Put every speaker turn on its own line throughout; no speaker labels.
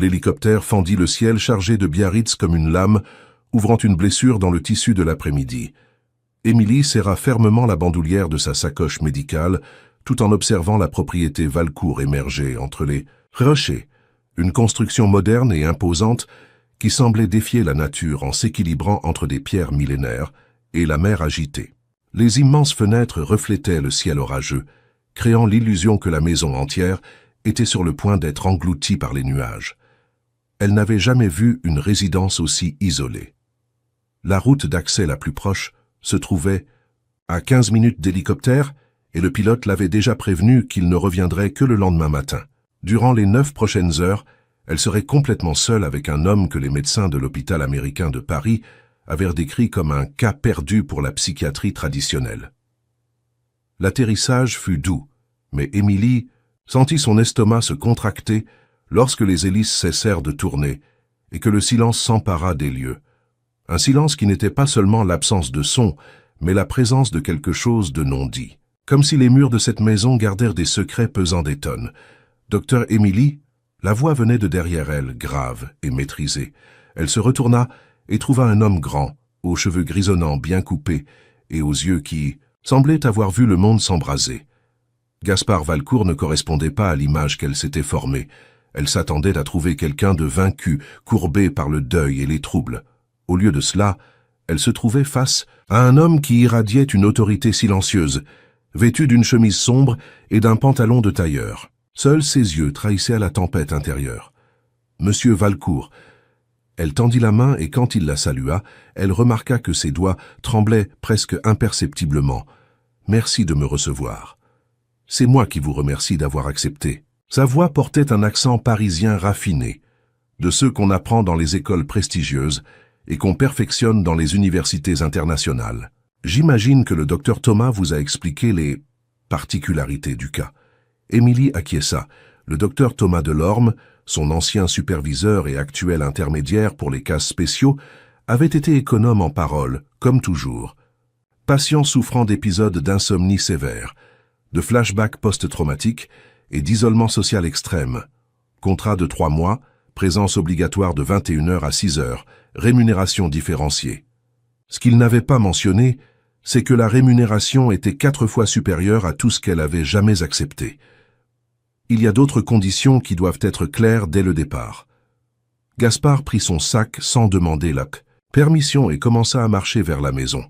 L'hélicoptère fendit le ciel chargé de Biarritz comme une lame, ouvrant une blessure dans le tissu de l'après-midi. Émilie serra fermement la bandoulière de sa sacoche médicale, tout en observant la propriété Valcourt émerger entre les rochers, une construction moderne et imposante qui semblait défier la nature en s'équilibrant entre des pierres millénaires et la mer agitée. Les immenses fenêtres reflétaient le ciel orageux, créant l'illusion que la maison entière était sur le point d'être engloutie par les nuages. Elle n'avait jamais vu une résidence aussi isolée. La route d'accès la plus proche se trouvait à 15 minutes d'hélicoptère et le pilote l'avait déjà prévenu qu'il ne reviendrait que le lendemain matin. Durant les 9 prochaines heures, elle serait complètement seule avec un homme que les médecins de l'hôpital américain de Paris avaient décrit comme un cas perdu pour la psychiatrie traditionnelle. L'atterrissage fut doux, mais Émilie sentit son estomac se contracter lorsque les hélices cessèrent de tourner et que le silence s'empara des lieux. Un silence qui n'était pas seulement l'absence de son, mais la présence de quelque chose de non dit. Comme si les murs de cette maison gardèrent des secrets pesant des tonnes. Docteur Émilie, la voix venait de derrière elle, grave et maîtrisée. Elle se retourna et trouva un homme grand, aux cheveux grisonnants bien coupés et aux yeux qui semblaient avoir vu le monde s'embraser. Gaspard Valcourt ne correspondait pas à l'image qu'elle s'était formée. Elle s'attendait à trouver quelqu'un de vaincu, courbé par le deuil et les troubles. Au lieu de cela, elle se trouvait face à un homme qui irradiait une autorité silencieuse, vêtu d'une chemise sombre et d'un pantalon de tailleur. Seuls ses yeux trahissaient la tempête intérieure. « Monsieur Valcourt !» Elle tendit la main et quand il la salua, elle remarqua que ses doigts tremblaient presque imperceptiblement. « Merci de me recevoir. C'est moi qui vous remercie d'avoir accepté. » Sa voix portait un accent parisien raffiné, de ceux qu'on apprend dans les écoles prestigieuses et qu'on perfectionne dans les universités internationales. J'imagine que le docteur Thomas vous a expliqué les particularités du cas. Émilie acquiesça. Le docteur Thomas Delorme, son ancien superviseur et actuel intermédiaire pour les cas spéciaux, avait été économe en paroles, comme toujours. Patient souffrant d'épisodes d'insomnie sévère, de flashbacks post-traumatiques et d'isolement social extrême. Contrat de 3 mois, présence obligatoire de 21h à 6h, rémunération différenciée. Ce qu'il n'avait pas mentionné, c'est que la rémunération était 4 fois supérieure à tout ce qu'elle avait jamais accepté. Il y a d'autres conditions qui doivent être claires dès le départ. Gaspard prit son sac sans demander la permission et commença à marcher vers la maison.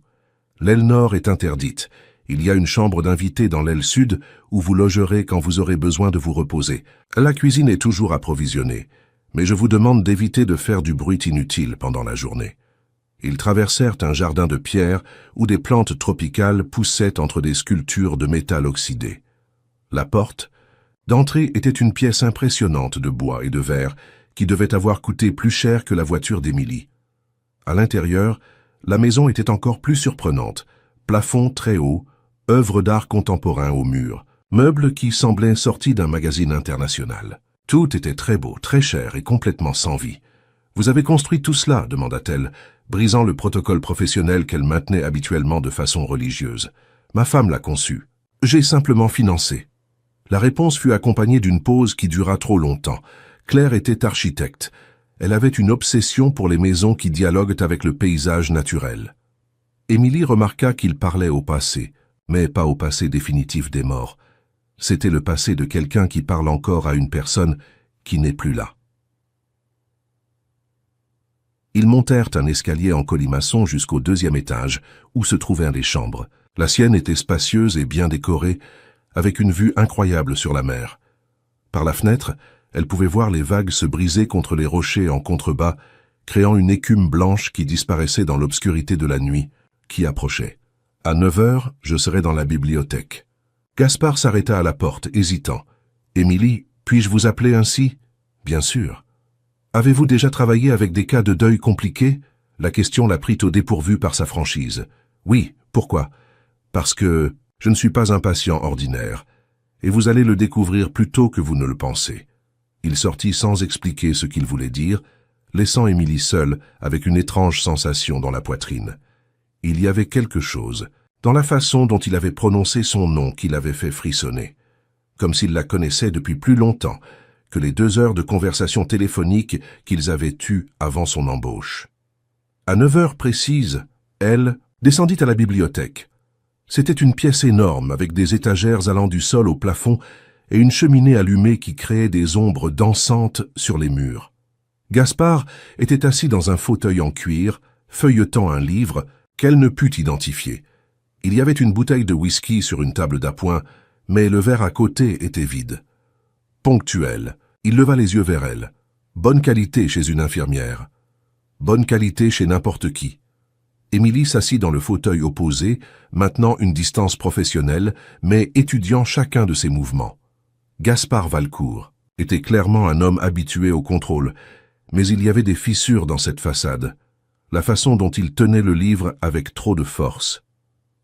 L'aile nord est interdite. Il y a une chambre d'invité dans l'aile sud où vous logerez quand vous aurez besoin de vous reposer. La cuisine est toujours approvisionnée, mais je vous demande d'éviter de faire du bruit inutile pendant la journée. Ils traversèrent un jardin de pierre où des plantes tropicales poussaient entre des sculptures de métal oxydé. La porte d'entrée était une pièce impressionnante de bois et de verre qui devait avoir coûté plus cher que la voiture d'Émilie. À l'intérieur, la maison était encore plus surprenante. Plafond très haut, œuvres d'art contemporain au mur, meubles qui semblaient sortis d'un magazine international. Tout était très beau, très cher et complètement sans vie. « Vous avez construit tout cela ?» demanda-t-elle, brisant le protocole professionnel qu'elle maintenait habituellement de façon religieuse. « Ma femme l'a conçu. J'ai simplement financé. » La réponse fut accompagnée d'une pause qui dura trop longtemps. Claire était architecte. Elle avait une obsession pour les maisons qui dialoguent avec le paysage naturel. Émilie remarqua qu'il parlait au passé, mais pas au passé définitif des morts. C'était le passé de quelqu'un qui parle encore à une personne qui n'est plus là. Ils montèrent un escalier en colimaçon jusqu'au 2e étage, où se trouvaient les chambres. La sienne était spacieuse et bien décorée, avec une vue incroyable sur la mer. Par la fenêtre, elle pouvait voir les vagues se briser contre les rochers en contrebas, créant une écume blanche qui disparaissait dans l'obscurité de la nuit, qui approchait. « À 9h, je serai dans la bibliothèque. » Gaspard s'arrêta à la porte, hésitant. « Émilie, puis-je vous appeler ainsi ?»« Bien sûr. »« Avez-vous déjà travaillé avec des cas de deuil compliqués ?» La question la prit au dépourvu par sa franchise. « Oui, pourquoi ?»« Parce que je ne suis pas un patient ordinaire, et vous allez le découvrir plus tôt que vous ne le pensez. » Il sortit sans expliquer ce qu'il voulait dire, laissant Émilie seule avec une étrange sensation dans la poitrine. Il y avait quelque chose dans la façon dont il avait prononcé son nom qui l'avait fait frissonner, comme s'il la connaissait depuis plus longtemps, que les 2 heures de conversation téléphonique qu'ils avaient eues avant son embauche. À 9 heures précises, elle descendit à la bibliothèque. C'était une pièce énorme avec des étagères allant du sol au plafond et une cheminée allumée qui créait des ombres dansantes sur les murs. Gaspard était assis dans un fauteuil en cuir, feuilletant un livre qu'elle ne put identifier. Il y avait une bouteille de whisky sur une table d'appoint, mais le verre à côté était vide. Ponctuel, il leva les yeux vers elle. Bonne qualité chez une infirmière. Bonne qualité chez n'importe qui. Émilie s'assit dans le fauteuil opposé, maintenant une distance professionnelle, mais étudiant chacun de ses mouvements. Gaspard Valcourt était clairement un homme habitué au contrôle, mais il y avait des fissures dans cette façade. La façon dont il tenait le livre avec trop de force.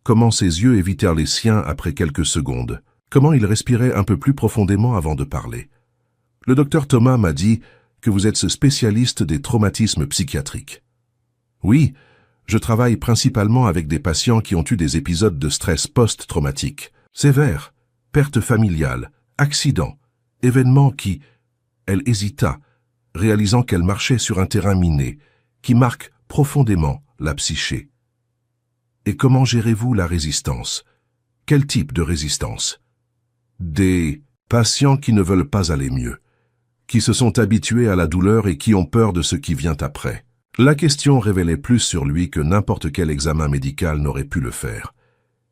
Comment ses yeux évitèrent les siens après quelques secondes. Comment il respirait un peu plus profondément avant de parler. Le docteur Thomas m'a dit que vous êtes ce spécialiste des traumatismes psychiatriques. Oui, je travaille principalement avec des patients qui ont eu des épisodes de stress post-traumatique, sévères, perte familiale, accident, événements qui... Elle hésita, réalisant qu'elle marchait sur un terrain miné, qui marque profondément la psyché. Et comment gérez-vous la résistance? Quel type de résistance? Des patients qui ne veulent pas aller mieux, qui se sont habitués à la douleur et qui ont peur de ce qui vient après. La question révélait plus sur lui que n'importe quel examen médical n'aurait pu le faire.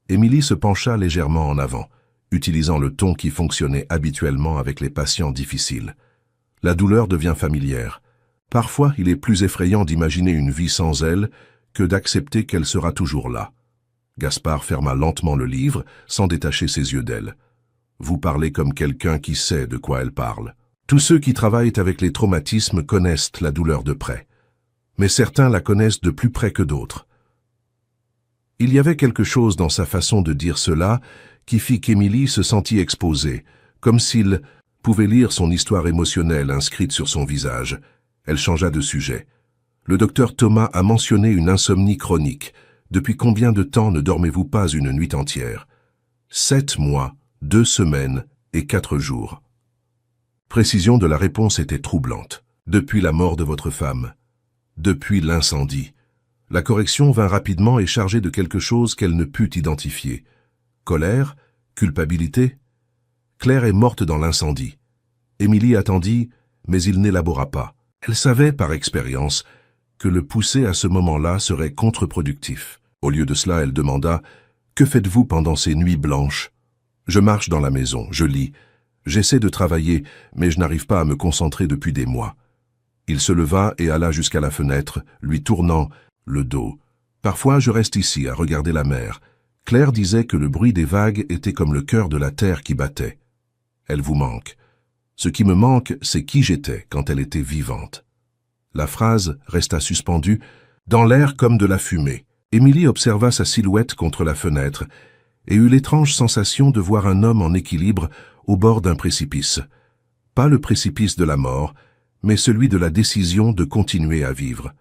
Émilie se pencha légèrement en avant, utilisant le ton qui fonctionnait habituellement avec les patients difficiles. La douleur devient familière. Parfois, il est plus effrayant d'imaginer une vie sans elle que d'accepter qu'elle sera toujours là. Gaspard ferma lentement le livre, sans détacher ses yeux d'elle. Vous parlez comme quelqu'un qui sait de quoi elle parle. Tous ceux qui travaillent avec les traumatismes connaissent la douleur de près. Mais certains la connaissent de plus près que d'autres. Il y avait quelque chose dans sa façon de dire cela qui fit qu'Émilie se sentit exposée, comme s'il pouvait lire son histoire émotionnelle inscrite sur son visage. Elle changea de sujet. Le docteur Thomas a mentionné une insomnie chronique. Depuis combien de temps ne dormez-vous pas une nuit entière? 7 mois, 2 semaines et 4 jours. Précision de la réponse était troublante. Depuis la mort de votre femme. Depuis l'incendie. La correction vint rapidement et chargée de quelque chose qu'elle ne put identifier. Colère? Culpabilité? Claire est morte dans l'incendie. Émilie attendit, mais il n'élabora pas. Elle savait, par expérience, que le pousser à ce moment-là serait contre-productif. Au lieu de cela, elle demanda « Que faites-vous pendant ces nuits blanches ?»« Je marche dans la maison, je lis. J'essaie de travailler, mais je n'arrive pas à me concentrer depuis des mois. » Il se leva et alla jusqu'à la fenêtre, lui tournant le dos. « Parfois, je reste ici à regarder la mer. » Claire disait que le bruit des vagues était comme le cœur de la terre qui battait. Elle vous manque. Ce qui me manque, c'est qui j'étais quand elle était vivante. La phrase resta suspendue, dans l'air comme de la fumée. Émilie observa sa silhouette contre la fenêtre et eut l'étrange sensation de voir un homme en équilibre au bord d'un précipice. Pas le précipice de la mort, mais celui de la décision de continuer à vivre.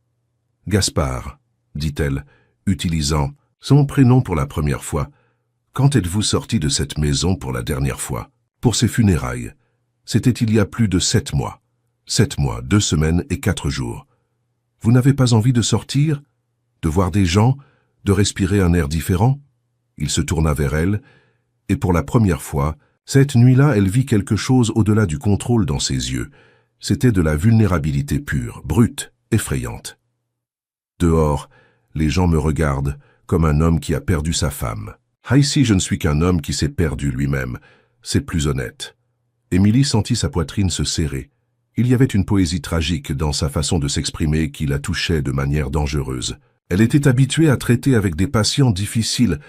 « Gaspard, » dit-elle, utilisant son prénom pour la première fois. « Quand êtes-vous sorti de cette maison pour la dernière fois? Pour ses funérailles. C'était il y a plus de 7 mois. 7 mois, 2 semaines et 4 jours. Vous n'avez pas envie de sortir? De voir des gens? De respirer un air différent ?» Il se tourna vers elle, et pour la première fois, cette nuit-là, elle vit quelque chose au-delà du contrôle dans ses yeux. C'était de la vulnérabilité pure, brute, effrayante. Dehors, les gens me regardent comme un homme qui a perdu sa femme. Ah, ici, je ne suis qu'un homme qui s'est perdu lui-même. C'est plus honnête. Émilie sentit sa poitrine se serrer. Il y avait une poésie tragique dans sa façon de s'exprimer qui la touchait de manière dangereuse. Elle était habituée à traiter avec des patients difficiles,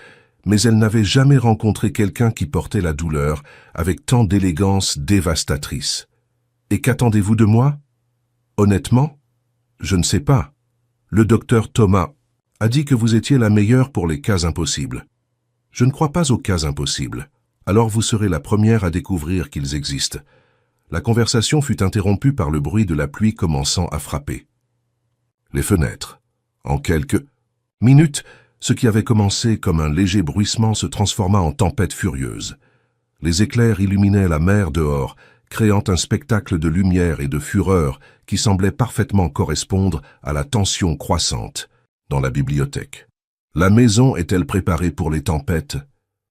mais elle n'avait jamais rencontré quelqu'un qui portait la douleur avec tant d'élégance dévastatrice. « Et qu'attendez-vous de moi? » « Honnêtement, je ne sais pas. Le docteur Thomas a dit que vous étiez la meilleure pour les cas impossibles. Je ne crois pas aux cas impossibles. Alors vous serez la première à découvrir qu'ils existent. » La conversation fut interrompue par le bruit de la pluie commençant à frapper. Les fenêtres. En quelques minutes, ce qui avait commencé comme un léger bruissement se transforma en tempête furieuse. Les éclairs illuminaient la mer dehors, créant un spectacle de lumière et de fureur qui semblait parfaitement correspondre à la tension croissante dans la bibliothèque. « La maison est-elle préparée pour les tempêtes ?»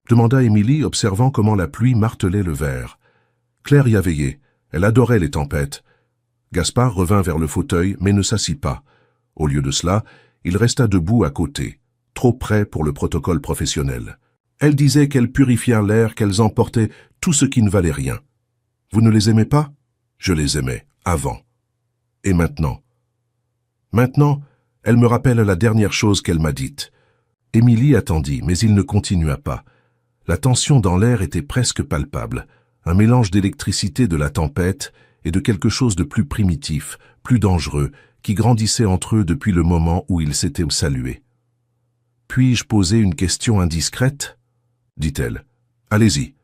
demanda Émilie, observant comment la pluie martelait le verre. Claire y a veillé. Elle adorait les tempêtes. Gaspard revint vers le fauteuil, mais ne s'assit pas. Au lieu de cela, il resta debout à côté, trop près pour le protocole professionnel. Elle disait qu'elles purifiaient l'air, qu'elles emportaient tout ce qui ne valait rien. Vous ne les aimez pas? Je les aimais, avant. Et maintenant? Maintenant, elle me rappelle la dernière chose qu'elle m'a dite. Émilie attendit, mais il ne continua pas. La tension dans l'air était presque palpable, un mélange d'électricité de la tempête et de quelque chose de plus primitif, plus dangereux, qui grandissait entre eux depuis le moment où ils s'étaient salués. « Puis-je poser une question indiscrète ?» dit-elle. « Allez-y. »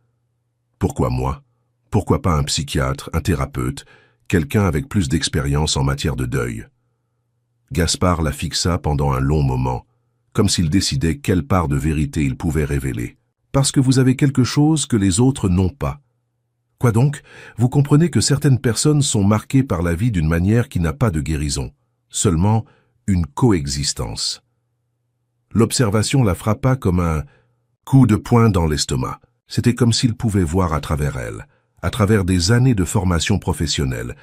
« Pourquoi moi? Pourquoi pas un psychiatre, un thérapeute, quelqu'un avec plus d'expérience en matière de deuil ?» Gaspard la fixa pendant un long moment, comme s'il décidait quelle part de vérité il pouvait révéler. « Parce que vous avez quelque chose que les autres n'ont pas. » Quoi donc? Vous comprenez que certaines personnes sont marquées par la vie d'une manière qui n'a pas de guérison, seulement une coexistence. L'observation la frappa comme un coup de poing dans l'estomac. C'était comme s'il pouvait voir à travers elle, à travers des années de formation professionnelle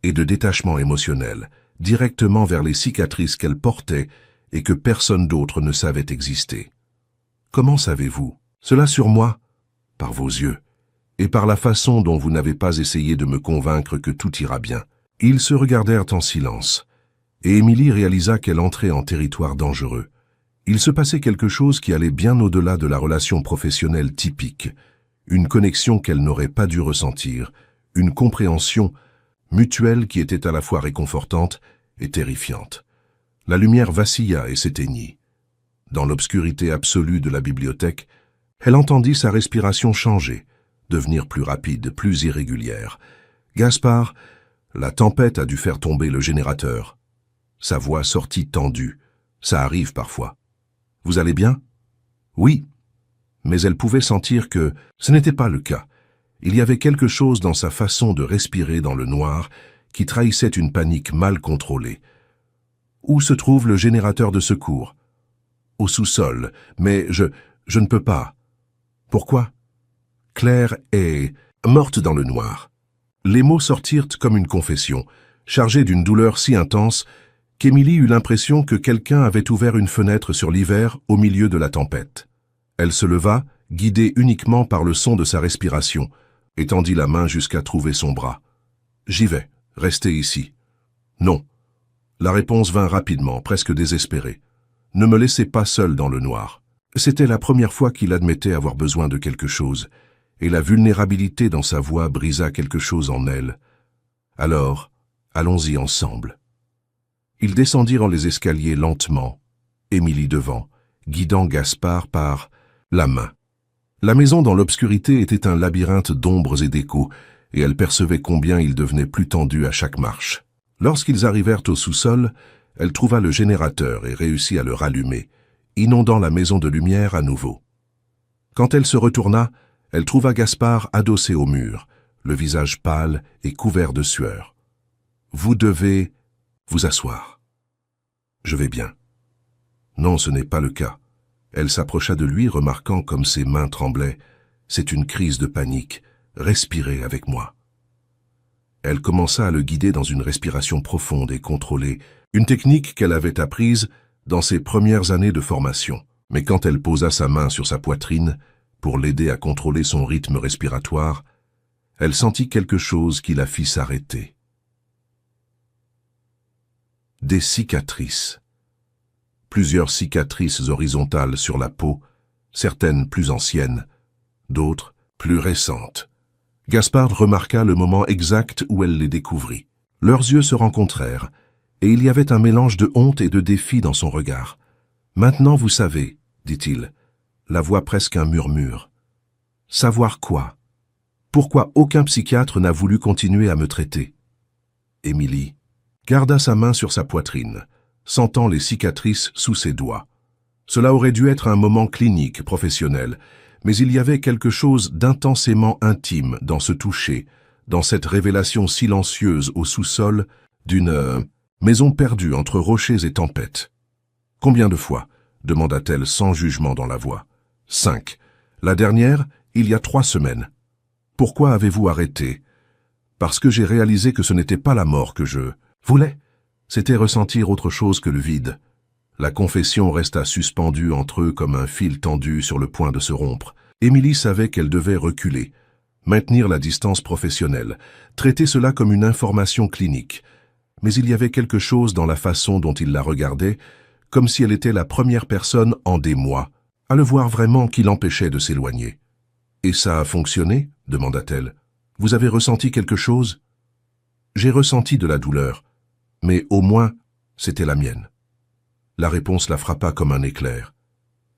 et de détachement émotionnel, directement vers les cicatrices qu'elle portait et que personne d'autre ne savait exister. Comment savez-vous? Cela sur moi? Par vos yeux. Et par la façon dont vous n'avez pas essayé de me convaincre que tout ira bien. Ils se regardèrent en silence, et Émilie réalisa qu'elle entrait en territoire dangereux. Il se passait quelque chose qui allait bien au-delà de la relation professionnelle typique, une connexion qu'elle n'aurait pas dû ressentir, une compréhension mutuelle qui était à la fois réconfortante et terrifiante. La lumière vacilla et s'éteignit. Dans l'obscurité absolue de la bibliothèque, elle entendit sa respiration changer, devenir plus rapide, plus irrégulière. « Gaspard, la tempête a dû faire tomber le générateur. » Sa voix sortit tendue. « Ça arrive parfois. » « Vous allez bien? » « Oui. » Mais elle pouvait sentir que ce n'était pas le cas. Il y avait quelque chose dans sa façon de respirer dans le noir qui trahissait une panique mal contrôlée. « Où se trouve le générateur de secours? »« Au sous-sol, mais je ne peux pas. »« Pourquoi? » Claire est morte dans le noir. Les mots sortirent comme une confession, chargés d'une douleur si intense qu'Émilie eut l'impression que quelqu'un avait ouvert une fenêtre sur l'hiver au milieu de la tempête. Elle se leva, guidée uniquement par le son de sa respiration, et tendit la main jusqu'à trouver son bras. « J'y vais, restez ici. »« Non. » La réponse vint rapidement, presque désespérée. « Ne me laissez pas seule dans le noir. » C'était la première fois qu'il admettait avoir besoin de quelque chose, et la vulnérabilité dans sa voix brisa quelque chose en elle. « Alors, allons-y ensemble. » Ils descendirent les escaliers lentement, Émilie devant, guidant Gaspard par la main. La maison dans l'obscurité était un labyrinthe d'ombres et d'échos, et elle percevait combien il devenait plus tendu à chaque marche. Lorsqu'ils arrivèrent au sous-sol, elle trouva le générateur et réussit à le rallumer, inondant la maison de lumière à nouveau. Quand elle se retourna, elle trouva Gaspard adossé au mur, le visage pâle et couvert de sueur. « Vous devez vous asseoir. » « Je vais bien. » « Non, ce n'est pas le cas. » Elle s'approcha de lui, remarquant comme ses mains tremblaient. « C'est une crise de panique. Respirez avec moi. » Elle commença à le guider dans une respiration profonde et contrôlée, une technique qu'elle avait apprise dans ses premières années de formation. Mais quand elle posa sa main sur sa poitrine pour l'aider à contrôler son rythme respiratoire, elle sentit quelque chose qui la fit s'arrêter. Des cicatrices. Plusieurs cicatrices horizontales sur la peau, certaines plus anciennes, d'autres plus récentes. Gaspard remarqua le moment exact où elle les découvrit. Leurs yeux se rencontrèrent, et il y avait un mélange de honte et de défi dans son regard. « Maintenant vous savez, » dit-il, la voix presque un murmure. « Savoir quoi? Pourquoi aucun psychiatre n'a voulu continuer à me traiter ?» Émilie garda sa main sur sa poitrine, sentant les cicatrices sous ses doigts. Cela aurait dû être un moment clinique, professionnel, mais il y avait quelque chose d'intensément intime dans ce toucher, dans cette révélation silencieuse au sous-sol d'une maison perdue entre rochers et tempêtes. « Combien de fois ?» demanda-t-elle sans jugement dans la voix. « 5. La dernière, il y a 3 semaines. Pourquoi avez-vous arrêté ? Parce que j'ai réalisé que ce n'était pas la mort que je voulais. C'était ressentir autre chose que le vide. » La confession resta suspendue entre eux comme un fil tendu sur le point de se rompre. Émilie savait qu'elle devait reculer, maintenir la distance professionnelle, traiter cela comme une information clinique. Mais il y avait quelque chose dans la façon dont il la regardait, comme si elle était la première personne en des mois à le voir vraiment qui l'empêchait de s'éloigner. « Et ça a fonctionné ?» demanda-t-elle. « Vous avez ressenti quelque chose ?»« J'ai ressenti de la douleur, mais au moins, c'était la mienne. » La réponse la frappa comme un éclair.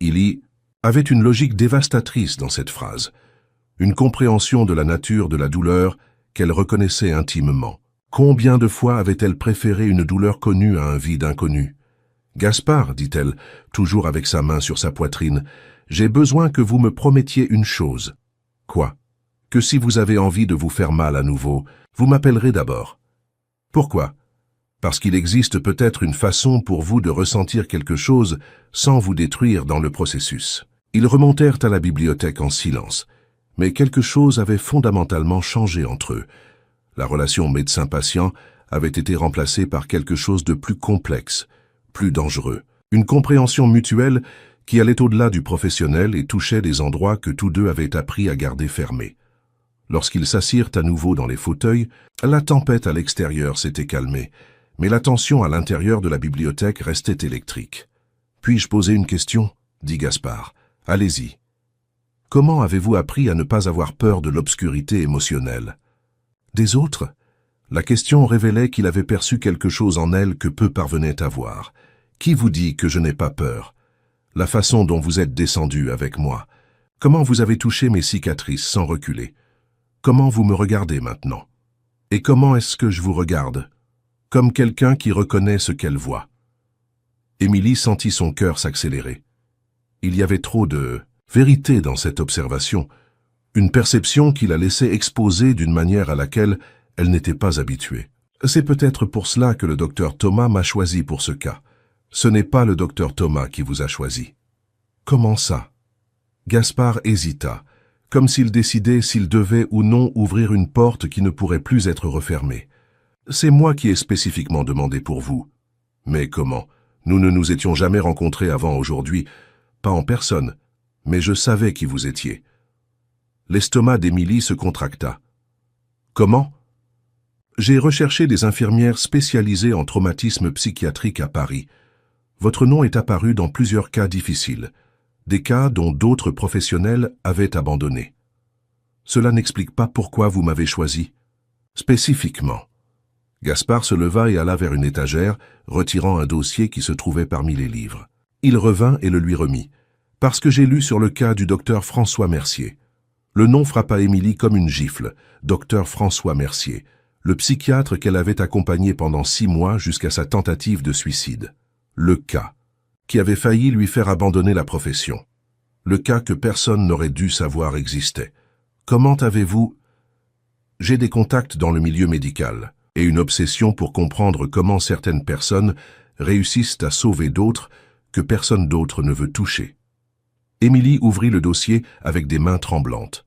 Il y avait une logique dévastatrice dans cette phrase, une compréhension de la nature de la douleur qu'elle reconnaissait intimement. Combien de fois avait-elle préféré une douleur connue à un vide inconnu ? « Gaspard, dit-elle, toujours avec sa main sur sa poitrine, j'ai besoin que vous me promettiez une chose. »« Quoi ? » ?»« Que si vous avez envie de vous faire mal à nouveau, vous m'appellerez d'abord. »« Pourquoi ? » ?»« Parce qu'il existe peut-être une façon pour vous de ressentir quelque chose sans vous détruire dans le processus. » Ils remontèrent à la bibliothèque en silence, mais quelque chose avait fondamentalement changé entre eux. La relation médecin-patient avait été remplacée par quelque chose de plus complexe, plus dangereux. Une compréhension mutuelle qui allait au-delà du professionnel et touchait des endroits que tous deux avaient appris à garder fermés. Lorsqu'ils s'assirent à nouveau dans les fauteuils, la tempête à l'extérieur s'était calmée, mais la tension à l'intérieur de la bibliothèque restait électrique. « Puis-je poser une question ?» dit Gaspard. « Allez-y. Comment avez-vous appris à ne pas avoir peur de l'obscurité émotionnelle ?»« Des autres ?» La question révélait qu'il avait perçu quelque chose en elle que peu parvenaient à voir. « Qui vous dit que je n'ai pas peur ? La façon dont vous êtes descendu avec moi. Comment vous avez touché mes cicatrices sans reculer ? Comment vous me regardez maintenant ? Et comment est-ce que je vous regarde ? Comme quelqu'un qui reconnaît ce qu'elle voit. » Émilie sentit son cœur s'accélérer. Il y avait trop de vérité dans cette observation, une perception qui la laissait exposer d'une manière à laquelle elle n'était pas habituée. « C'est peut-être pour cela que le docteur Thomas m'a choisi pour ce cas. Ce n'est pas le docteur Thomas qui vous a choisi. »« Comment ça ?» Gaspard hésita, comme s'il décidait s'il devait ou non ouvrir une porte qui ne pourrait plus être refermée. « C'est moi qui ai spécifiquement demandé pour vous. »« Mais comment ? Nous ne nous étions jamais rencontrés avant aujourd'hui, pas en personne, mais je savais qui vous étiez. » L'estomac d'Émilie se contracta. « Comment ? » « J'ai recherché des infirmières spécialisées en traumatisme psychiatrique à Paris. Votre nom est apparu dans plusieurs cas difficiles, des cas dont d'autres professionnels avaient abandonné. Cela n'explique pas pourquoi vous m'avez choisi. Spécifiquement. » Gaspard se leva et alla vers une étagère, retirant un dossier qui se trouvait parmi les livres. Il revint et le lui remit. « Parce que j'ai lu sur le cas du docteur François Mercier. » Le nom frappa Émilie comme une gifle. Docteur François Mercier, le psychiatre qu'elle avait accompagné pendant 6 mois jusqu'à sa tentative de suicide. Le cas qui avait failli lui faire abandonner la profession. Le cas que personne n'aurait dû savoir existait. Comment avez-vous... J'ai des contacts dans le milieu médical et une obsession pour comprendre comment certaines personnes réussissent à sauver d'autres que personne d'autre ne veut toucher. Émilie ouvrit le dossier avec des mains tremblantes.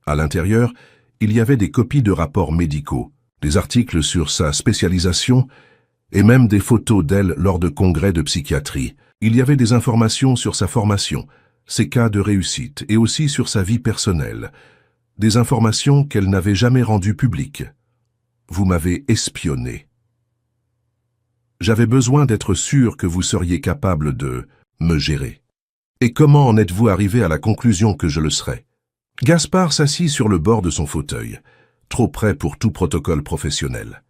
À l'intérieur, il y avait des copies de rapports médicaux, des articles sur sa spécialisation et même des photos d'elle lors de congrès de psychiatrie. Il y avait des informations sur sa formation, ses cas de réussite et aussi sur sa vie personnelle, des informations qu'elle n'avait jamais rendues publiques. Vous m'avez espionné. J'avais besoin d'être sûr que vous seriez capable de me gérer. Et comment en êtes-vous arrivé à la conclusion que je le serais? Gaspard s'assit sur le bord de son fauteuil, trop près pour tout protocole professionnel.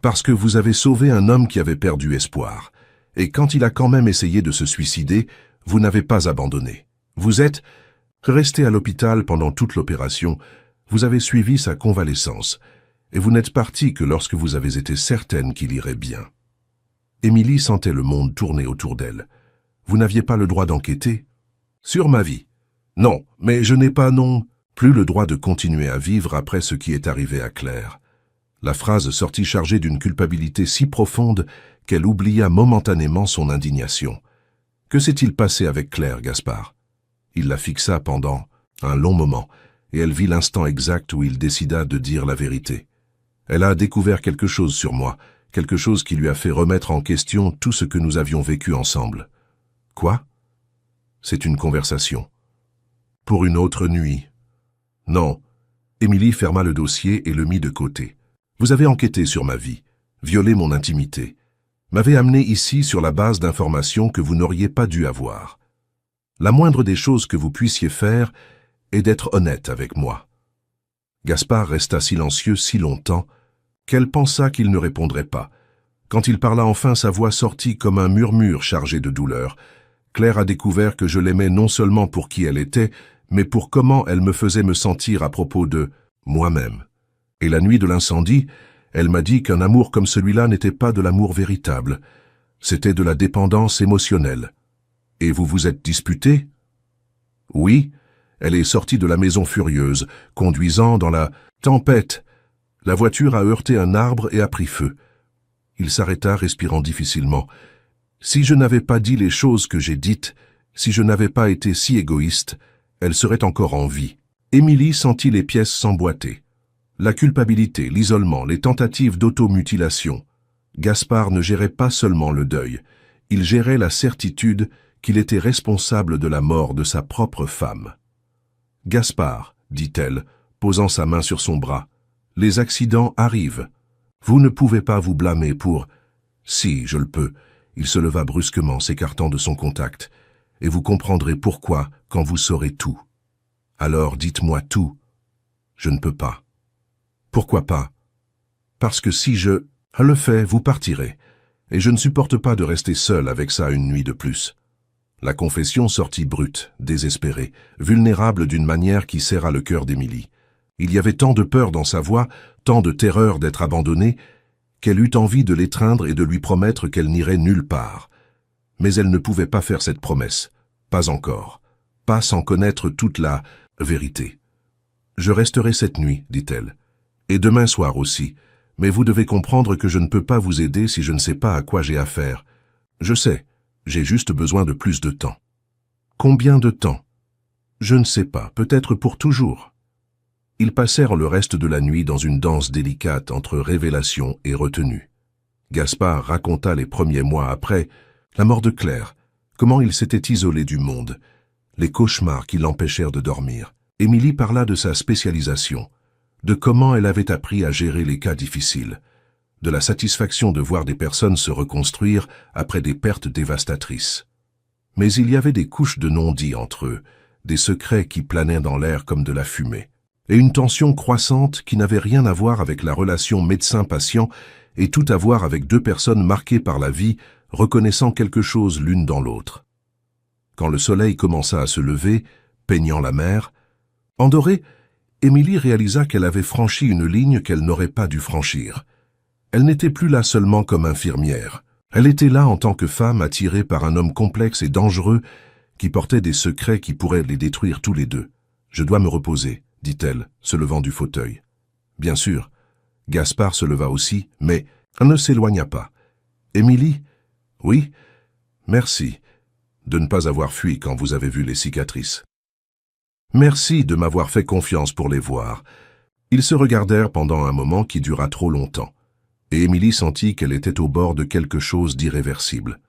Parce que vous avez sauvé un homme qui avait perdu espoir. Et quand il a quand même essayé de se suicider, vous n'avez pas abandonné. Vous êtes resté à l'hôpital pendant toute l'opération, vous avez suivi sa convalescence, et vous n'êtes parti que lorsque vous avez été certaine qu'il irait bien. Émilie sentait le monde tourner autour d'elle. Vous n'aviez pas le droit d'enquêter? Sur ma vie. Non, mais je n'ai pas non. Plus le droit de continuer à vivre après ce qui est arrivé à Claire. La phrase sortit chargée d'une culpabilité si profonde qu'elle oublia momentanément son indignation. Que s'est-il passé avec Claire, Gaspard? Il la fixa pendant un long moment, et elle vit l'instant exact où il décida de dire la vérité. Elle a découvert quelque chose sur moi, quelque chose qui lui a fait remettre en question tout ce que nous avions vécu ensemble. Quoi? C'est une conversation. Pour une autre nuit. Non. Émilie ferma le dossier et le mit de côté. Vous avez enquêté sur ma vie, violé mon intimité, m'avez amené ici sur la base d'informations que vous n'auriez pas dû avoir. La moindre des choses que vous puissiez faire est d'être honnête avec moi. Gaspard resta silencieux si longtemps qu'elle pensa qu'il ne répondrait pas. Quand il parla enfin, sa voix sortit comme un murmure chargé de douleur. Claire a découvert que je l'aimais non seulement pour qui elle était, mais pour comment elle me faisait me sentir à propos de moi-même. Et la nuit de l'incendie, elle m'a dit qu'un amour comme celui-là n'était pas de l'amour véritable. C'était de la dépendance émotionnelle. Et vous vous êtes disputé? Oui, elle est sortie de la maison furieuse, conduisant dans la tempête. La voiture a heurté un arbre et a pris feu. Il s'arrêta, respirant difficilement. Si je n'avais pas dit les choses que j'ai dites, si je n'avais pas été si égoïste, elle serait encore en vie. Émilie sentit les pièces s'emboîter. La culpabilité, l'isolement, les tentatives d'automutilation. Gaspard ne gérait pas seulement le deuil, il gérait la certitude qu'il était responsable de la mort de sa propre femme. « Gaspard, dit-elle, posant sa main sur son bras, les accidents arrivent. Vous ne pouvez pas vous blâmer pour... » « Si, je le peux. » Il se leva brusquement, s'écartant de son contact. « Et vous comprendrez pourquoi quand vous saurez tout. » « Alors dites-moi tout. » « Je ne peux pas. » « Pourquoi pas? » « Parce que si je le fais, vous partirez. Et je ne supporte pas de rester seul avec ça une nuit de plus. » La confession sortit brute, désespérée, vulnérable d'une manière qui serra le cœur d'Émilie. Il y avait tant de peur dans sa voix, tant de terreur d'être abandonnée, qu'elle eut envie de l'étreindre et de lui promettre qu'elle n'irait nulle part. Mais elle ne pouvait pas faire cette promesse. Pas encore. Pas sans connaître toute la vérité. « Je resterai cette nuit, dit-elle. Et demain soir aussi. Mais vous devez comprendre que je ne peux pas vous aider si je ne sais pas à quoi j'ai affaire. Je sais, j'ai juste besoin de plus de temps. » « Combien de temps? » ?»« Je ne sais pas, peut-être pour toujours. » Ils passèrent le reste de la nuit dans une danse délicate entre révélation et retenue. Gaspard raconta les premiers mois après, la mort de Claire, comment il s'était isolé du monde, les cauchemars qui l'empêchèrent de dormir. Émilie parla de sa spécialisation, de comment elle avait appris à gérer les cas difficiles, de la satisfaction de voir des personnes se reconstruire après des pertes dévastatrices. Mais il y avait des couches de non-dits entre eux, des secrets qui planaient dans l'air comme de la fumée, et une tension croissante qui n'avait rien à voir avec la relation médecin-patient et tout à voir avec deux personnes marquées par la vie, reconnaissant quelque chose l'une dans l'autre. Quand le soleil commença à se lever, peignant la mer, endorée, Émilie réalisa qu'elle avait franchi une ligne qu'elle n'aurait pas dû franchir. Elle n'était plus là seulement comme infirmière. Elle était là en tant que femme attirée par un homme complexe et dangereux qui portait des secrets qui pourraient les détruire tous les deux. « Je dois me reposer, » dit-elle, se levant du fauteuil. Bien sûr, Gaspard se leva aussi, mais ne s'éloigna pas. « Émilie? Oui? Merci de ne pas avoir fui quand vous avez vu les cicatrices. Merci de m'avoir fait confiance pour les voir. » Ils se regardèrent pendant un moment qui dura trop longtemps, et Émilie sentit qu'elle était au bord de quelque chose d'irréversible.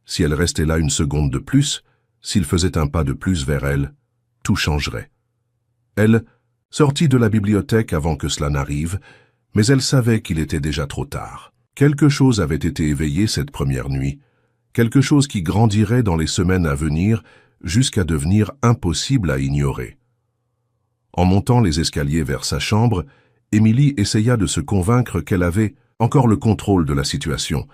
Si elle restait là une seconde de plus, s'il faisait un pas de plus vers elle, tout changerait. Elle sortit de la bibliothèque avant que cela n'arrive, mais elle savait qu'il était déjà trop tard. Quelque chose avait été éveillé cette première nuit, quelque chose qui grandirait dans les semaines à venir jusqu'à devenir impossible à ignorer. En montant les escaliers vers sa chambre, Émilie essaya de se convaincre qu'elle avait encore le contrôle de la situation,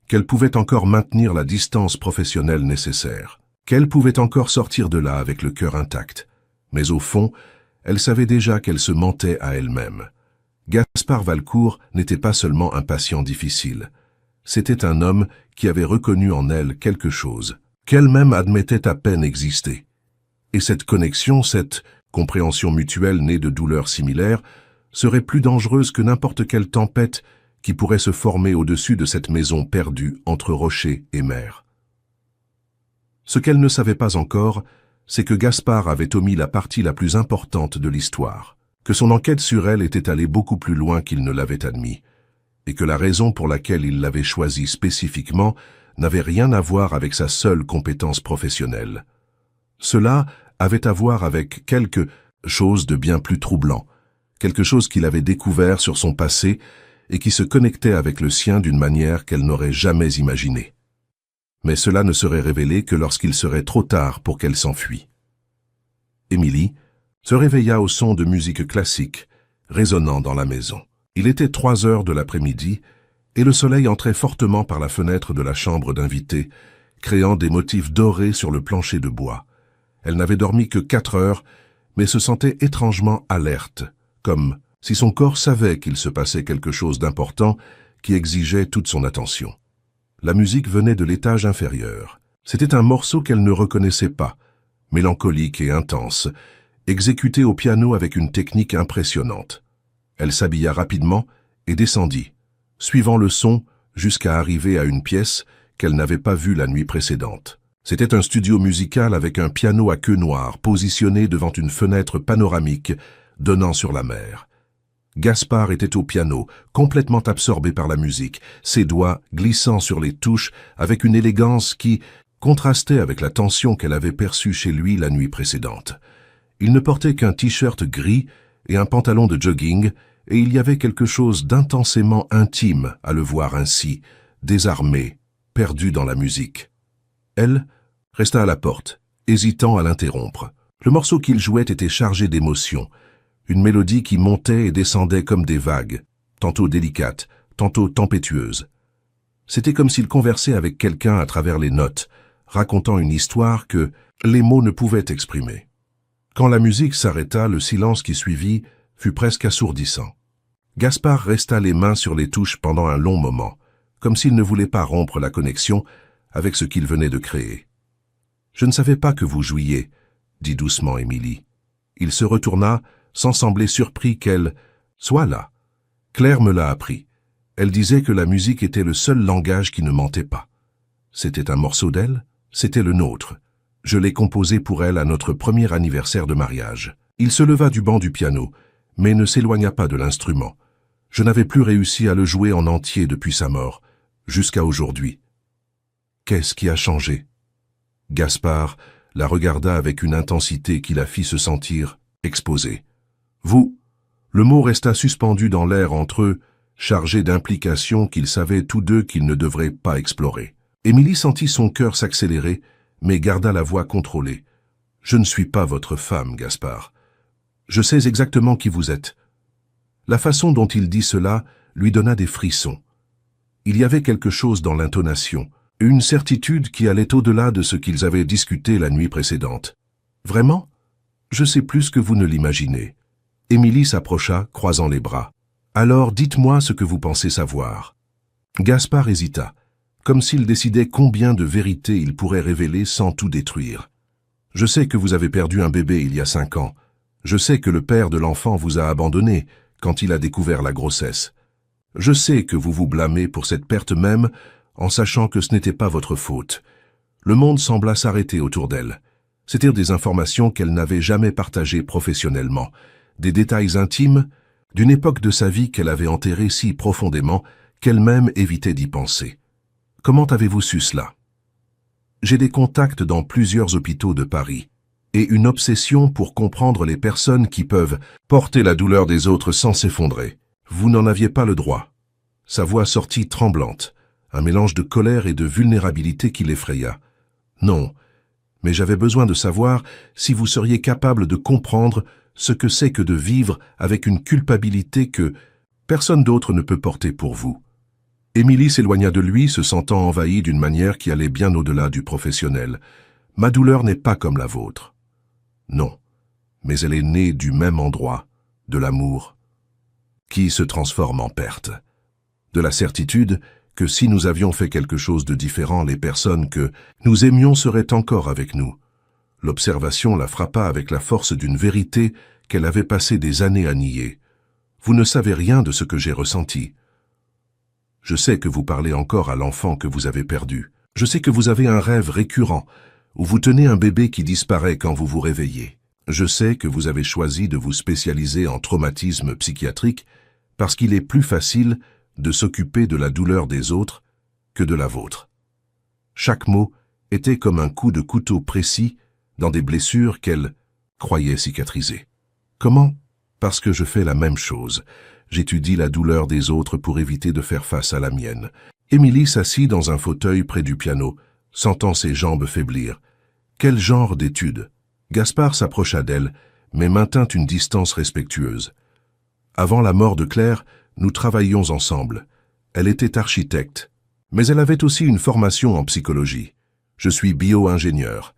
qu'elle pouvait encore maintenir la distance professionnelle nécessaire, qu'elle pouvait encore sortir de là avec le cœur intact. Mais au fond, elle savait déjà qu'elle se mentait à elle-même. Gaspard Valcourt n'était pas seulement un patient difficile. C'était un homme qui avait reconnu en elle quelque chose, qu'elle-même admettait à peine exister. Et cette connexion, cette compréhension mutuelle née de douleurs similaires, serait plus dangereuse que n'importe quelle tempête qui pourrait se former au-dessus de cette maison perdue entre rocher et mer. Ce qu'elle ne savait pas encore, c'est que Gaspard avait omis la partie la plus importante de l'histoire, que son enquête sur elle était allée beaucoup plus loin qu'il ne l'avait admis, et que la raison pour laquelle il l'avait choisie spécifiquement n'avait rien à voir avec sa seule compétence professionnelle. Cela avait à voir avec quelque chose de bien plus troublant, quelque chose qu'il avait découvert sur son passé et qui se connectait avec le sien d'une manière qu'elle n'aurait jamais imaginée. Mais cela ne serait révélé que lorsqu'il serait trop tard pour qu'elle s'enfuie. Émilie se réveilla au son de musique classique, résonnant dans la maison. Il était 3 heures de l'après-midi, et le soleil entrait fortement par la fenêtre de la chambre d'invité, créant des motifs dorés sur le plancher de bois. Elle n'avait dormi que 4 heures, mais se sentait étrangement alerte, comme si son corps savait qu'il se passait quelque chose d'important qui exigeait toute son attention. La musique venait de l'étage inférieur. C'était un morceau qu'elle ne reconnaissait pas, mélancolique et intense, exécuté au piano avec une technique impressionnante. Elle s'habilla rapidement et descendit, suivant le son jusqu'à arriver à une pièce qu'elle n'avait pas vue la nuit précédente. C'était un studio musical avec un piano à queue noire positionné devant une fenêtre panoramique donnant sur la mer. Gaspard était au piano, complètement absorbé par la musique, ses doigts glissant sur les touches avec une élégance qui contrastait avec la tension qu'elle avait perçue chez lui la nuit précédente. Il ne portait qu'un t-shirt gris et un pantalon de jogging, et il y avait quelque chose d'intensément intime à le voir ainsi, désarmé, perdu dans la musique. Elle resta à la porte, hésitant à l'interrompre. Le morceau qu'il jouait était chargé d'émotion, une mélodie qui montait et descendait comme des vagues, tantôt délicates, tantôt tempétueuses. C'était comme s'il conversait avec quelqu'un à travers les notes, racontant une histoire que les mots ne pouvaient exprimer. Quand la musique s'arrêta, le silence qui suivit fut presque assourdissant. Gaspard resta les mains sur les touches pendant un long moment, comme s'il ne voulait pas rompre la connexion avec ce qu'il venait de créer. « Je ne savais pas que vous jouiez », dit doucement Émilie. Il se retourna, sans sembler surpris qu'elle soit là. Claire me l'a appris. Elle disait que la musique était le seul langage qui ne mentait pas. C'était un morceau d'elle, c'était le nôtre. Je l'ai composé pour elle à notre premier anniversaire de mariage. Il se leva du banc du piano, mais ne s'éloigna pas de l'instrument. Je n'avais plus réussi à le jouer en entier depuis sa mort, jusqu'à aujourd'hui. Qu'est-ce qui a changé? Gaspard la regarda avec une intensité qui la fit se sentir exposée. Vous, le mot resta suspendu dans l'air entre eux, chargé d'implications qu'ils savaient tous deux qu'ils ne devraient pas explorer. Émilie sentit son cœur s'accélérer, mais garda la voix contrôlée. « Je ne suis pas votre femme, Gaspard. Je sais exactement qui vous êtes. » La façon dont il dit cela lui donna des frissons. Il y avait quelque chose dans l'intonation, une certitude qui allait au-delà de ce qu'ils avaient discuté la nuit précédente. « Vraiment? Je sais plus que vous ne l'imaginez. » Émilie s'approcha, croisant les bras. « Alors dites-moi ce que vous pensez savoir. » Gaspard hésita, comme s'il décidait combien de vérités il pourrait révéler sans tout détruire. « Je sais que vous avez perdu un bébé il y a 5 ans. Je sais que le père de l'enfant vous a abandonné quand il a découvert la grossesse. Je sais que vous vous blâmez pour cette perte même en sachant que ce n'était pas votre faute. » Le monde sembla s'arrêter autour d'elle. C'étaient des informations qu'elle n'avait jamais partagées professionnellement, des détails intimes d'une époque de sa vie qu'elle avait enterrée si profondément qu'elle-même évitait d'y penser. « Comment avez-vous su cela? » « J'ai des contacts dans plusieurs hôpitaux de Paris et une obsession pour comprendre les personnes qui peuvent porter la douleur des autres sans s'effondrer. Vous n'en aviez pas le droit. » Sa voix sortit tremblante, un mélange de colère et de vulnérabilité qui l'effraya. « Non, mais j'avais besoin de savoir si vous seriez capable de comprendre ce que c'est que de vivre avec une culpabilité que personne d'autre ne peut porter pour vous. » Émilie s'éloigna de lui, se sentant envahie d'une manière qui allait bien au-delà du professionnel. « Ma douleur n'est pas comme la vôtre. » Non, mais elle est née du même endroit, de l'amour, qui se transforme en perte. De la certitude que si nous avions fait quelque chose de différent, les personnes que nous aimions seraient encore avec nous. L'observation la frappa avec la force d'une vérité qu'elle avait passé des années à nier. Vous ne savez rien de ce que j'ai ressenti. Je sais que vous parlez encore à l'enfant que vous avez perdu. Je sais que vous avez un rêve récurrent, où vous tenez un bébé qui disparaît quand vous vous réveillez. Je sais que vous avez choisi de vous spécialiser en traumatisme psychiatrique parce qu'il est plus facile de s'occuper de la douleur des autres que de la vôtre. Chaque mot était comme un coup de couteau précis dans des blessures qu'elle croyait cicatriser. Comment? Parce que je fais la même chose. J'étudie la douleur des autres pour éviter de faire face à la mienne. Émilie s'assit dans un fauteuil près du piano, sentant ses jambes faiblir. Quel genre d'étude? Gaspard s'approcha d'elle, mais maintint une distance respectueuse. Avant la mort de Claire, nous travaillions ensemble. Elle était architecte, mais elle avait aussi une formation en psychologie. Je suis bio-ingénieur.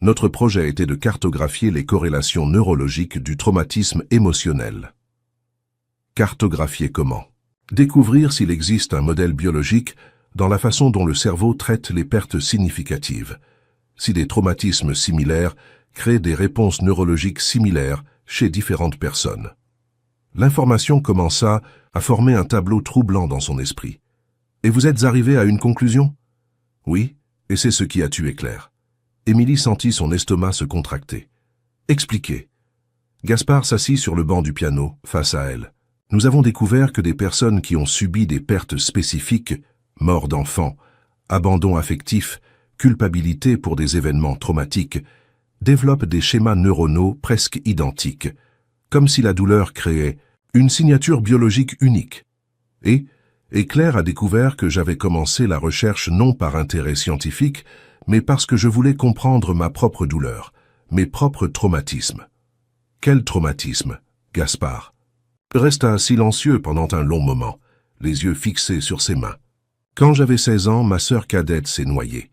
Notre projet était de cartographier les corrélations neurologiques du traumatisme émotionnel. Cartographier comment? Découvrir s'il existe un modèle biologique dans la façon dont le cerveau traite les pertes significatives. Si des traumatismes similaires créent des réponses neurologiques similaires chez différentes personnes. L'information commença à former un tableau troublant dans son esprit. Et vous êtes arrivé à une conclusion? Oui, et c'est ce qui a tué Claire. Émilie sentit son estomac se contracter. Expliquez. Gaspard s'assit sur le banc du piano, face à elle. Nous avons découvert que des personnes qui ont subi des pertes spécifiques, mort d'enfants, abandon affectif, culpabilité pour des événements traumatiques, développent des schémas neuronaux presque identiques, comme si la douleur créait une signature biologique unique. Et Claire a découvert que j'avais commencé la recherche non par intérêt scientifique, mais parce que je voulais comprendre ma propre douleur, mes propres traumatismes. Quel traumatisme, Gaspard? Resta silencieux pendant un long moment, les yeux fixés sur ses mains. Quand j'avais 16 ans, ma sœur cadette s'est noyée.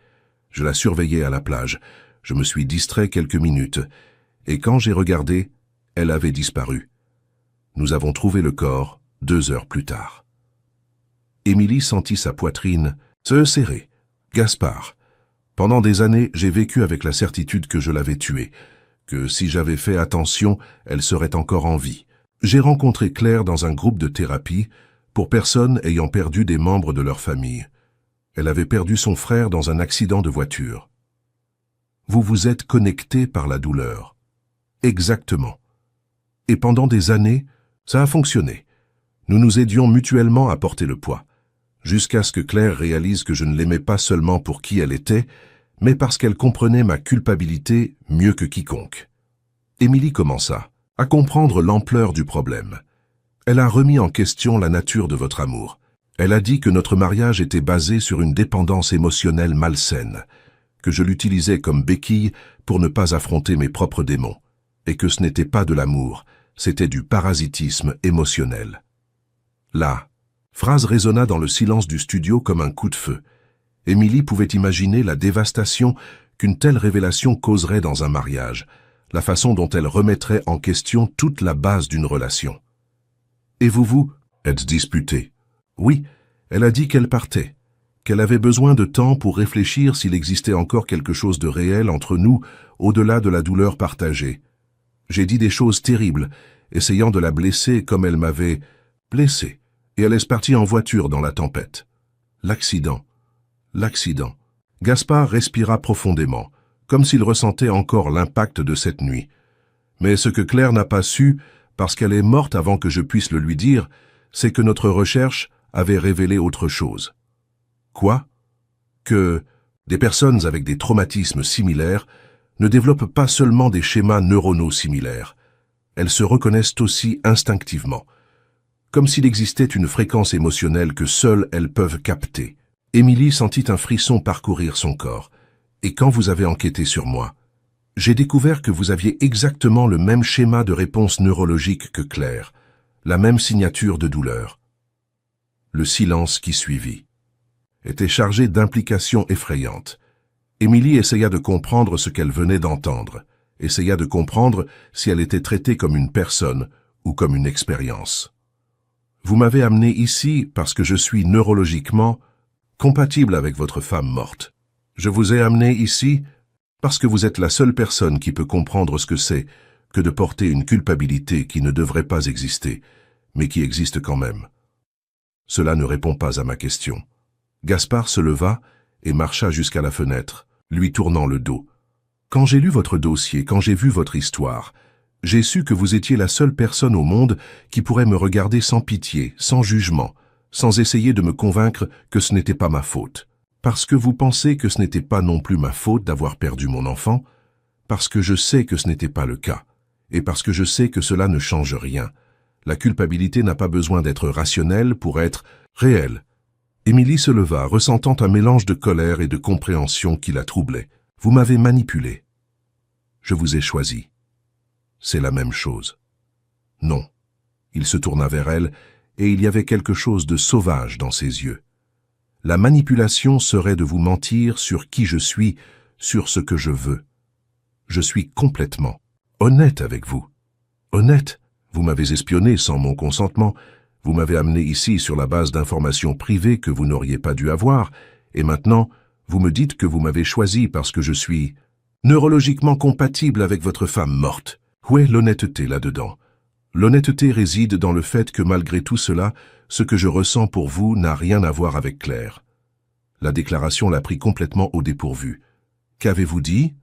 Je la surveillais à la plage. Je me suis distrait quelques minutes, et quand j'ai regardé, elle avait disparu. Nous avons trouvé le corps 2 heures plus tard. Émilie sentit sa poitrine se serrer. Gaspard. Pendant des années, j'ai vécu avec la certitude que je l'avais tuée, que si j'avais fait attention, elle serait encore en vie. J'ai rencontré Claire dans un groupe de thérapie pour personnes ayant perdu des membres de leur famille. Elle avait perdu son frère dans un accident de voiture. Vous vous êtes connecté par la douleur. Exactement. Et pendant des années, ça a fonctionné. Nous nous aidions mutuellement à porter le poids, jusqu'à ce que Claire réalise que je ne l'aimais pas seulement pour qui elle était, mais parce qu'elle comprenait ma culpabilité mieux que quiconque. Émilie commença à comprendre l'ampleur du problème. Elle a remis en question la nature de votre amour. Elle a dit que notre mariage était basé sur une dépendance émotionnelle malsaine, que je l'utilisais comme béquille pour ne pas affronter mes propres démons, et que ce n'était pas de l'amour, c'était du parasitisme émotionnel. La phrase résonna dans le silence du studio comme un coup de feu. Émilie pouvait imaginer la dévastation qu'une telle révélation causerait dans un mariage, la façon dont elle remettrait en question toute la base d'une relation. Et vous êtes disputé? Oui, elle a dit qu'elle partait, qu'elle avait besoin de temps pour réfléchir s'il existait encore quelque chose de réel entre nous, au-delà de la douleur partagée. J'ai dit des choses terribles, essayant de la blesser comme elle m'avait blessé, et elle est partie en voiture dans la tempête. L'accident. Gaspard respira profondément, comme s'il ressentait encore l'impact de cette nuit. Mais ce que Claire n'a pas su, parce qu'elle est morte avant que je puisse le lui dire, c'est que notre recherche avait révélé autre chose. Quoi? Que des personnes avec des traumatismes similaires ne développent pas seulement des schémas neuronaux similaires, elles se reconnaissent aussi instinctivement, comme s'il existait une fréquence émotionnelle que seules elles peuvent capter. Émilie sentit un frisson parcourir son corps, et quand vous avez enquêté sur moi, j'ai découvert que vous aviez exactement le même schéma de réponse neurologique que Claire, la même signature de douleur. Le silence qui suivit était chargé d'implications effrayantes. Émilie essaya de comprendre ce qu'elle venait d'entendre, essaya de comprendre si elle était traitée comme une personne ou comme une expérience. Vous m'avez amené ici parce que je suis neurologiquement compatible avec votre femme morte. Je vous ai amené ici Parce que vous êtes la seule personne qui peut comprendre ce que c'est que de porter une culpabilité qui ne devrait pas exister, mais qui existe quand même. Cela ne répond pas à ma question. Gaspard se leva et marcha jusqu'à la fenêtre, lui tournant le dos. Quand j'ai lu votre dossier, quand j'ai vu votre histoire, j'ai su que vous étiez la seule personne au monde qui pourrait me regarder sans pitié, sans jugement, sans essayer de me convaincre que ce n'était pas ma faute. Parce que vous pensez que ce n'était pas non plus ma faute d'avoir perdu mon enfant, parce que je sais que ce n'était pas le cas, et parce que je sais que cela ne change rien. La culpabilité n'a pas besoin d'être rationnelle pour être réelle. Émilie se leva, ressentant un mélange de colère et de compréhension qui la troublait. Vous m'avez manipulé. Je vous ai choisi. C'est la même chose. Non. Il se tourna vers elle, et il y avait quelque chose de sauvage dans ses yeux. La manipulation serait de vous mentir sur qui je suis, sur ce que je veux. Je suis complètement honnête avec vous. Honnête, vous m'avez espionné sans mon consentement, vous m'avez amené ici sur la base d'informations privées que vous n'auriez pas dû avoir, et maintenant, vous me dites que vous m'avez choisi parce que je suis neurologiquement compatible avec votre femme morte. Où est l'honnêteté là-dedans? L'honnêteté réside dans le fait que malgré tout cela, ce que je ressens pour vous n'a rien à voir avec Claire. La déclaration l'a pris complètement au dépourvu. Qu'avez-vous dit?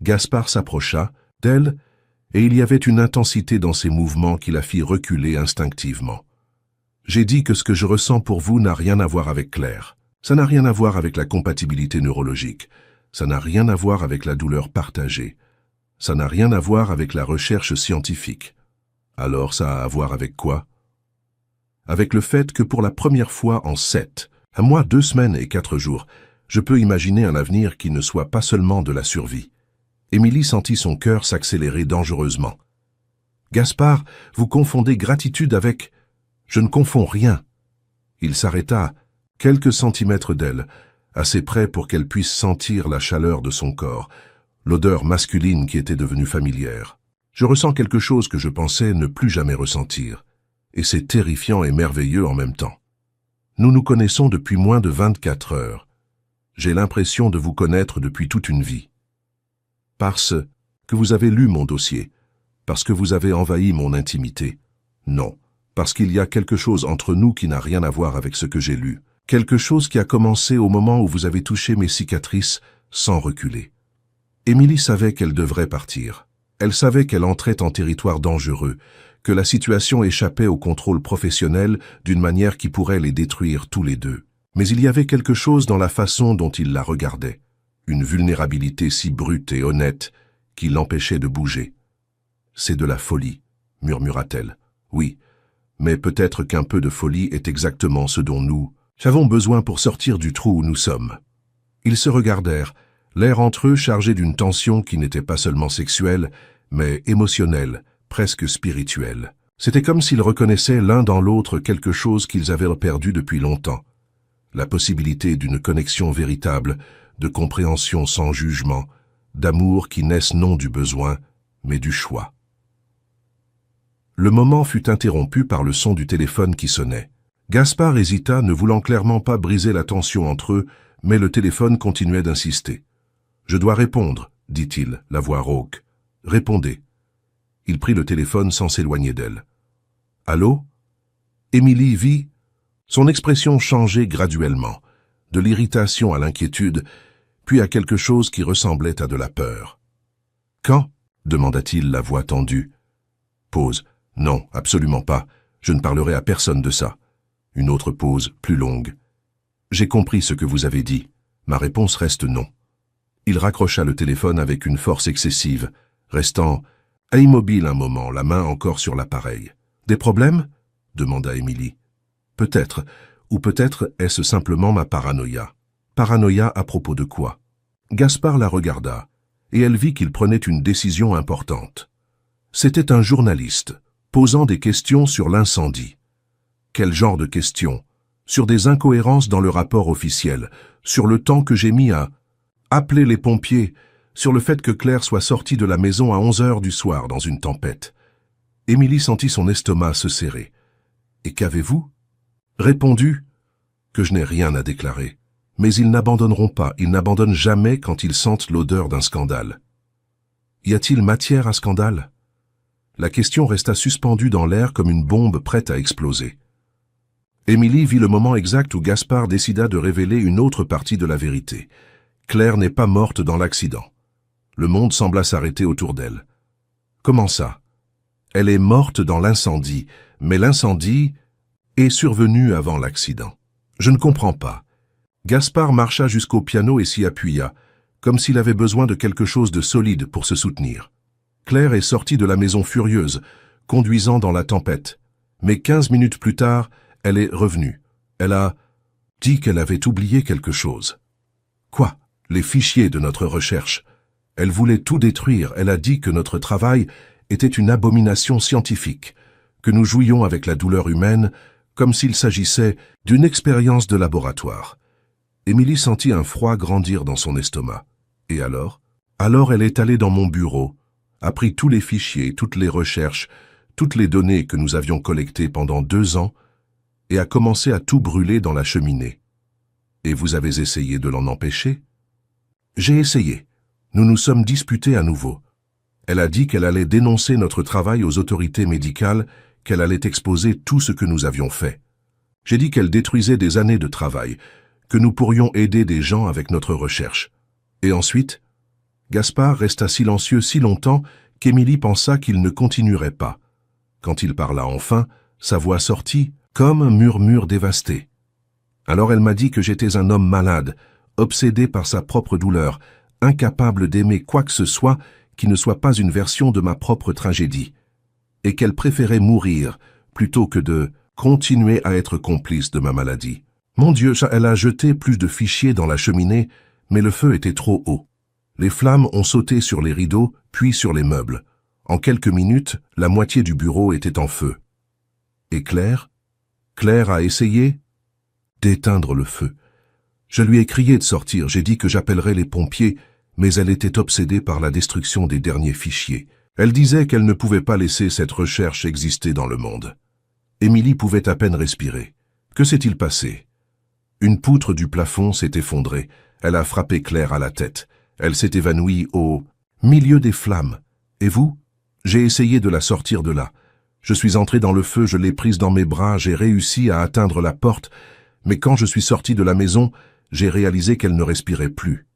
Gaspard s'approcha d'elle, et il y avait une intensité dans ses mouvements qui la fit reculer instinctivement. J'ai dit que ce que je ressens pour vous n'a rien à voir avec Claire. Ça n'a rien à voir avec la compatibilité neurologique. Ça n'a rien à voir avec la douleur partagée. Ça n'a rien à voir avec la recherche scientifique. Alors ça a à voir avec quoi? Avec le fait que pour la première fois en 2 semaines et 4 jours, je peux imaginer un avenir qui ne soit pas seulement de la survie. Émilie sentit son cœur s'accélérer dangereusement. Gaspard, vous confondez gratitude avec... Je ne confonds rien. Il s'arrêta, quelques centimètres d'elle, assez près pour qu'elle puisse sentir la chaleur de son corps, l'odeur masculine qui était devenue familière. Je ressens quelque chose que je pensais ne plus jamais ressentir, et c'est terrifiant et merveilleux en même temps. Nous nous connaissons depuis moins de 24 heures. J'ai l'impression de vous connaître depuis toute une vie. Parce que vous avez lu mon dossier, parce que vous avez envahi mon intimité. Non, parce qu'il y a quelque chose entre nous qui n'a rien à voir avec ce que j'ai lu. Quelque chose qui a commencé au moment où vous avez touché mes cicatrices sans reculer. Émilie savait qu'elle devrait partir. Elle savait qu'elle entrait en territoire dangereux, que la situation échappait au contrôle professionnel d'une manière qui pourrait les détruire tous les deux. Mais il y avait quelque chose dans la façon dont il la regardait, une vulnérabilité si brute et honnête qui l'empêchait de bouger. « C'est de la folie », murmura-t-elle. « Oui, mais peut-être qu'un peu de folie est exactement ce dont nous avons besoin pour sortir du trou où nous sommes. » Ils se regardèrent, l'air entre eux chargé d'une tension qui n'était pas seulement sexuelle, mais émotionnelle, presque spirituelle. C'était comme s'ils reconnaissaient l'un dans l'autre quelque chose qu'ils avaient perdu depuis longtemps. La possibilité d'une connexion véritable, de compréhension sans jugement, d'amour qui naissent non du besoin, mais du choix. Le moment fut interrompu par le son du téléphone qui sonnait. Gaspard hésita, ne voulant clairement pas briser la tension entre eux, mais le téléphone continuait d'insister. « Je dois répondre, » dit-il, la voix rauque. « Répondez. » Il prit le téléphone sans s'éloigner d'elle. « Allô ?» Émilie vit. Son expression changeait graduellement, de l'irritation à l'inquiétude, puis à quelque chose qui ressemblait à de la peur. « Quand ?» demanda-t-il, la voix tendue. Pause. « Non, absolument pas. Je ne parlerai à personne de ça. » Une autre pause, plus longue. « J'ai compris ce que vous avez dit. Ma réponse reste non. » Il raccrocha le téléphone avec une force excessive, restant immobile un moment, la main encore sur l'appareil. « Des problèmes ?» demanda Émilie. « Peut-être, ou peut-être est-ce simplement ma paranoïa. » Paranoïa à propos de quoi? Gaspard la regarda, et elle vit qu'il prenait une décision importante. C'était un journaliste, posant des questions sur l'incendie. Quel genre de questions? Sur des incohérences dans le rapport officiel, sur le temps que j'ai mis à appeler les pompiers, sur le fait que Claire soit sortie de la maison à 11 heures du soir dans une tempête. Émilie sentit son estomac se serrer. « Et qu'avez-vous » Répondu que je n'ai rien à déclarer. Mais ils n'abandonneront pas, ils n'abandonnent jamais quand ils sentent l'odeur d'un scandale. Y a-t-il matière à scandale? La question resta suspendue dans l'air comme une bombe prête à exploser. Émilie vit le moment exact où Gaspard décida de révéler une autre partie de la vérité. Claire n'est pas morte dans l'accident. Le monde sembla s'arrêter autour d'elle. Comment ça? Elle est morte dans l'incendie, mais l'incendie est survenu avant l'accident. Je ne comprends pas. Gaspard marcha jusqu'au piano et s'y appuya, comme s'il avait besoin de quelque chose de solide pour se soutenir. Claire est sortie de la maison furieuse, conduisant dans la tempête. Mais 15 minutes plus tard, elle est revenue. Elle a dit qu'elle avait oublié quelque chose. Quoi? Les fichiers de notre recherche. Elle voulait tout détruire. Elle a dit que notre travail était une abomination scientifique, que nous jouions avec la douleur humaine comme s'il s'agissait d'une expérience de laboratoire. Émilie sentit un froid grandir dans son estomac. Et alors? Alors elle est allée dans mon bureau, a pris tous les fichiers, toutes les recherches, toutes les données que nous avions collectées pendant 2 ans et a commencé à tout brûler dans la cheminée. Et vous avez essayé de l'en empêcher? J'ai essayé. Nous nous sommes disputés à nouveau. Elle a dit qu'elle allait dénoncer notre travail aux autorités médicales, qu'elle allait exposer tout ce que nous avions fait. J'ai dit qu'elle détruisait des années de travail, que nous pourrions aider des gens avec notre recherche. Et ensuite, Gaspard resta silencieux si longtemps qu'Émilie pensa qu'il ne continuerait pas. Quand il parla enfin, sa voix sortit comme un murmure dévasté. Alors elle m'a dit que j'étais un homme malade, obsédé par sa propre douleur, incapable d'aimer quoi que ce soit qui ne soit pas une version de ma propre tragédie, et qu'elle préférait mourir plutôt que de continuer à être complice de ma maladie. Mon Dieu, elle a jeté plus de fichiers dans la cheminée, mais le feu était trop haut. Les flammes ont sauté sur les rideaux, puis sur les meubles. En quelques minutes, la moitié du bureau était en feu. Et Claire? Claire a essayé d'éteindre le feu. Je lui ai crié de sortir, j'ai dit que j'appellerais les pompiers, mais elle était obsédée par la destruction des derniers fichiers. Elle disait qu'elle ne pouvait pas laisser cette recherche exister dans le monde. Émilie pouvait à peine respirer. Que s'est-il passé? Une poutre du plafond s'est effondrée. Elle a frappé Claire à la tête. Elle s'est évanouie au milieu des flammes. Et vous? J'ai essayé de la sortir de là. Je suis entré dans le feu, je l'ai prise dans mes bras, j'ai réussi à atteindre la porte, mais quand je suis sorti de la maison, j'ai réalisé qu'elle ne respirait plus.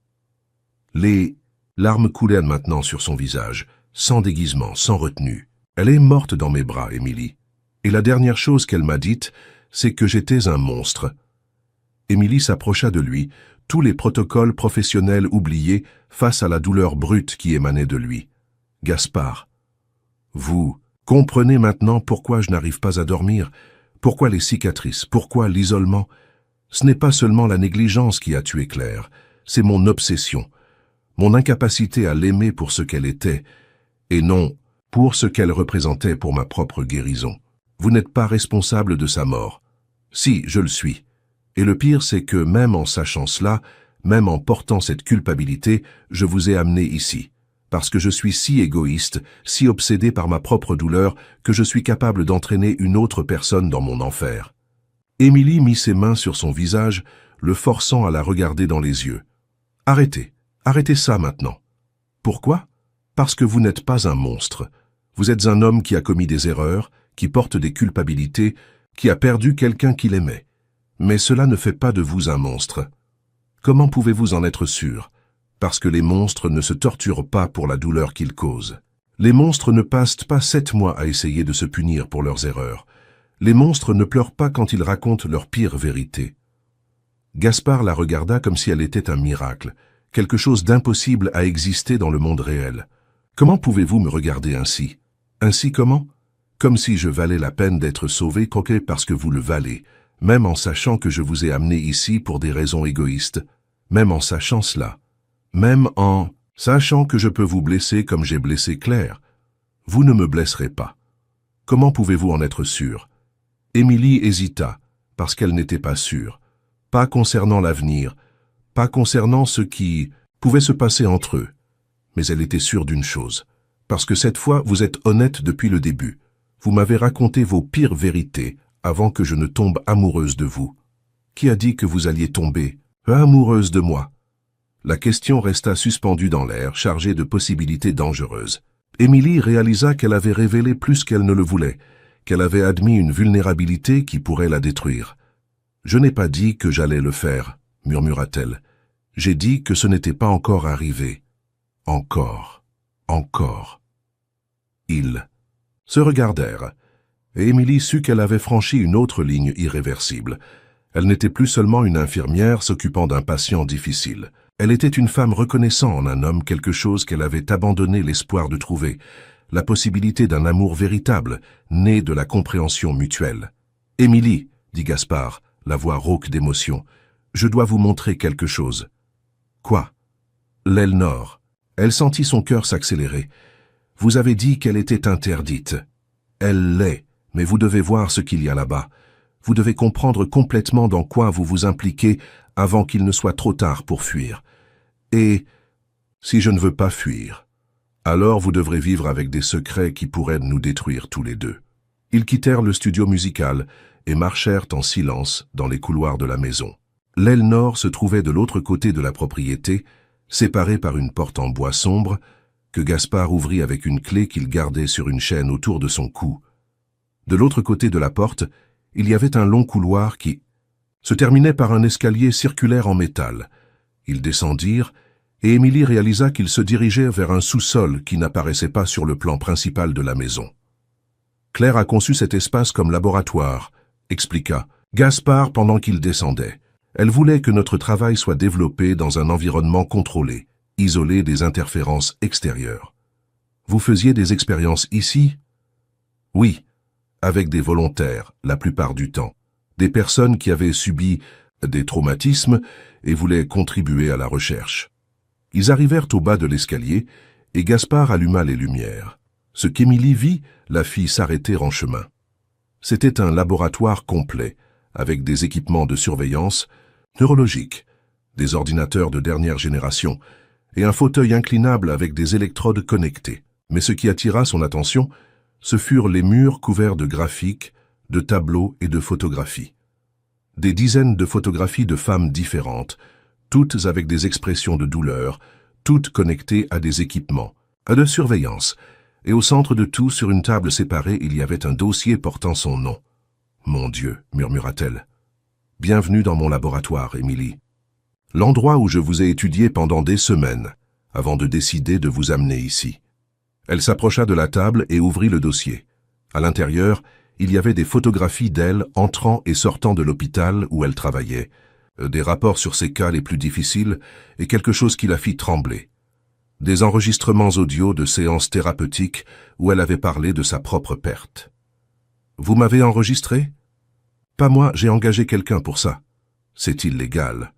Les larmes coulaient maintenant sur son visage, sans déguisement, sans retenue. Elle est morte dans mes bras, Émilie. Et la dernière chose qu'elle m'a dite, c'est que j'étais un monstre. Émilie s'approcha de lui, tous les protocoles professionnels oubliés face à la douleur brute qui émanait de lui. Gaspard, vous comprenez maintenant pourquoi je n'arrive pas à dormir, pourquoi les cicatrices, pourquoi l'isolement. Ce n'est pas seulement la négligence qui a tué Claire, c'est mon obsession, mon incapacité à l'aimer pour ce qu'elle était, et non pour ce qu'elle représentait pour ma propre guérison. Vous n'êtes pas responsable de sa mort. Si, je le suis. Et le pire, c'est que même en sachant cela, même en portant cette culpabilité, je vous ai amené ici. Parce que je suis si égoïste, si obsédé par ma propre douleur, que je suis capable d'entraîner une autre personne dans mon enfer. Émilie mit ses mains sur son visage, le forçant à la regarder dans les yeux. Arrêtez, arrêtez ça maintenant. Pourquoi? Parce que vous n'êtes pas un monstre. Vous êtes un homme qui a commis des erreurs, qui porte des culpabilités, qui a perdu quelqu'un qu'il aimait. Mais cela ne fait pas de vous un monstre. Comment pouvez-vous en être sûr? Parce que les monstres ne se torturent pas pour la douleur qu'ils causent. Les monstres ne passent pas 7 mois à essayer de se punir pour leurs erreurs. Les monstres ne pleurent pas quand ils racontent leur pire vérité. Gaspard la regarda comme si elle était un miracle, quelque chose d'impossible à exister dans le monde réel. Comment pouvez-vous me regarder ainsi? Ainsi comment? Comme si je valais la peine d'être sauvé parce que vous le valez, même en sachant que je vous ai amené ici pour des raisons égoïstes, même en sachant cela, même en sachant que je peux vous blesser comme j'ai blessé Claire. Vous ne me blesserez pas. Comment pouvez-vous en être sûr? Émilie hésita, parce qu'elle n'était pas sûre, pas concernant l'avenir, pas concernant ce qui pouvait se passer entre eux. Mais elle était sûre d'une chose, parce que cette fois vous êtes honnête depuis le début. Vous m'avez raconté vos pires vérités avant que je ne tombe amoureuse de vous. Qui a dit que vous alliez tomber? Amoureuse de moi. La question resta suspendue dans l'air, chargée de possibilités dangereuses. Émilie réalisa qu'elle avait révélé plus qu'elle ne le voulait, qu'elle avait admis une vulnérabilité qui pourrait la détruire. « Je n'ai pas dit que j'allais le faire, » murmura-t-elle. « J'ai dit que ce n'était pas encore arrivé. Encore. Encore. » Ils se regardèrent, et Émilie sut qu'elle avait franchi une autre ligne irréversible. Elle n'était plus seulement une infirmière s'occupant d'un patient difficile. Elle était une femme reconnaissant en un homme quelque chose qu'elle avait abandonné l'espoir de trouver, la possibilité d'un amour véritable, né de la compréhension mutuelle. « Émilie, » dit Gaspard, la voix rauque d'émotion, « je dois vous montrer quelque chose. »« Quoi ?» ?»« L'aile nord. » Elle sentit son cœur s'accélérer. « Vous avez dit qu'elle était interdite. Elle l'est, mais vous devez voir ce qu'il y a là-bas. Vous devez comprendre complètement dans quoi vous vous impliquez avant qu'il ne soit trop tard pour fuir. Et si je ne veux pas fuir, alors vous devrez vivre avec des secrets qui pourraient nous détruire tous les deux. » Ils quittèrent le studio musical et marchèrent en silence dans les couloirs de la maison. L'aile nord se trouvait de l'autre côté de la propriété, séparée par une porte en bois sombre, que Gaspard ouvrit avec une clé qu'il gardait sur une chaîne autour de son cou. De l'autre côté de la porte, il y avait un long couloir qui se terminait par un escalier circulaire en métal. Ils descendirent, et Émilie réalisa qu'ils se dirigeaient vers un sous-sol qui n'apparaissait pas sur le plan principal de la maison. Claire a conçu cet espace comme laboratoire, expliqua Gaspard pendant qu'ils descendaient. Elle voulait que notre travail soit développé dans un environnement contrôlé, isolé des interférences extérieures. Vous faisiez des expériences ici? Oui, avec des volontaires, la plupart du temps. Des personnes qui avaient subi des traumatismes et voulaient contribuer à la recherche. Ils arrivèrent au bas de l'escalier et Gaspard alluma les lumières. Ce qu'Émilie vit la fit s'arrêter en chemin. C'était un laboratoire complet, avec des équipements de surveillance neurologique, des ordinateurs de dernière génération et un fauteuil inclinable avec des électrodes connectées. Mais ce qui attira son attention, ce furent les murs couverts de graphiques, de tableaux et de photographies. Des dizaines de photographies de femmes différentes, toutes avec des expressions de douleur, toutes connectées à des équipements, à de surveillance, et au centre de tout, sur une table séparée, il y avait un dossier portant son nom. « Mon Dieu » murmura-t-elle. « Bienvenue dans mon laboratoire, Émilie. L'endroit où je vous ai étudié pendant des semaines, avant de décider de vous amener ici. » Elle s'approcha de la table et ouvrit le dossier. À l'intérieur, il y avait des photographies d'elle entrant et sortant de l'hôpital où elle travaillait, des rapports sur ses cas les plus difficiles et quelque chose qui la fit trembler. Des enregistrements audio de séances thérapeutiques où elle avait parlé de sa propre perte. « Vous m'avez enregistré ? » ?»« Pas moi, j'ai engagé quelqu'un pour ça. »« C'est illégal. » »«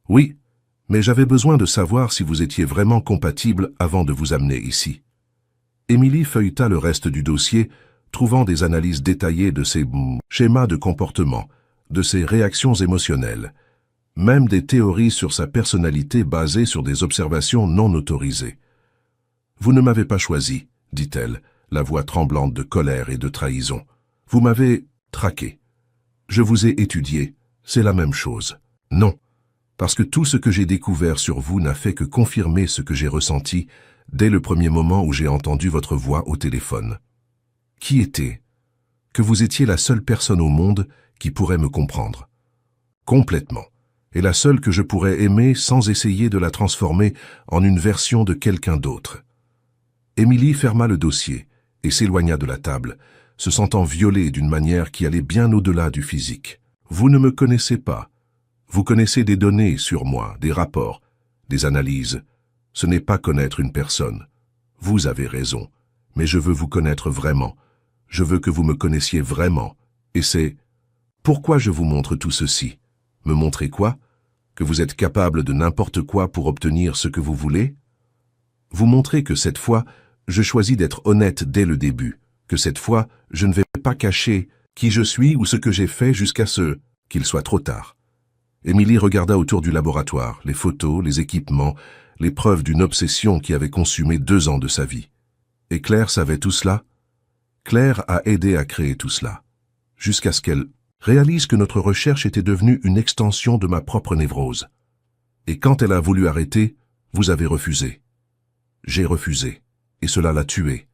Oui, mais j'avais besoin de savoir si vous étiez vraiment compatible avant de vous amener ici. » Émilie feuilleta le reste du dossier, trouvant des analyses détaillées de ses schémas de comportement, de ses réactions émotionnelles, même des théories sur sa personnalité basées sur des observations non autorisées. « Vous ne m'avez pas choisi, » dit-elle, la voix tremblante de colère et de trahison. « Vous m'avez traqué. Je vous ai étudié, c'est la même chose. Non, parce que tout ce que j'ai découvert sur vous n'a fait que confirmer ce que j'ai ressenti dès le premier moment où j'ai entendu votre voix au téléphone. Qui était? Que vous étiez la seule personne au monde qui pourrait me comprendre. Complètement. Et la seule que je pourrais aimer sans essayer de la transformer en une version de quelqu'un d'autre. » Émilie ferma le dossier et s'éloigna de la table, se sentant violée d'une manière qui allait bien au-delà du physique. « Vous ne me connaissez pas. Vous connaissez des données sur moi, des rapports, des analyses. Ce n'est pas connaître une personne. Vous avez raison, mais je veux vous connaître vraiment. Je veux que vous me connaissiez vraiment. Et c'est... Pourquoi je vous montre tout ceci? Me montrer quoi? Que vous êtes capable de n'importe quoi pour obtenir ce que vous voulez? Vous montrer que cette fois, je choisis d'être honnête dès le début, que cette fois, je ne vais pas cacher qui je suis ou ce que j'ai fait jusqu'à ce qu'il soit trop tard. » Émilie regarda autour du laboratoire, les photos, les équipements, les preuves d'une obsession qui avait consumé 2 ans de sa vie. Et Claire savait tout cela? Claire a aidé à créer tout cela, jusqu'à ce qu'elle réalise que notre recherche était devenue une extension de ma propre névrose. Et quand elle a voulu arrêter, vous avez refusé. J'ai refusé, et cela l'a tuée.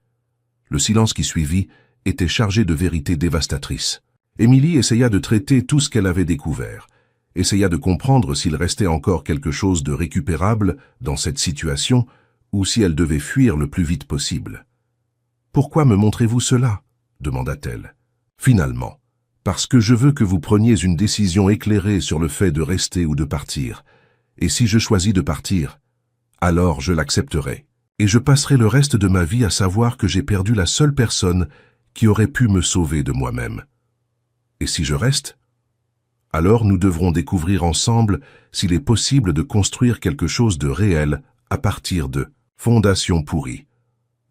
Le silence qui suivit était chargé de vérités dévastatrices. Émilie essaya de traiter tout ce qu'elle avait découvert, essaya de comprendre s'il restait encore quelque chose de récupérable dans cette situation ou si elle devait fuir le plus vite possible. « Pourquoi me montrez-vous cela ?» demanda-t-elle. « Finalement, parce que je veux que vous preniez une décision éclairée sur le fait de rester ou de partir. Et si je choisis de partir, alors je l'accepterai. Et je passerai le reste de ma vie à savoir que j'ai perdu la seule personne qui aurait pu me sauver de moi-même. Et si je reste, alors nous devrons découvrir ensemble s'il est possible de construire quelque chose de réel à partir de fondations pourries. »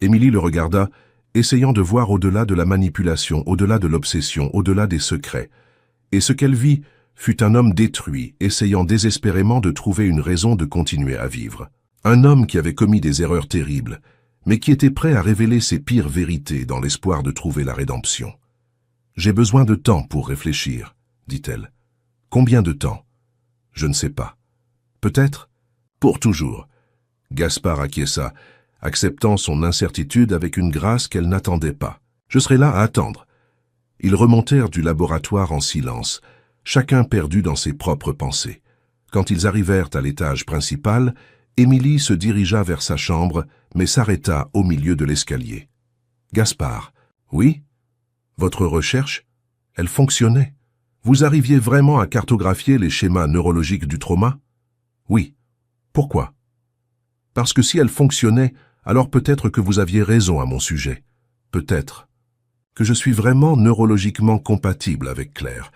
Émilie le regarda, essayant de voir au-delà de la manipulation, au-delà de l'obsession, au-delà des secrets. Et ce qu'elle vit fut un homme détruit, essayant désespérément de trouver une raison de continuer à vivre. Un homme qui avait commis des erreurs terribles, mais qui était prêt à révéler ses pires vérités dans l'espoir de trouver la rédemption. « J'ai besoin de temps pour réfléchir, » dit-elle. « Combien de temps? Je ne sais pas. Peut-être pour toujours. » Gaspard acquiesça, acceptant son incertitude avec une grâce qu'elle n'attendait pas. « Je serai là à attendre. » Ils remontèrent du laboratoire en silence, chacun perdu dans ses propres pensées. Quand ils arrivèrent à l'étage principal, Émilie se dirigea vers sa chambre, mais s'arrêta au milieu de l'escalier. « Gaspard, oui? Votre recherche? Elle fonctionnait. Vous arriviez vraiment à cartographier les schémas neurologiques du trauma? Oui. Pourquoi? Parce que si elle fonctionnait, alors peut-être que vous aviez raison à mon sujet. Peut-être que je suis vraiment neurologiquement compatible avec Claire.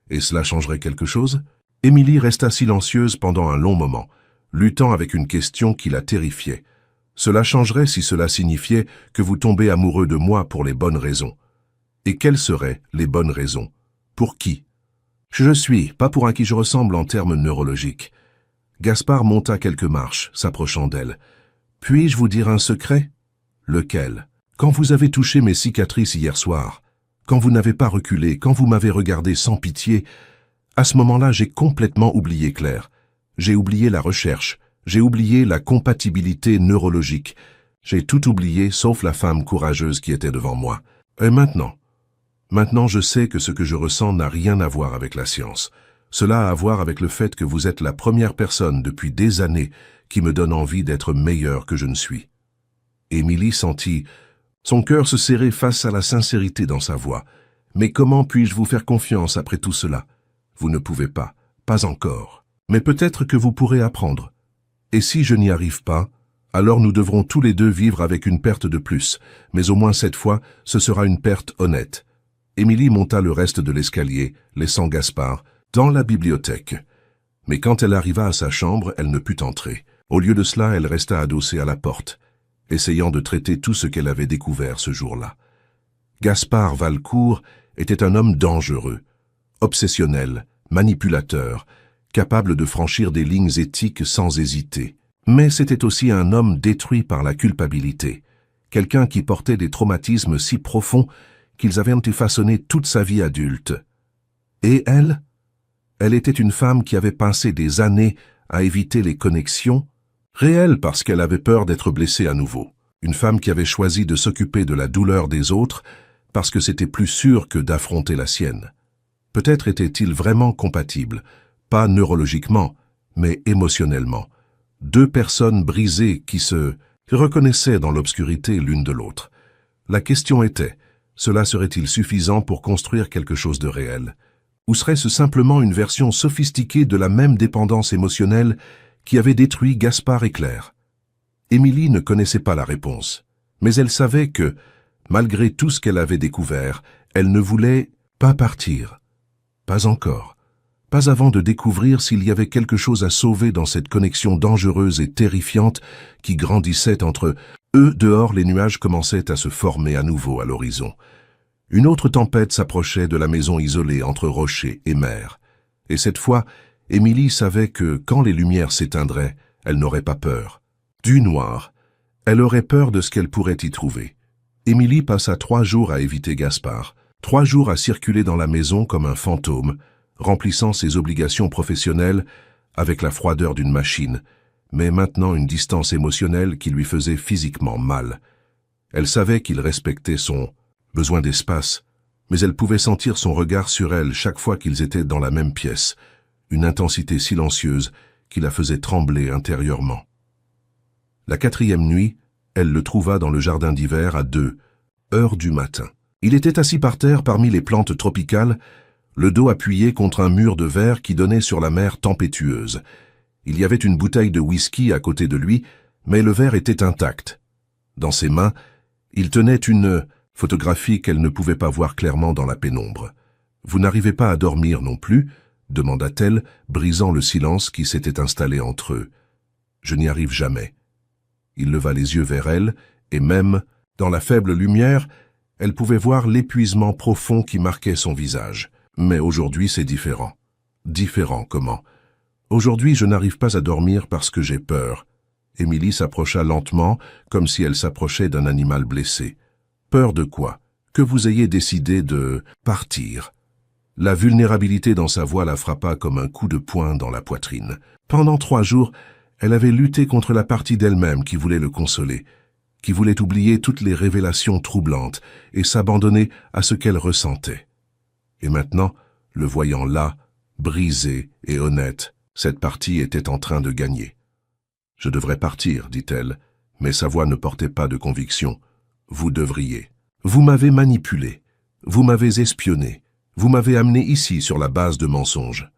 Et cela changerait quelque chose? » Émilie resta silencieuse pendant un long moment, luttant avec une question qui la terrifiait. Cela changerait si cela signifiait que vous tombez amoureux de moi pour les bonnes raisons. Et quelles seraient les bonnes raisons? Pour qui? Je suis, pas pour un qui je ressemble en termes neurologiques. Gaspard monta quelques marches, s'approchant d'elle. Puis-je vous dire un secret? Lequel? Quand vous avez touché mes cicatrices hier soir, quand vous n'avez pas reculé, quand vous m'avez regardé sans pitié, à ce moment-là, j'ai complètement oublié Claire. J'ai oublié la recherche, j'ai oublié la compatibilité neurologique. J'ai tout oublié sauf la femme courageuse qui était devant moi. Et maintenant je sais que ce que je ressens n'a rien à voir avec la science. Cela a à voir avec le fait que vous êtes la première personne depuis des années qui me donne envie d'être meilleure que je ne suis. Émilie sentit son cœur se serrer face à la sincérité dans sa voix. Mais comment puis-je vous faire confiance après tout cela? Vous ne pouvez pas, pas encore. Mais peut-être que vous pourrez apprendre. Et si je n'y arrive pas, alors nous devrons tous les deux vivre avec une perte de plus, mais au moins cette fois, ce sera une perte honnête. Émilie monta le reste de l'escalier, laissant Gaspard dans la bibliothèque. Mais quand elle arriva à sa chambre, elle ne put entrer. Au lieu de cela, elle resta adossée à la porte, essayant de traiter tout ce qu'elle avait découvert ce jour-là. Gaspard Valcourt était un homme dangereux, obsessionnel, manipulateur, capable de franchir des lignes éthiques sans hésiter. Mais c'était aussi un homme détruit par la culpabilité, quelqu'un qui portait des traumatismes si profonds qu'ils avaient été façonnés toute sa vie adulte. Et elle? Elle était une femme qui avait passé des années à éviter les connexions réelles parce qu'elle avait peur d'être blessée à nouveau. Une femme qui avait choisi de s'occuper de la douleur des autres parce que c'était plus sûr que d'affronter la sienne. Peut-être étaient-ils vraiment compatibles, pas neurologiquement, mais émotionnellement. Deux personnes brisées qui se reconnaissaient dans l'obscurité l'une de l'autre. La question était, cela serait-il suffisant pour construire quelque chose de réel? Ou serait-ce simplement une version sophistiquée de la même dépendance émotionnelle qui avait détruit Gaspard et Claire? Émilie ne connaissait pas la réponse, mais elle savait que, malgré tout ce qu'elle avait découvert, elle ne voulait pas partir. Pas encore. Pas avant de découvrir s'il y avait quelque chose à sauver dans cette connexion dangereuse et terrifiante qui grandissait entre eux. Dehors, les nuages commençaient à se former à nouveau à l'horizon. Une autre tempête s'approchait de la maison isolée entre rocher et mer. Et cette fois, Émilie savait que, quand les lumières s'éteindraient, elle n'aurait pas peur. Du noir, elle aurait peur de ce qu'elle pourrait y trouver. Émilie passa 3 jours à éviter Gaspard, 3 jours à circuler dans la maison comme un fantôme, remplissant ses obligations professionnelles avec la froideur d'une machine, mais maintenant une distance émotionnelle qui lui faisait physiquement mal. Elle savait qu'il respectait son besoin d'espace, mais elle pouvait sentir son regard sur elle chaque fois qu'ils étaient dans la même pièce, une intensité silencieuse qui la faisait trembler intérieurement. La 4e nuit, elle le trouva dans le jardin d'hiver à 2h du matin. Il était assis par terre parmi les plantes tropicales, le dos appuyé contre un mur de verre qui donnait sur la mer tempétueuse. Il y avait une bouteille de whisky à côté de lui, mais le verre était intact. Dans ses mains, il tenait une photographie qu'elle ne pouvait pas voir clairement dans la pénombre. « Vous n'arrivez pas à dormir non plus ?» demanda-t-elle, brisant le silence qui s'était installé entre eux. « Je n'y arrive jamais. » Il leva les yeux vers elle, et même, dans la faible lumière, elle pouvait voir l'épuisement profond qui marquait son visage. « Mais aujourd'hui, c'est différent. »« Différent, comment ?»« Aujourd'hui, je n'arrive pas à dormir parce que j'ai peur. » Émilie s'approcha lentement, comme si elle s'approchait d'un animal blessé. « Peur de quoi? Que vous ayez décidé de partir. » La vulnérabilité dans sa voix la frappa comme un coup de poing dans la poitrine. Pendant 3 jours, elle avait lutté contre la partie d'elle-même qui voulait le consoler, qui voulait oublier toutes les révélations troublantes et s'abandonner à ce qu'elle ressentait. Et maintenant, le voyant là, brisé et honnête, cette partie était en train de gagner. « Je devrais partir, dit-elle, mais sa voix ne portait pas de conviction. « Vous devriez. Vous m'avez manipulé. Vous m'avez espionné. Vous m'avez amené ici sur la base de mensonges.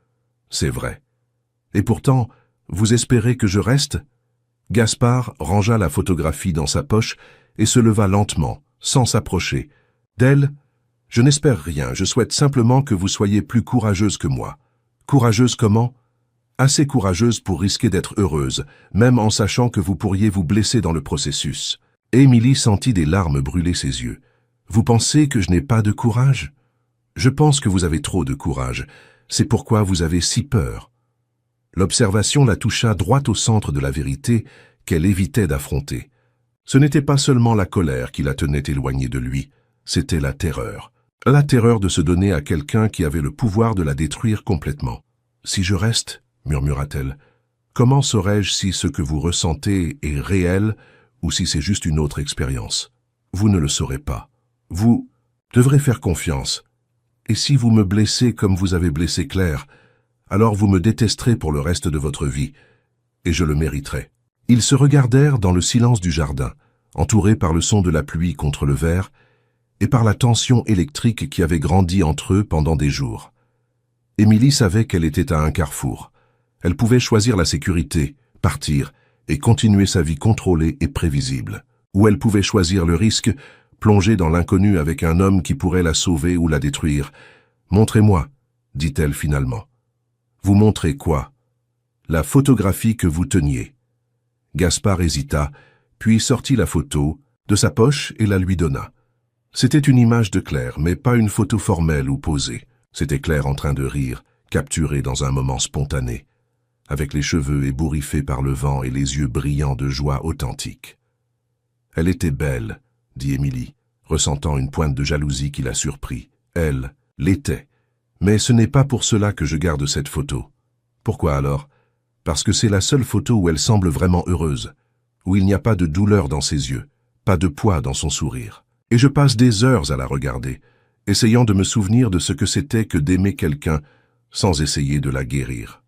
C'est vrai. Et pourtant, vous espérez que je reste ?» Gaspard rangea la photographie dans sa poche et se leva lentement, sans s'approcher. D'elle, « Je n'espère rien, je souhaite simplement que vous soyez plus courageuse que moi. » Courageuse comment? Assez courageuse pour risquer d'être heureuse, même en sachant que vous pourriez vous blesser dans le processus. Émilie sentit des larmes brûler ses yeux. « Vous pensez que je n'ai pas de courage? Je pense que vous avez trop de courage. C'est pourquoi vous avez si peur. » L'observation la toucha droit au centre de la vérité qu'elle évitait d'affronter. Ce n'était pas seulement la colère qui la tenait éloignée de lui, c'était la terreur. La terreur de se donner à quelqu'un qui avait le pouvoir de la détruire complètement. « Si je reste, » murmura-t-elle, « comment saurais-je si ce que vous ressentez est réel ou si c'est juste une autre expérience? Vous ne le saurez pas. Vous devrez faire confiance. Et si vous me blessez comme vous avez blessé Claire, alors vous me détesterez pour le reste de votre vie, et je le mériterai. » Ils se regardèrent dans le silence du jardin, entourés par le son de la pluie contre le verre et par la tension électrique qui avait grandi entre eux pendant des jours. Émilie savait qu'elle était à un carrefour. Elle pouvait choisir la sécurité, partir et continuer sa vie contrôlée et prévisible. Ou elle pouvait choisir le risque, plonger dans l'inconnu avec un homme qui pourrait la sauver ou la détruire. « Montrez-moi, » dit-elle finalement. « Vous montrez quoi ?»« La photographie que vous teniez. » Gaspard hésita, puis sortit la photo de sa poche et la lui donna. C'était une image de Claire, mais pas une photo formelle ou posée. C'était Claire en train de rire, capturée dans un moment spontané, avec les cheveux ébouriffés par le vent et les yeux brillants de joie authentique. « Elle était belle, » dit Émilie, ressentant une pointe de jalousie qui la surprit. Elle l'était. Mais ce n'est pas pour cela que je garde cette photo. Pourquoi alors? Parce que c'est la seule photo où elle semble vraiment heureuse, où il n'y a pas de douleur dans ses yeux, pas de poids dans son sourire. Et je passe des heures à la regarder, essayant de me souvenir de ce que c'était que d'aimer quelqu'un sans essayer de la guérir.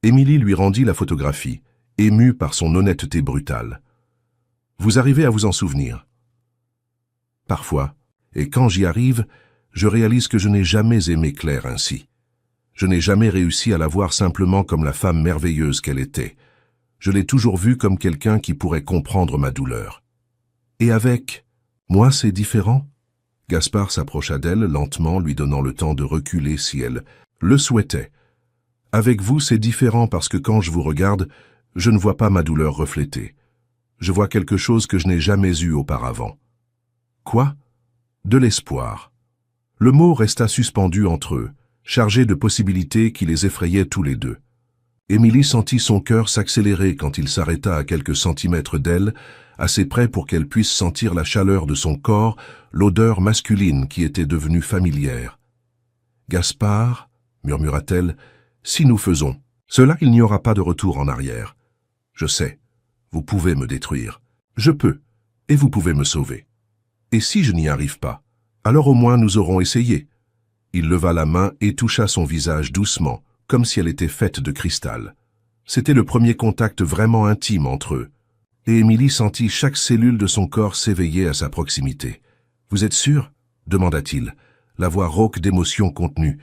Émilie lui rendit la photographie, émue par son honnêteté brutale. « Vous arrivez à vous en souvenir ?»« Parfois, et quand j'y arrive, je réalise que je n'ai jamais aimé Claire ainsi. Je n'ai jamais réussi à la voir simplement comme la femme merveilleuse qu'elle était. Je l'ai toujours vue comme quelqu'un qui pourrait comprendre ma douleur. Et avec moi, c'est différent ?» Gaspard s'approcha d'elle lentement, lui donnant le temps de reculer si elle le souhaitait. « Avec vous, c'est différent parce que quand je vous regarde, je ne vois pas ma douleur reflétée. Je vois quelque chose que je n'ai jamais eu auparavant. »« Quoi ?»« De l'espoir. » Le mot resta suspendu entre eux, chargé de possibilités qui les effrayaient tous les deux. Émilie sentit son cœur s'accélérer quand il s'arrêta à quelques centimètres d'elle, assez près pour qu'elle puisse sentir la chaleur de son corps, l'odeur masculine qui était devenue familière. « Gaspard, » murmura-t-elle, « si nous faisons, Cela, il n'y aura pas de retour en arrière. Je sais, vous pouvez me détruire. Je peux, et vous pouvez me sauver. Et si je n'y arrive pas, alors au moins nous aurons essayé. Il leva la main et toucha son visage doucement, comme si elle était faite de cristal. C'était le premier contact vraiment intime entre eux, et Émilie sentit chaque cellule de son corps s'éveiller à sa proximité. « Vous êtes sûr ?» demanda-t-il, la voix rauque d'émotion contenue.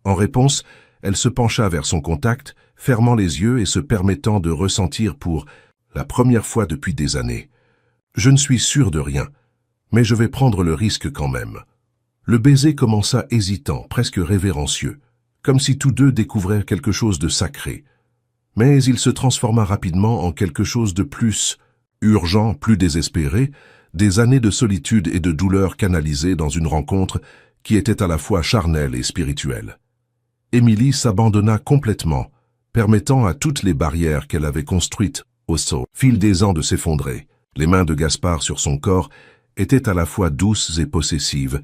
En réponse, elle se pencha vers son contact, fermant les yeux et se permettant de ressentir pour la première fois depuis des années. « Je ne suis sûr de rien, mais je vais prendre le risque quand même. » Le baiser commença hésitant, presque révérencieux, comme si tous deux découvraient quelque chose de sacré. Mais il se transforma rapidement en quelque chose de plus urgent, plus désespéré, des années de solitude et de douleur canalisées dans une rencontre qui était à la fois charnelle et spirituelle. Émilie s'abandonna complètement, permettant à toutes les barrières qu'elle avait construites au fil des ans de s'effondrer. Les mains de Gaspard sur son corps étaient à la fois douces et possessives,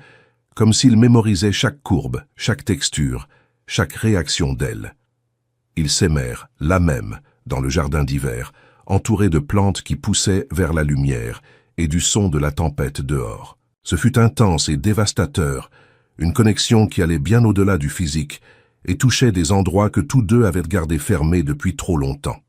comme s'il mémorisait chaque courbe, chaque texture, chaque réaction d'elle. Ils s'aimèrent, là même, dans le jardin d'hiver, entourés de plantes qui poussaient vers la lumière et du son de la tempête dehors. Ce fut intense et dévastateur, une connexion qui allait bien au-delà du physique et touchait des endroits que tous deux avaient gardés fermés depuis trop longtemps.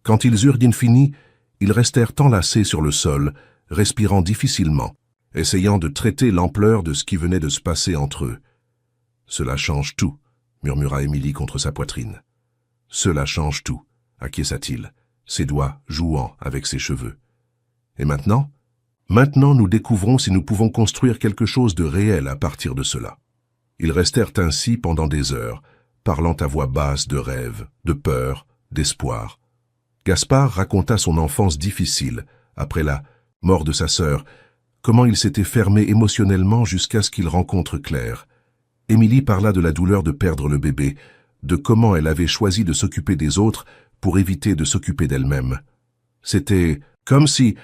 Quand ils eurent fini, ils restèrent enlacés sur le sol, respirant difficilement, essayant de traiter l'ampleur de ce qui venait de se passer entre eux. « Cela change tout », murmura Émilie contre sa poitrine. « Cela change tout », acquiesça-t-il, ses doigts jouant avec ses cheveux. « Et maintenant ? Maintenant, nous découvrons si nous pouvons construire quelque chose de réel à partir de cela. » Ils restèrent ainsi pendant des heures, parlant à voix basse de rêves, de peur, d'espoir. Gaspard raconta son enfance difficile, après la mort de sa sœur, comment il s'était fermé émotionnellement jusqu'à ce qu'il rencontre Claire. Émilie parla de la douleur de perdre le bébé, de comment elle avait choisi de s'occuper des autres pour éviter de s'occuper d'elle-même. C'était comme si,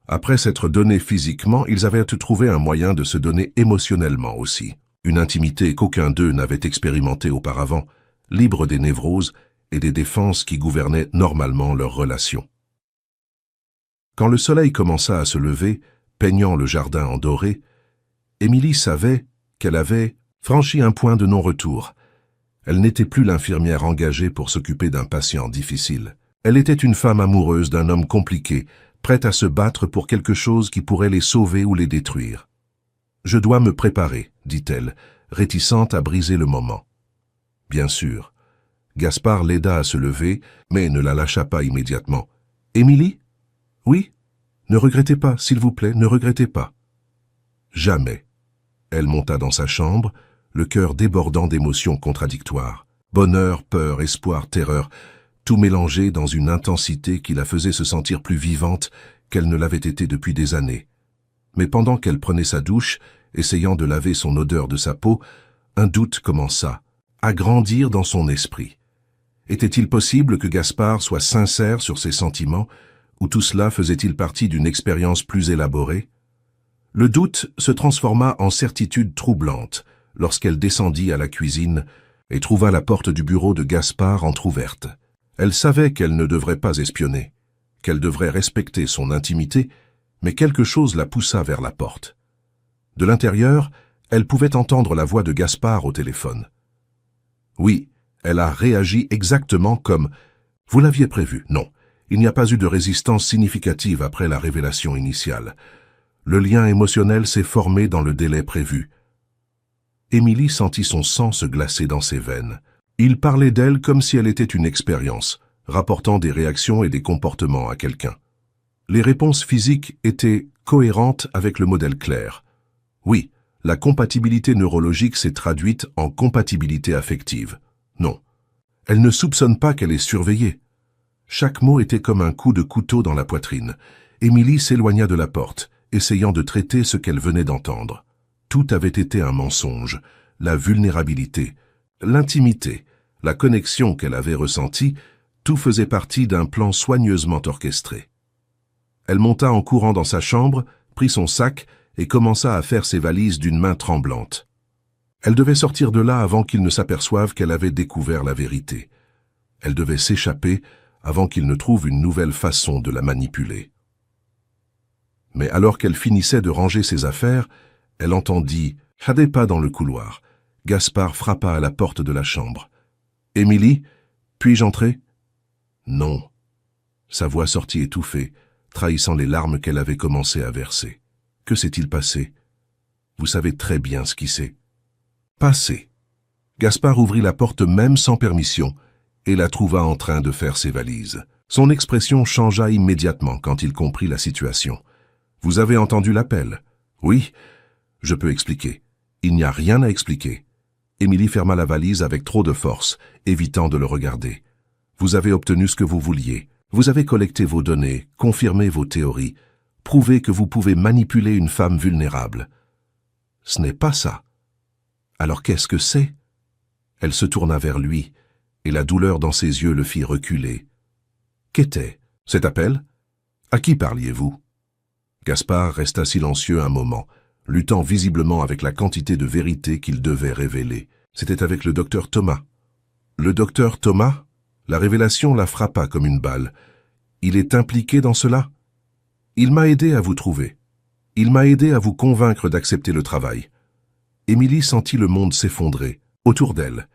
après s'être donné physiquement, ils avaient trouvé un moyen de se donner émotionnellement aussi. Une intimité qu'aucun d'eux n'avait expérimentée auparavant, libre des névroses et des défenses qui gouvernaient normalement leur relation. Quand le soleil commença à se lever, peignant le jardin en doré, Émilie savait qu'elle avait franchi un point de non-retour. Elle n'était plus l'infirmière engagée pour s'occuper d'un patient difficile. Elle était une femme amoureuse d'un homme compliqué, prête à se battre pour quelque chose qui pourrait les sauver ou les détruire. « Je dois me préparer », dit-elle, réticente à briser le moment. Bien sûr. Gaspard l'aida à se lever, mais ne la lâcha pas immédiatement. « Émilie ? Oui ? Ne regrettez pas, s'il vous plaît, ne regrettez pas. » Jamais. Elle monta dans sa chambre, le cœur débordant d'émotions contradictoires. Bonheur, peur, espoir, terreur, tout mélangé dans une intensité qui la faisait se sentir plus vivante qu'elle ne l'avait été depuis des années. Mais pendant qu'elle prenait sa douche, essayant de laver son odeur de sa peau, un doute commença à grandir dans son esprit. Était-il possible que Gaspard soit sincère sur ses sentiments, ou tout cela faisait-il partie d'une expérience plus élaborée? Le doute se transforma en certitude troublante lorsqu'elle descendit à la cuisine et trouva la porte du bureau de Gaspard entr'ouverte. Elle savait qu'elle ne devrait pas espionner, qu'elle devrait respecter son intimité, mais quelque chose la poussa vers la porte. De l'intérieur, elle pouvait entendre la voix de Gaspard au téléphone. Oui, elle a réagi exactement comme « Vous l'aviez prévu ». Non, il n'y a pas eu de résistance significative après la révélation initiale. Le lien émotionnel s'est formé dans le délai prévu. Émilie sentit son sang se glacer dans ses veines. Il parlait d'elle comme si elle était une expérience, rapportant des réactions et des comportements à quelqu'un. Les réponses physiques étaient cohérentes avec le modèle clair. Oui, la compatibilité neurologique s'est traduite en compatibilité affective. Non, elle ne soupçonne pas qu'elle est surveillée. Chaque mot était comme un coup de couteau dans la poitrine. Émilie s'éloigna de la porte, essayant de traiter ce qu'elle venait d'entendre. Tout avait été un mensonge, la vulnérabilité, l'intimité, la connexion qu'elle avait ressentie, tout faisait partie d'un plan soigneusement orchestré. Elle monta en courant dans sa chambre, prit son sac et commença à faire ses valises d'une main tremblante. Elle devait sortir de là avant qu'il ne s'aperçoive qu'elle avait découvert la vérité. Elle devait s'échapper avant qu'il ne trouve une nouvelle façon de la manipuler. Mais alors qu'elle finissait de ranger ses affaires, elle entendit « à des pas dans le couloir ». Gaspard frappa à la porte de la chambre. « Émilie, puis-je entrer ?» « Non. » Sa voix sortit étouffée, trahissant les larmes qu'elle avait commencé à verser. « Que s'est-il passé ?»« Vous savez très bien ce qui s'est passé. » Gaspard ouvrit la porte même sans permission et la trouva en train de faire ses valises. Son expression changea immédiatement quand il comprit la situation. « Vous avez entendu l'appel ?»« Oui. Je peux expliquer. » « Il n'y a rien à expliquer. » Émilie ferma la valise avec trop de force, évitant de le regarder. « Vous avez obtenu ce que vous vouliez. Vous avez collecté vos données, confirmé vos théories, prouvé que vous pouvez manipuler une femme vulnérable. Ce n'est pas ça. Alors qu'est-ce que c'est ?» Elle se tourna vers lui, et la douleur dans ses yeux le fit reculer. « Qu'était cet appel? À qui parliez-vous » Gaspard resta silencieux un moment, luttant visiblement avec la quantité de vérité qu'il devait révéler. C'était avec le docteur Thomas. Le docteur Thomas? La révélation la frappa comme une balle. Il est impliqué dans cela? Il m'a aidé à vous trouver. Il m'a aidé à vous convaincre d'accepter le travail. Émilie sentit le monde s'effondrer, autour d'elle.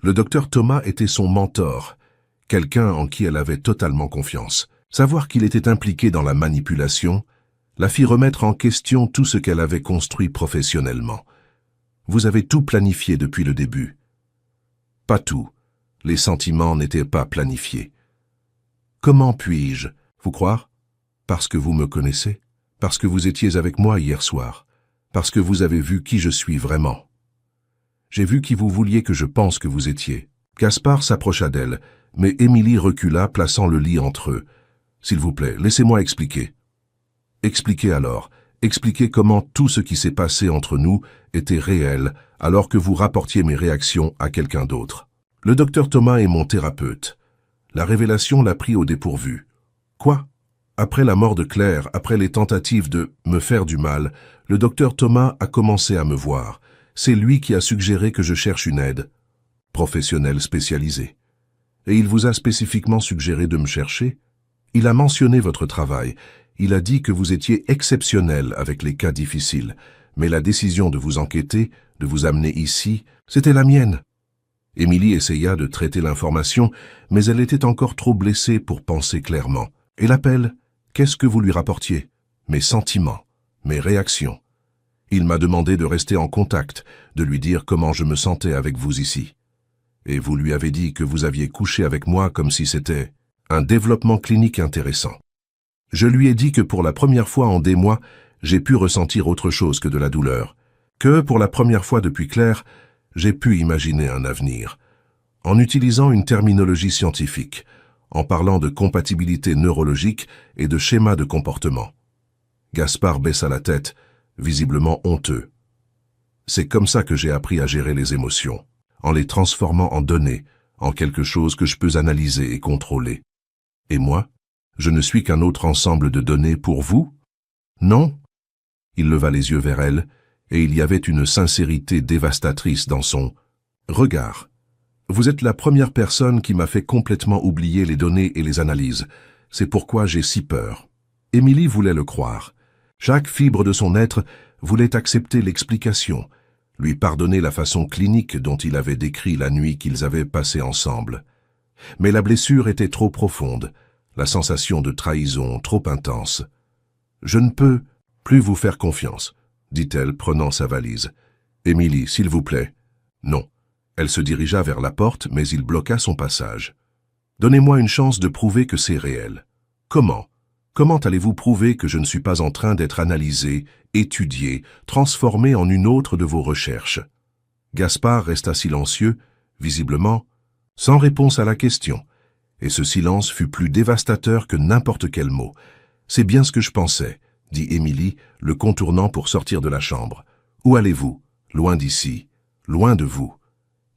Le docteur Thomas était son mentor, quelqu'un en qui elle avait totalement confiance. Savoir qu'il était impliqué dans la manipulation la fit remettre en question tout ce qu'elle avait construit professionnellement. Vous avez tout planifié depuis le début. Pas tout. Les sentiments n'étaient pas planifiés. Comment puis-je vous croire? Parce que vous me connaissez, parce que vous étiez avec moi hier soir, parce que vous avez vu qui je suis vraiment. J'ai vu qui vous vouliez que je pense que vous étiez. Gaspard s'approcha d'elle, mais Émilie recula, plaçant le lit entre eux. S'il vous plaît, laissez-moi expliquer. Expliquez alors, expliquez comment tout ce qui s'est passé entre nous était réel, alors que vous rapportiez mes réactions à quelqu'un d'autre. Le docteur Thomas est mon thérapeute. La révélation l'a pris au dépourvu. Quoi? Après la mort de Claire, après les tentatives de me faire du mal, le docteur Thomas a commencé à me voir. C'est lui qui a suggéré que je cherche une aide professionnelle spécialisée. Et il vous a spécifiquement suggéré de me chercher? Il a mentionné votre travail. Il a dit que vous étiez exceptionnel avec les cas difficiles, mais la décision de vous enquêter, de vous amener ici, c'était la mienne. Émilie essaya de traiter l'information, mais elle était encore trop blessée pour penser clairement. Et l'appel, qu'est-ce que vous lui rapportiez? Mes sentiments, mes réactions. Il m'a demandé de rester en contact, de lui dire comment je me sentais avec vous ici. Et vous lui avez dit que vous aviez couché avec moi comme si c'était un développement clinique intéressant. Je lui ai dit que pour la première fois en des mois, j'ai pu ressentir autre chose que de la douleur, que pour la première fois depuis Claire, j'ai pu imaginer un avenir, en utilisant une terminologie scientifique, en parlant de compatibilité neurologique et de schéma de comportement. Gaspard baissa la tête, visiblement honteux. C'est comme ça que j'ai appris à gérer les émotions, en les transformant en données, en quelque chose que je peux analyser et contrôler. Et moi, je ne suis qu'un autre ensemble de données pour vous? Non? Il leva les yeux vers elle, et il y avait une sincérité dévastatrice dans son regard. Vous êtes la première personne qui m'a fait complètement oublier les données et les analyses. C'est pourquoi j'ai si peur. Émilie voulait le croire. Chaque fibre de son être voulait accepter l'explication, lui pardonner la façon clinique dont il avait décrit la nuit qu'ils avaient passée ensemble. Mais la blessure était trop profonde, la sensation de trahison trop intense. « Je ne peux plus vous faire confiance », dit-elle, prenant sa valise. « Émilie, s'il vous plaît. » Non. Elle se dirigea vers la porte, mais il bloqua son passage. « Donnez-moi une chance de prouver que c'est réel. » « Comment? Comment allez-vous prouver que je ne suis pas en train d'être analysé, étudié, transformé en une autre de vos recherches ?» Gaspard resta silencieux, visiblement, sans réponse à la question, et ce silence fut plus dévastateur que n'importe quel mot. « C'est bien ce que je pensais, » dit Émilie, le contournant pour sortir de la chambre. « Où allez-vous? Loin d'ici, loin de vous. »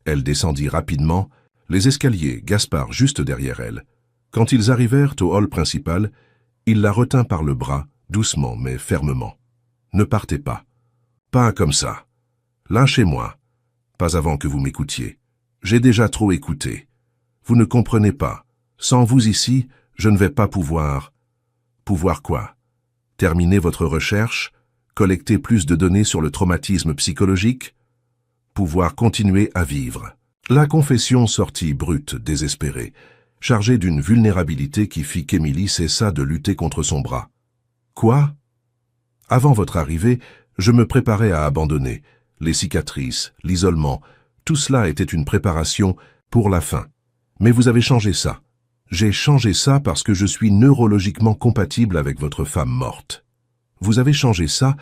Elle descendit rapidement, les escaliers, Gaspard juste derrière elle. Quand ils arrivèrent au hall principal, il la retint par le bras, doucement mais fermement. « Ne partez pas. Pas comme ça. Lâchez-moi. Pas avant que vous m'écoutiez. J'ai déjà trop écouté. Vous ne comprenez pas. Sans vous ici, je ne vais pas pouvoir... Pouvoir quoi? Terminer votre recherche? Collecter plus de données sur le traumatisme psychologique? Pouvoir continuer à vivre. La confession sortit brute, désespérée, chargée d'une vulnérabilité qui fit qu'Émilie cessa de lutter contre son bras. Quoi? Avant votre arrivée, je me préparais à abandonner. Les cicatrices, l'isolement, tout cela était une préparation pour la fin. Mais vous avez changé ça. J'ai changé ça parce que je suis neurologiquement compatible avec votre femme morte. Vous avez changé ça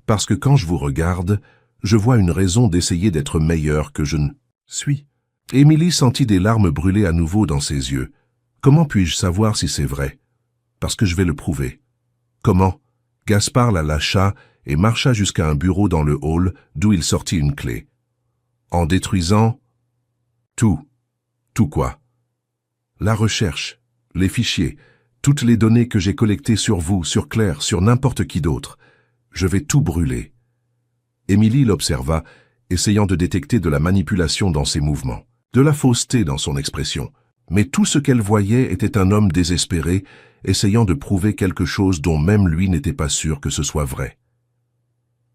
parce que quand je vous regarde, je vois une raison d'essayer d'être meilleur que je ne suis. Émilie sentit des larmes brûler à nouveau dans ses yeux. Comment puis-je savoir si c'est vrai? Parce que je vais le prouver. Comment? Gaspard la lâcha et marcha jusqu'à un bureau dans le hall d'où il sortit une clé. En détruisant tout. Tout quoi? La recherche, les fichiers, toutes les données que j'ai collectées sur vous, sur Claire, sur n'importe qui d'autre. Je vais tout brûler. Émilie l'observa, essayant de détecter de la manipulation dans ses mouvements, de la fausseté dans son expression. Mais tout ce qu'elle voyait était un homme désespéré, essayant de prouver quelque chose dont même lui n'était pas sûr que ce soit vrai.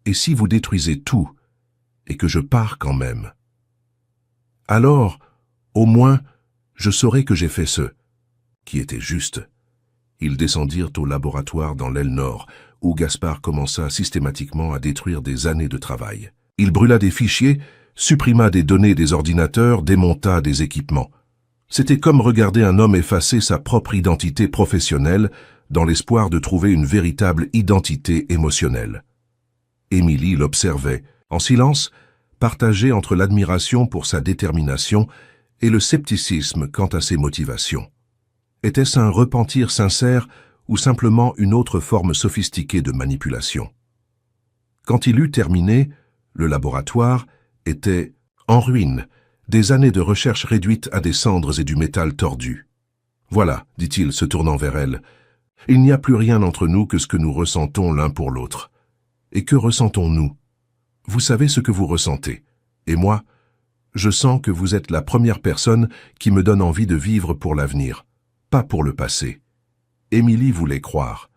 Et si vous détruisez tout, et que je pars quand même? Alors, au moins, je saurai que j'ai fait ce qui était juste. Ils descendirent au laboratoire dans l'aile nord, où Gaspard commença systématiquement à détruire des années de travail. Il brûla des fichiers, supprima des données des ordinateurs, démonta des équipements. C'était comme regarder un homme effacer sa propre identité professionnelle dans l'espoir de trouver une véritable identité émotionnelle. Émilie l'observait, en silence, partagée entre l'admiration pour sa détermination et le scepticisme quant à ses motivations. Était-ce un repentir sincère ou simplement une autre forme sophistiquée de manipulation? Quand il eut terminé, le laboratoire était en ruine, des années de recherche réduites à des cendres et du métal tordu. « Voilà, dit-il, se tournant vers elle, il n'y a plus rien entre nous que ce que nous ressentons l'un pour l'autre. Et que ressentons-nous? Vous savez ce que vous ressentez. Et moi, je sens que vous êtes la première personne qui me donne envie de vivre pour l'avenir, pas pour le passé. » Émilie voulait croire.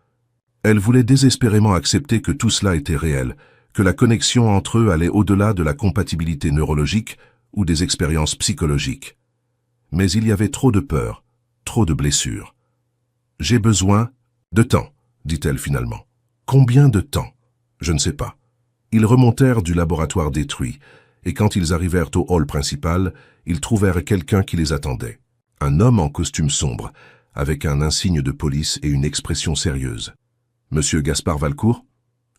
Elle voulait désespérément accepter que tout cela était réel, que la connexion entre eux allait au-delà de la compatibilité neurologique ou des expériences psychologiques. Mais il y avait trop de peur, trop de blessures. « J'ai besoin de temps, dit-elle finalement. Combien de temps? Je ne sais pas. Ils remontèrent du laboratoire détruit, et quand ils arrivèrent au hall principal, ils trouvèrent quelqu'un qui les attendait. Un homme en costume sombre, avec un insigne de police et une expression sérieuse. « Monsieur Gaspard Valcourt? »«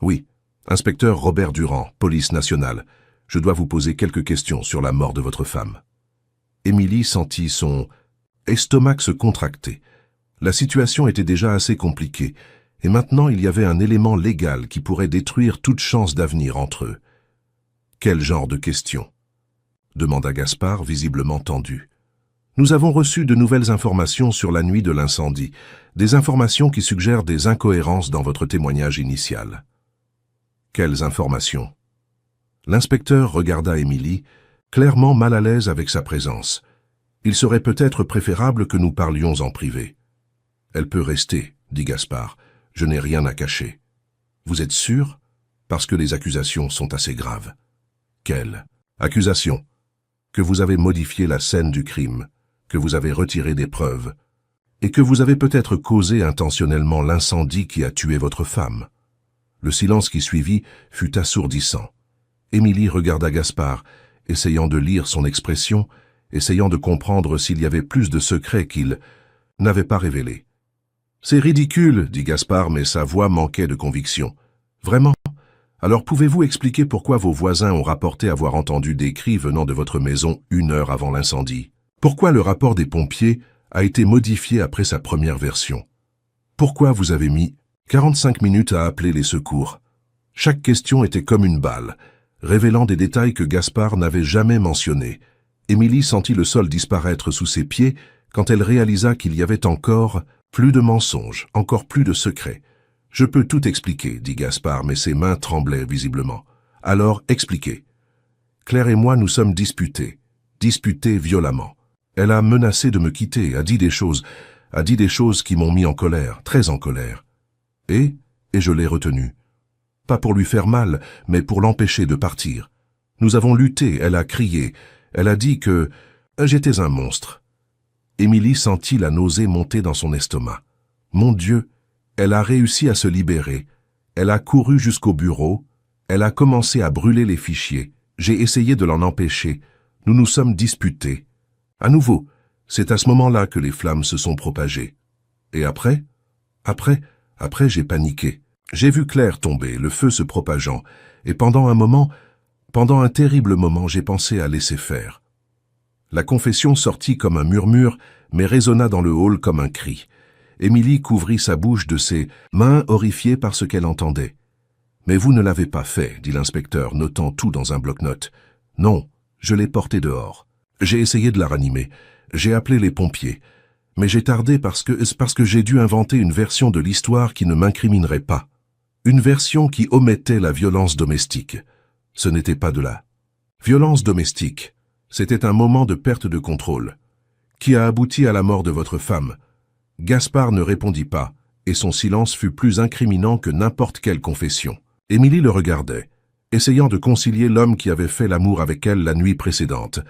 Oui. Inspecteur Robert Durand, police nationale. Je dois vous poser quelques questions sur la mort de votre femme. » Émilie sentit son estomac se contracter. La situation était déjà assez compliquée, et maintenant il y avait un élément légal qui pourrait détruire toute chance d'avenir entre eux. « Quel genre de questions ?» demanda Gaspard, visiblement tendu. « Nous avons reçu de nouvelles informations sur la nuit de l'incendie, des informations qui suggèrent des incohérences dans votre témoignage initial. » « Quelles informations ?» L'inspecteur regarda Émilie, clairement mal à l'aise avec sa présence. Il serait peut-être préférable que nous parlions en privé. « Elle peut rester, dit Gaspard. Je n'ai rien à cacher. »« Vous êtes sûr? Parce que les accusations sont assez graves. »« Quelles accusations? »« Que vous avez modifié la scène du crime, que vous avez retiré des preuves, et que vous avez peut-être causé intentionnellement l'incendie qui a tué votre femme. » Le silence qui suivit fut assourdissant. Émilie regarda Gaspard, essayant de lire son expression, essayant de comprendre s'il y avait plus de secrets qu'il n'avait pas révélés. « C'est ridicule, dit Gaspard, mais sa voix manquait de conviction. « Vraiment? Alors pouvez-vous expliquer pourquoi vos voisins ont rapporté avoir entendu des cris venant de votre maison 1 heure avant l'incendie? Pourquoi le rapport des pompiers a été modifié après sa première version? Pourquoi vous avez mis 45 minutes à appeler les secours? » Chaque question était comme une balle, révélant des détails que Gaspard n'avait jamais mentionnés. Émilie sentit le sol disparaître sous ses pieds quand elle réalisa qu'il y avait encore plus de mensonges, encore plus de secrets. « Je peux tout expliquer, dit Gaspard, mais ses mains tremblaient visiblement. « Alors, expliquez. Claire et moi nous sommes disputés violemment. Elle a menacé de me quitter, a dit des choses qui m'ont mis en colère, très en colère. Et je l'ai retenue. Pas pour lui faire mal, mais pour l'empêcher de partir. Nous avons lutté, elle a crié, elle a dit que j'étais un monstre. Émilie sentit la nausée monter dans son estomac. Mon Dieu, elle a réussi à se libérer. Elle a couru jusqu'au bureau, elle a commencé à brûler les fichiers. J'ai essayé de l'en empêcher. Nous nous sommes disputés. À nouveau, c'est à ce moment-là que les flammes se sont propagées. Et après, j'ai paniqué. J'ai vu Claire tomber, le feu se propageant, et pendant un terrible moment, j'ai pensé à laisser faire. La confession sortit comme un murmure, mais résonna dans le hall comme un cri. Émilie couvrit sa bouche de ses mains horrifiées par ce qu'elle entendait. « Mais vous ne l'avez pas fait, » dit l'inspecteur, notant tout dans un bloc-notes. « Non, je l'ai portée dehors. J'ai essayé de la ranimer. J'ai appelé les pompiers. Mais j'ai tardé parce que j'ai dû inventer une version de l'histoire qui ne m'incriminerait pas. Une version qui omettait la violence domestique. Ce n'était pas de la violence domestique. C'était un moment de perte de contrôle, qui a abouti à la mort de votre femme. » Gaspard ne répondit pas, et son silence fut plus incriminant que n'importe quelle confession. Émilie le regardait, essayant de concilier l'homme qui avait fait l'amour avec elle la nuit précédente,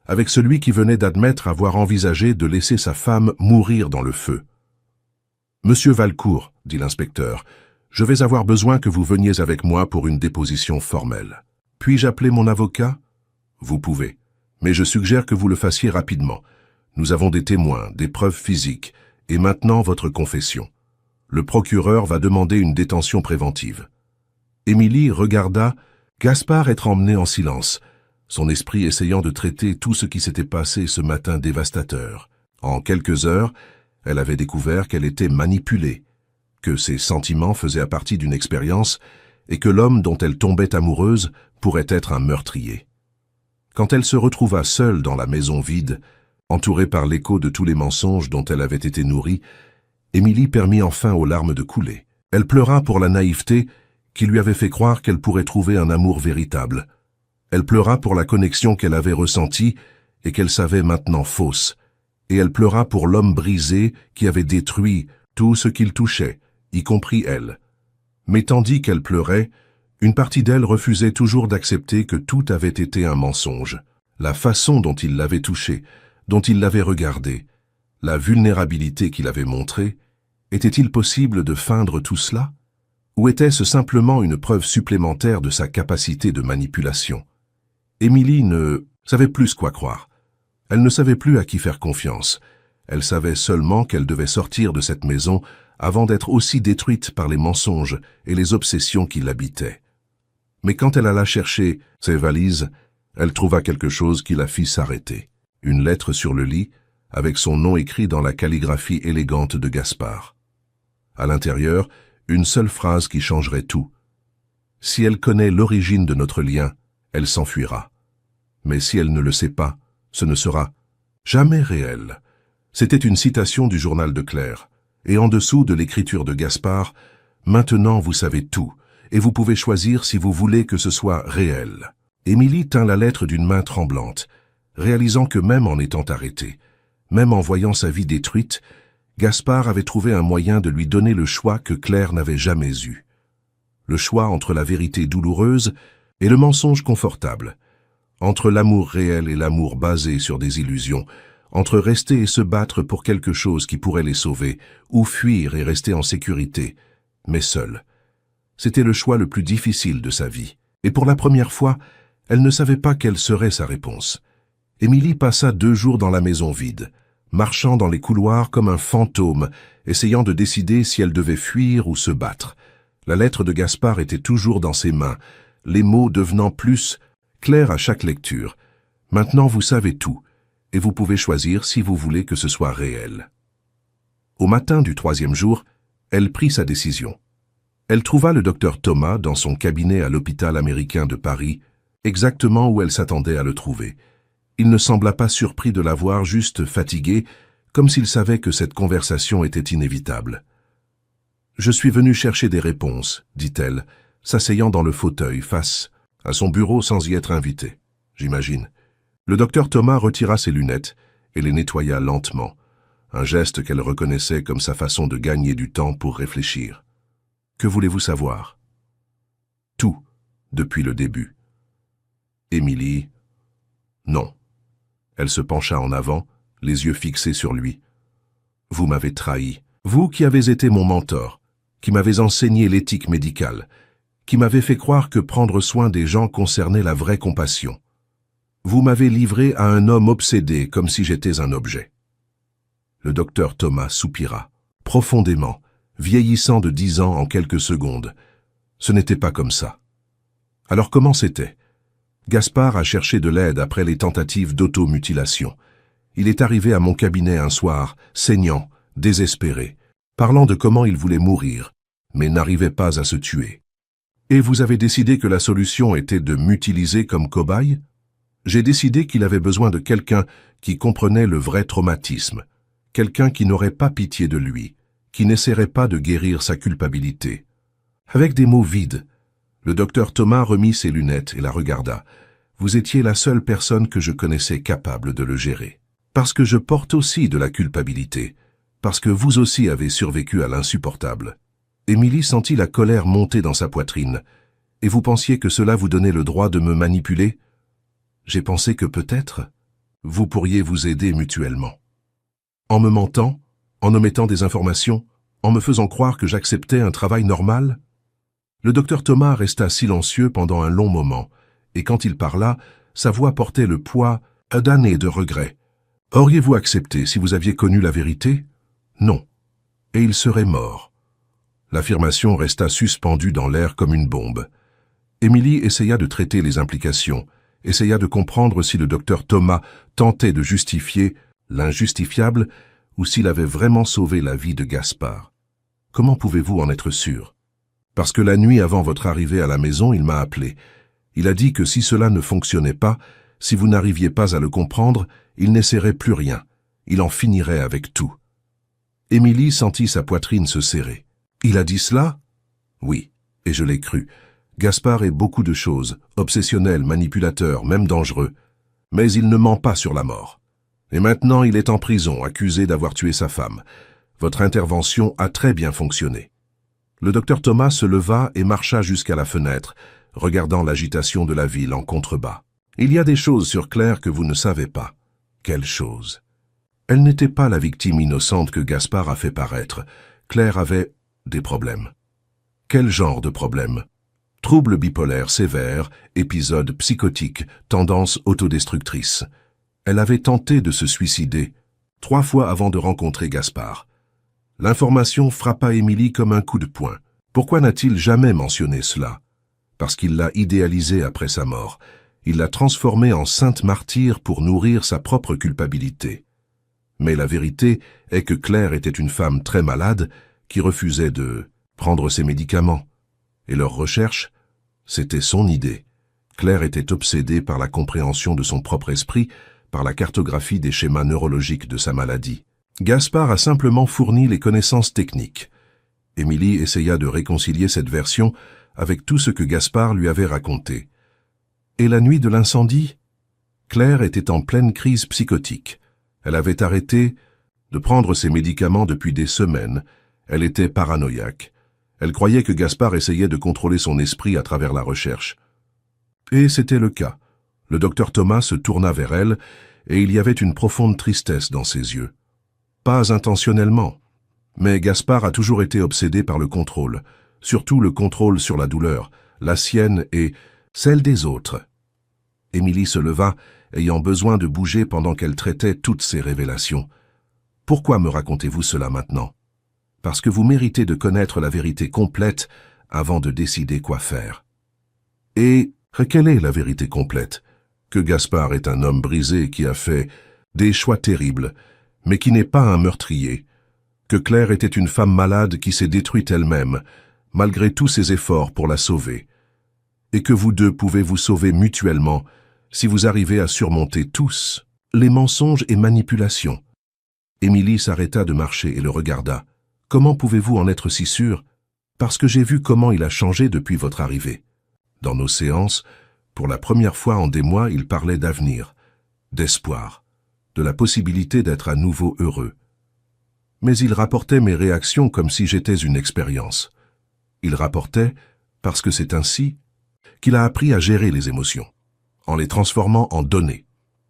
avec celui qui venait d'admettre avoir envisagé de laisser sa femme mourir dans le feu. « Monsieur Valcourt, » dit l'inspecteur, « je vais avoir besoin que vous veniez avec moi pour une déposition formelle. Puis-je appeler mon avocat ? » « Vous pouvez, mais je suggère que vous le fassiez rapidement. Nous avons des témoins, des preuves physiques, et maintenant votre confession. Le procureur va demander une détention préventive. » Émilie regarda Gaspard être emmené en silence, son esprit essayant de traiter tout ce qui s'était passé ce matin dévastateur. En quelques heures, elle avait découvert qu'elle était manipulée, que ses sentiments faisaient partie d'une expérience et que l'homme dont elle tombait amoureuse pourrait être un meurtrier. Quand elle se retrouva seule dans la maison vide, entourée par l'écho de tous les mensonges dont elle avait été nourrie, Émilie permit enfin aux larmes de couler. Elle pleura pour la naïveté qui lui avait fait croire qu'elle pourrait trouver un amour véritable. Elle pleura pour la connexion qu'elle avait ressentie et qu'elle savait maintenant fausse. Et elle pleura pour l'homme brisé qui avait détruit tout ce qu'il touchait, y compris elle. Mais tandis qu'elle pleurait, une partie d'elle refusait toujours d'accepter que tout avait été un mensonge. La façon dont il l'avait touchée, dont il l'avait regardée, la vulnérabilité qu'il avait montrée, était-il possible de feindre tout cela ? Ou était-ce simplement une preuve supplémentaire de sa capacité de manipulation ? Émilie ne savait plus quoi croire. Elle ne savait plus à qui faire confiance. Elle savait seulement qu'elle devait sortir de cette maison avant d'être aussi détruite par les mensonges et les obsessions qui l'habitaient. Mais quand elle alla chercher ses valises, elle trouva quelque chose qui la fit s'arrêter. Une lettre sur le lit, avec son nom écrit dans la calligraphie élégante de Gaspard. À l'intérieur, une seule phrase qui changerait tout. « Si elle connaît l'origine de notre lien, elle s'enfuira. Mais si elle ne le sait pas, ce ne sera jamais réel. » C'était une citation du journal de Claire. Et en dessous de l'écriture de Gaspard, « Maintenant vous savez tout, et vous pouvez choisir si vous voulez que ce soit réel. » Émilie tint la lettre d'une main tremblante, réalisant que même en étant arrêtée, même en voyant sa vie détruite, Gaspard avait trouvé un moyen de lui donner le choix que Claire n'avait jamais eu. Le choix entre la vérité douloureuse et le mensonge confortable, entre l'amour réel et l'amour basé sur des illusions, entre rester et se battre pour quelque chose qui pourrait les sauver, ou fuir et rester en sécurité, mais seule. C'était le choix le plus difficile de sa vie, et pour la première fois, elle ne savait pas quelle serait sa réponse. Émilie passa 2 jours dans la maison vide, marchant dans les couloirs comme un fantôme, essayant de décider si elle devait fuir ou se battre. La lettre de Gaspard était toujours dans ses mains, les mots devenant plus clairs à chaque lecture. Maintenant vous savez tout, et vous pouvez choisir si vous voulez que ce soit réel. Au matin du 3e jour, elle prit sa décision. Elle trouva le docteur Thomas dans son cabinet à l'hôpital américain de Paris, exactement où elle s'attendait à le trouver. Il ne sembla pas surpris de la voir, juste fatigué, comme s'il savait que cette conversation était inévitable. « Je suis venu chercher des réponses, » dit-elle, s'asseyant dans le fauteuil face à son bureau sans y être invitée, j'imagine. Le docteur Thomas retira ses lunettes et les nettoya lentement, un geste qu'elle reconnaissait comme sa façon de gagner du temps pour réfléchir. « Que voulez-vous savoir ?»« Tout, depuis le début. » Émilie... Non. Elle se pencha en avant, les yeux fixés sur lui. « Vous m'avez trahi. Vous qui avez été mon mentor, qui m'avez enseigné l'éthique médicale, qui m'avez fait croire que prendre soin des gens concernait la vraie compassion. Vous m'avez livré à un homme obsédé comme si j'étais un objet. » Le docteur Thomas soupira, profondément, vieillissant de 10 ans en quelques secondes. Ce n'était pas comme ça. Alors comment c'était? Gaspard a cherché de l'aide après les tentatives d'automutilation. Il est arrivé à mon cabinet un soir, saignant, désespéré, parlant de comment il voulait mourir, mais n'arrivait pas à se tuer. Et vous avez décidé que la solution était de m'utiliser comme cobaye? J'ai décidé qu'il avait besoin de quelqu'un qui comprenait le vrai traumatisme, quelqu'un qui n'aurait pas pitié de lui, qui n'essaierait pas de guérir sa culpabilité. Avec des mots vides, le docteur Thomas remit ses lunettes et la regarda. Vous étiez la seule personne que je connaissais capable de le gérer. Parce que je porte aussi de la culpabilité, parce que vous aussi avez survécu à l'insupportable. Émilie sentit la colère monter dans sa poitrine. Et vous pensiez que cela vous donnait le droit de me manipuler? J'ai pensé que peut-être, vous pourriez vous aider mutuellement. En me mentant, en omettant des informations, en me faisant croire que j'acceptais un travail normal? Le docteur Thomas resta silencieux pendant un long moment, et quand il parla, sa voix portait le poids d'années de regrets. Auriez-vous accepté si vous aviez connu la vérité? Non. Et il serait mort. L'affirmation resta suspendue dans l'air comme une bombe. Émilie essaya de traiter les implications, essaya de comprendre si le docteur Thomas tentait de justifier l'injustifiable ou s'il avait vraiment sauvé la vie de Gaspard. Comment pouvez-vous en être sûr? Parce que la nuit avant votre arrivée à la maison, il m'a appelé. Il a dit que si cela ne fonctionnait pas, si vous n'arriviez pas à le comprendre, il n'essaierait plus rien. Il en finirait avec tout. Émilie sentit sa poitrine se serrer. Il a dit cela? Oui, et je l'ai cru. Gaspard est beaucoup de choses, obsessionnel, manipulateur, même dangereux. Mais il ne ment pas sur la mort. Et maintenant, il est en prison, accusé d'avoir tué sa femme. Votre intervention a très bien fonctionné. Le docteur Thomas se leva et marcha jusqu'à la fenêtre, regardant l'agitation de la ville en contrebas. Il y a des choses sur Claire que vous ne savez pas. Quelles choses? Elle n'était pas la victime innocente que Gaspard a fait paraître. Claire avait des problèmes. Quel genre de problèmes? Troubles bipolaires sévères, épisodes psychotiques, tendances autodestructrices. Elle avait tenté de se suicider 3 fois avant de rencontrer Gaspard. L'information frappa Émilie comme un coup de poing. Pourquoi n'a-t-il jamais mentionné cela? Parce qu'il l'a idéalisée après sa mort. Il l'a transformée en sainte martyre pour nourrir sa propre culpabilité. Mais la vérité est que Claire était une femme très malade qui refusait de prendre ses médicaments. Et leur recherche, c'était son idée. Claire était obsédée par la compréhension de son propre esprit, par la cartographie des schémas neurologiques de sa maladie. Gaspard a simplement fourni les connaissances techniques. Émilie essaya de réconcilier cette version avec tout ce que Gaspard lui avait raconté. Et la nuit de l'incendie, Claire était en pleine crise psychotique. Elle avait arrêté de prendre ses médicaments depuis des semaines. Elle était paranoïaque. Elle croyait que Gaspard essayait de contrôler son esprit à travers la recherche. Et c'était le cas. Le docteur Thomas se tourna vers elle, et il y avait une profonde tristesse dans ses yeux. Pas intentionnellement, mais Gaspard a toujours été obsédé par le contrôle, surtout le contrôle sur la douleur, la sienne et celle des autres. Émilie se leva, ayant besoin de bouger pendant qu'elle traitait toutes ces révélations. « Pourquoi me racontez-vous cela maintenant? Parce que vous méritez de connaître la vérité complète avant de décider quoi faire. » Et quelle est la vérité complète? Que Gaspard est un homme brisé qui a fait des choix terribles, mais qui n'est pas un meurtrier. Que Claire était une femme malade qui s'est détruite elle-même, malgré tous ses efforts pour la sauver. Et que vous deux pouvez vous sauver mutuellement si vous arrivez à surmonter tous les mensonges et manipulations. Émilie s'arrêta de marcher et le regarda. « Comment pouvez-vous en être si sûre? Parce que j'ai vu comment il a changé depuis votre arrivée. Dans nos séances, pour la première fois en des mois, il parlait d'avenir, d'espoir. de la possibilité d'être à nouveau heureux. Mais il rapportait mes réactions comme si j'étais une expérience. Il rapportait, parce que c'est ainsi, qu'il a appris à gérer les émotions, en les transformant en données.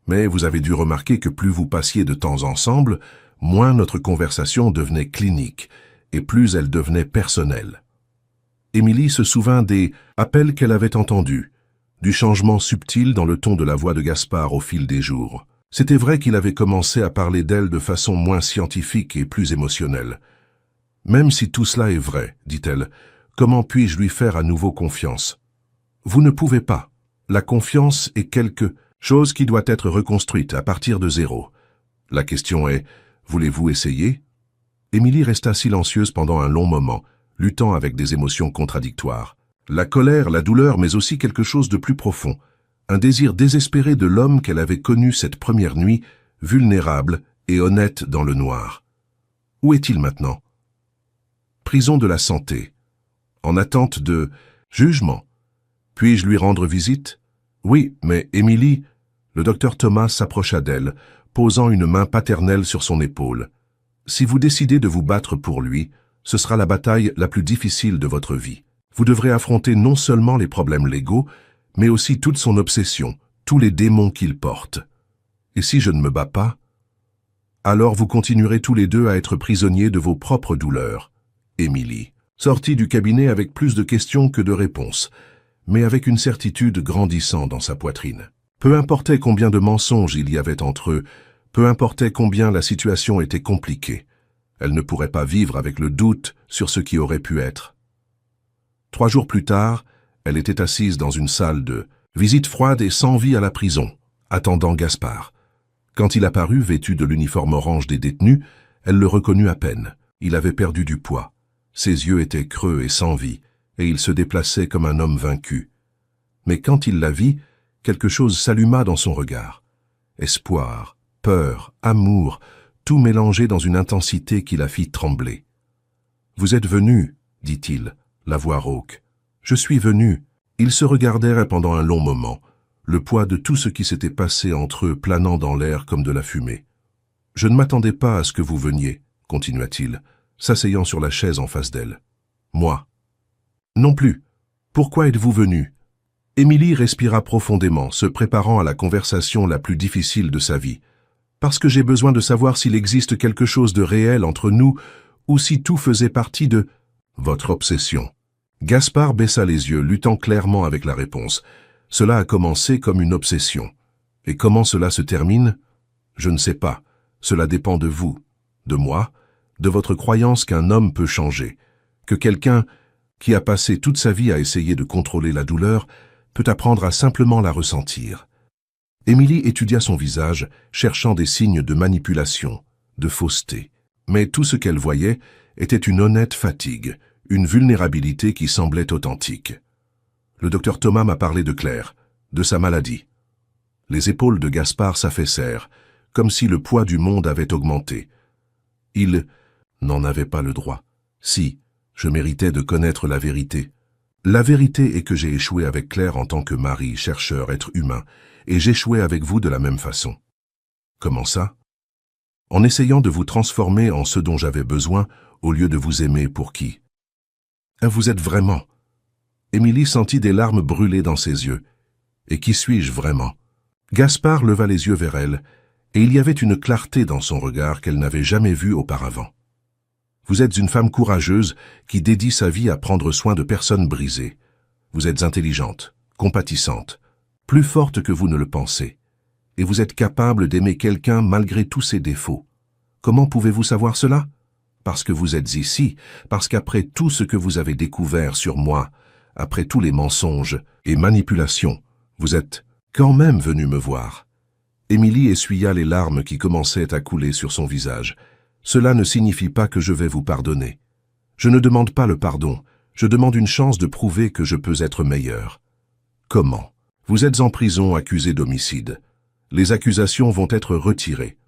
Mais vous avez dû remarquer que plus vous passiez de temps ensemble, moins notre conversation devenait clinique, et plus elle devenait personnelle. Émilie se souvint des appels qu'elle avait entendus, du changement subtil dans le ton de la voix de Gaspard au fil des jours. C'était vrai qu'il avait commencé à parler d'elle de façon moins scientifique et plus émotionnelle. « Même si tout cela est vrai, dit-elle, comment puis-je lui faire à nouveau confiance ? Vous ne pouvez pas. La confiance est quelque chose qui doit être reconstruite à partir de zéro. La question est, voulez-vous essayer ?» Émilie resta silencieuse pendant un long moment, luttant avec des émotions contradictoires. La colère, la douleur, mais aussi quelque chose de plus profond. Un désir désespéré de l'homme qu'elle avait connu cette première nuit, vulnérable et honnête dans le noir. Où est-il maintenant? Prison de la santé. En attente de jugement. Puis-je lui rendre visite? Oui, mais Émilie... Le docteur Thomas s'approcha d'elle, posant une main paternelle sur son épaule. Si vous décidez de vous battre pour lui, ce sera la bataille la plus difficile de votre vie. Vous devrez affronter non seulement les problèmes légaux, mais aussi toute son obsession, tous les démons qu'il porte. Et si je ne me bats pas, alors vous continuerez tous les deux à être prisonniers de vos propres douleurs. Émilie sortit du cabinet avec plus de questions que de réponses, mais avec une certitude grandissant dans sa poitrine. Peu importait combien de mensonges il y avait entre eux, peu importait combien la situation était compliquée, elle ne pourrait pas vivre avec le doute sur ce qui aurait pu être. 3 jours plus tard, elle était assise dans une salle de visite froide et sans vie à la prison, attendant Gaspard. Quand il apparut, vêtu de l'uniforme orange des détenus, elle le reconnut à peine. Il avait perdu du poids. Ses yeux étaient creux et sans vie, et il se déplaçait comme un homme vaincu. Mais quand il la vit, quelque chose s'alluma dans son regard. Espoir, peur, amour, tout mélangé dans une intensité qui la fit trembler. « Vous êtes venu, dit-il, la voix rauque. « Je suis venu. » Ils se regardèrent pendant un long moment, le poids de tout ce qui s'était passé entre eux planant dans l'air comme de la fumée. « Je ne m'attendais pas à ce que vous veniez, » continua-t-il, s'asseyant sur la chaise en face d'elle. « Moi. »« Non plus. Pourquoi êtes-vous venu ?» Émilie respira profondément, se préparant à la conversation la plus difficile de sa vie. « Parce que j'ai besoin de savoir s'il existe quelque chose de réel entre nous ou si tout faisait partie de votre obsession. » Gaspard baissa les yeux, luttant clairement avec la réponse. Cela a commencé comme une obsession. Et comment cela se termine? Je ne sais pas. Cela dépend de vous, de moi, de votre croyance qu'un homme peut changer, que quelqu'un qui a passé toute sa vie à essayer de contrôler la douleur peut apprendre à simplement la ressentir. Émilie étudia son visage, cherchant des signes de manipulation, de fausseté. Mais tout ce qu'elle voyait était une honnête fatigue, une vulnérabilité qui semblait authentique. Le docteur Thomas m'a parlé de Claire, de sa maladie. Les épaules de Gaspard s'affaissèrent, comme si le poids du monde avait augmenté. Il n'en avait pas le droit. Si, je méritais de connaître la vérité. La vérité est que j'ai échoué avec Claire en tant que mari, chercheur, être humain, et j'échouais avec vous de la même façon. Comment ça? En essayant de vous transformer en ce dont j'avais besoin, au lieu de vous aimer pour qui? Vous êtes vraiment? Émilie sentit des larmes brûler dans ses yeux. Et qui suis-je vraiment? Gaspard leva les yeux vers elle, et il y avait une clarté dans son regard qu'elle n'avait jamais vue auparavant. Vous êtes une femme courageuse qui dédie sa vie à prendre soin de personnes brisées. Vous êtes intelligente, compatissante, plus forte que vous ne le pensez. Et vous êtes capable d'aimer quelqu'un malgré tous ses défauts. Comment pouvez-vous savoir cela? Parce que vous êtes ici, parce qu'après tout ce que vous avez découvert sur moi, après tous les mensonges et manipulations, vous êtes quand même venu me voir. Émilie essuya les larmes qui commençaient à couler sur son visage. Cela ne signifie pas que je vais vous pardonner. Je ne demande pas le pardon, je demande une chance de prouver que je peux être meilleur. Comment? Vous êtes en prison accusé d'homicide. Les accusations vont être retirées.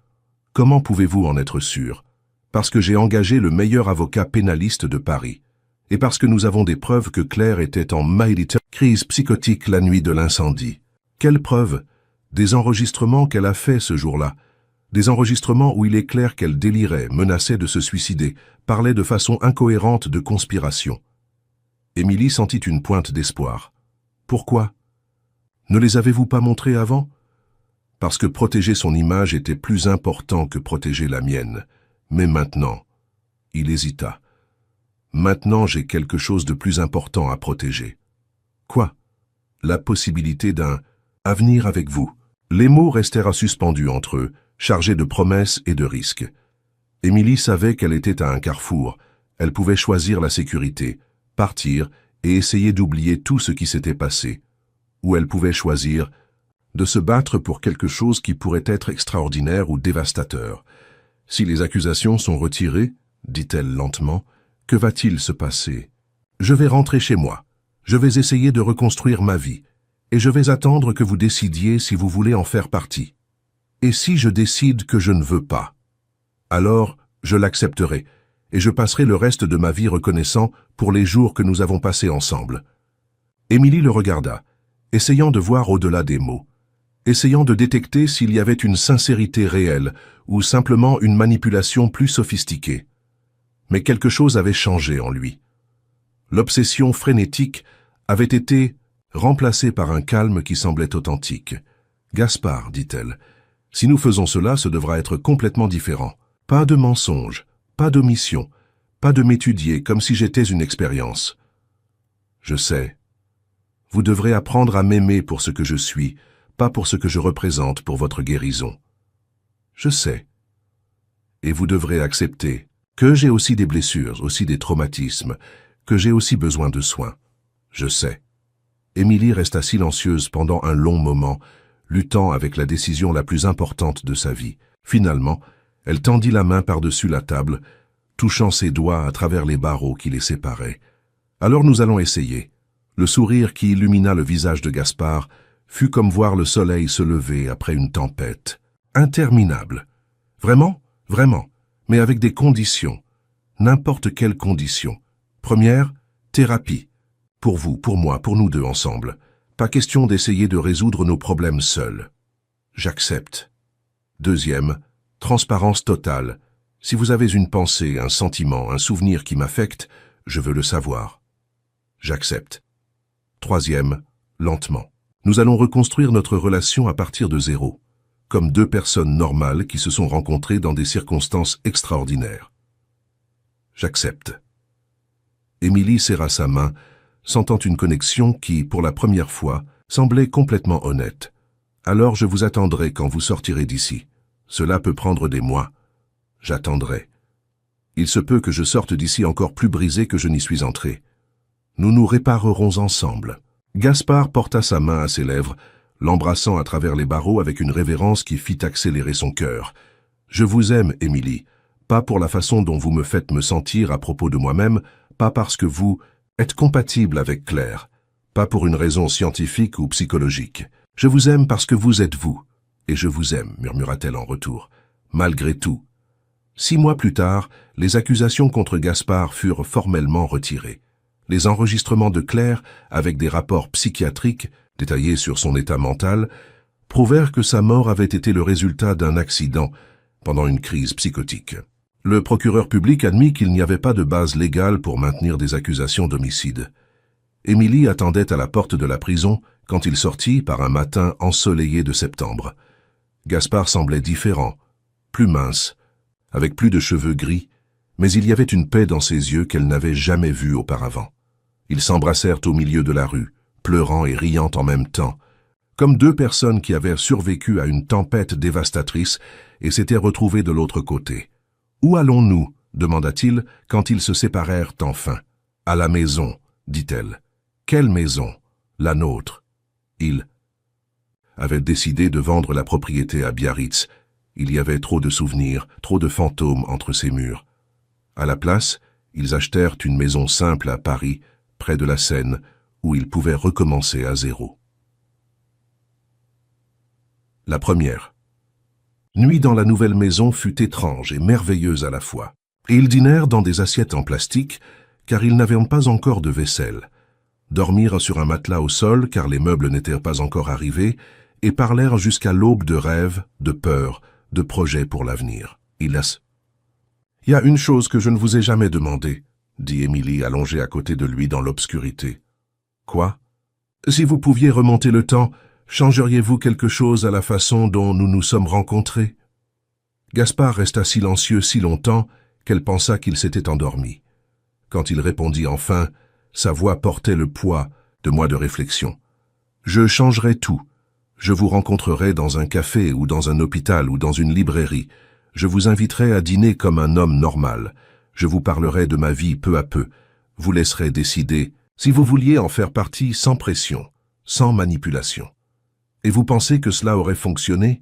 Comment pouvez-vous en être sûr? Parce que j'ai engagé le meilleur avocat pénaliste de Paris. Et parce que nous avons des preuves que Claire était en crise psychotique la nuit de l'incendie. Quelles preuves? Des enregistrements qu'elle a faits ce jour-là. Des enregistrements où il est clair qu'elle délirait, menaçait de se suicider, parlait de façon incohérente de conspiration. Émilie sentit une pointe d'espoir. Pourquoi? Ne les avez-vous pas montrés avant? Parce que protéger son image était plus important que protéger la mienne. Mais maintenant, il hésita. Maintenant, j'ai quelque chose de plus important à protéger. Quoi? La possibilité d'un avenir avec vous. Les mots restèrent suspendus entre eux, chargés de promesses et de risques. Émilie savait qu'elle était à un carrefour. Elle pouvait choisir la sécurité, partir et essayer d'oublier tout ce qui s'était passé. Ou elle pouvait choisir de se battre pour quelque chose qui pourrait être extraordinaire ou dévastateur. Si les accusations sont retirées, dit-elle lentement, que va-t-il se passer? Je vais rentrer chez moi. Je vais essayer de reconstruire ma vie. Et je vais attendre que vous décidiez si vous voulez en faire partie. Et si je décide que je ne veux pas? Alors, je l'accepterai, et je passerai le reste de ma vie reconnaissant pour les jours que nous avons passés ensemble. Émilie le regarda, essayant de voir au-delà des mots, essayant de détecter s'il y avait une sincérité réelle ou simplement une manipulation plus sophistiquée. Mais quelque chose avait changé en lui. L'obsession frénétique avait été remplacée par un calme qui semblait authentique. « Gaspard, dit-elle, si nous faisons cela, ce devra être complètement différent. Pas de mensonges, pas d'omission, pas de m'étudier comme si j'étais une expérience. Je sais. Vous devrez apprendre à m'aimer pour ce que je suis, pas pour ce que je représente pour votre guérison. Je sais. Et vous devrez accepter que j'ai aussi des blessures, aussi des traumatismes, que j'ai aussi besoin de soins. Je sais. » Émilie resta silencieuse pendant un long moment, luttant avec la décision la plus importante de sa vie. Finalement, elle tendit la main par-dessus la table, touchant ses doigts à travers les barreaux qui les séparaient. « Alors nous allons essayer. » Le sourire qui illumina le visage de Gaspard fut comme voir le soleil se lever après une tempête. Interminable. Vraiment? Vraiment. Mais avec des conditions. N'importe quelles conditions. Première, thérapie. Pour vous, pour moi, pour nous deux ensemble. Pas question d'essayer de résoudre nos problèmes seuls. J'accepte. Deuxième, transparence totale. Si vous avez une pensée, un sentiment, un souvenir qui m'affecte, je veux le savoir. J'accepte. Troisième, lentement. Nous allons reconstruire notre relation à partir de zéro, comme deux personnes normales qui se sont rencontrées dans des circonstances extraordinaires. J'accepte. Émilie serra sa main, sentant une connexion qui, pour la première fois, semblait complètement honnête. « Alors je vous attendrai quand vous sortirez d'ici. Cela peut prendre des mois. J'attendrai. Il se peut que je sorte d'ici encore plus brisé que je n'y suis entré. Nous nous réparerons ensemble. » Gaspard porta sa main à ses lèvres, l'embrassant à travers les barreaux avec une révérence qui fit accélérer son cœur. « Je vous aime, Émilie, pas pour la façon dont vous me faites me sentir à propos de moi-même, pas parce que vous êtes compatible avec Claire, pas pour une raison scientifique ou psychologique. Je vous aime parce que vous êtes vous, et je vous aime, murmura-t-elle en retour, malgré tout. » 6 mois plus tard, les accusations contre Gaspard furent formellement retirées. Les enregistrements de Claire, avec des rapports psychiatriques détaillés sur son état mental, prouvèrent que sa mort avait été le résultat d'un accident pendant une crise psychotique. Le procureur public admit qu'il n'y avait pas de base légale pour maintenir des accusations d'homicide. Émilie attendait à la porte de la prison quand il sortit par un matin ensoleillé de septembre. Gaspard semblait différent, plus mince, avec plus de cheveux gris, mais il y avait une paix dans ses yeux qu'elle n'avait jamais vue auparavant. Ils s'embrassèrent au milieu de la rue, pleurant et riant en même temps, comme deux personnes qui avaient survécu à une tempête dévastatrice et s'étaient retrouvées de l'autre côté. « Où allons-nous » demanda-t-il quand ils se séparèrent enfin. « À la maison » dit-elle. « Quelle maison ?»« La nôtre. » Il avait décidé de vendre la propriété à Biarritz. Il y avait trop de souvenirs, trop de fantômes entre ces murs. À la place, ils achetèrent une maison simple à Paris, près de la Seine, où ils pouvaient recommencer à zéro. La première. Nuit dans la nouvelle maison fut étrange et merveilleuse à la fois. Et ils dînèrent dans des assiettes en plastique, car ils n'avaient pas encore de vaisselle. Dormirent sur un matelas au sol, car les meubles n'étaient pas encore arrivés, et parlèrent jusqu'à l'aube de rêves, de peur, de projets pour l'avenir. Il y a une chose que je ne vous ai jamais demandé, dit Émilie allongée à côté de lui dans l'obscurité. Quoi? Si vous pouviez remonter le temps, changeriez-vous quelque chose à la façon dont nous nous sommes rencontrés? Gaspard resta silencieux si longtemps qu'elle pensa qu'il s'était endormi. Quand il répondit enfin, sa voix portait le poids de mois de réflexion. Je changerai tout. Je vous rencontrerai dans un café ou dans un hôpital ou dans une librairie. Je vous inviterai à dîner comme un homme normal. Je vous parlerai de ma vie peu à peu. Vous laisserez décider si vous vouliez en faire partie sans pression, sans manipulation. Et vous pensez que cela aurait fonctionné?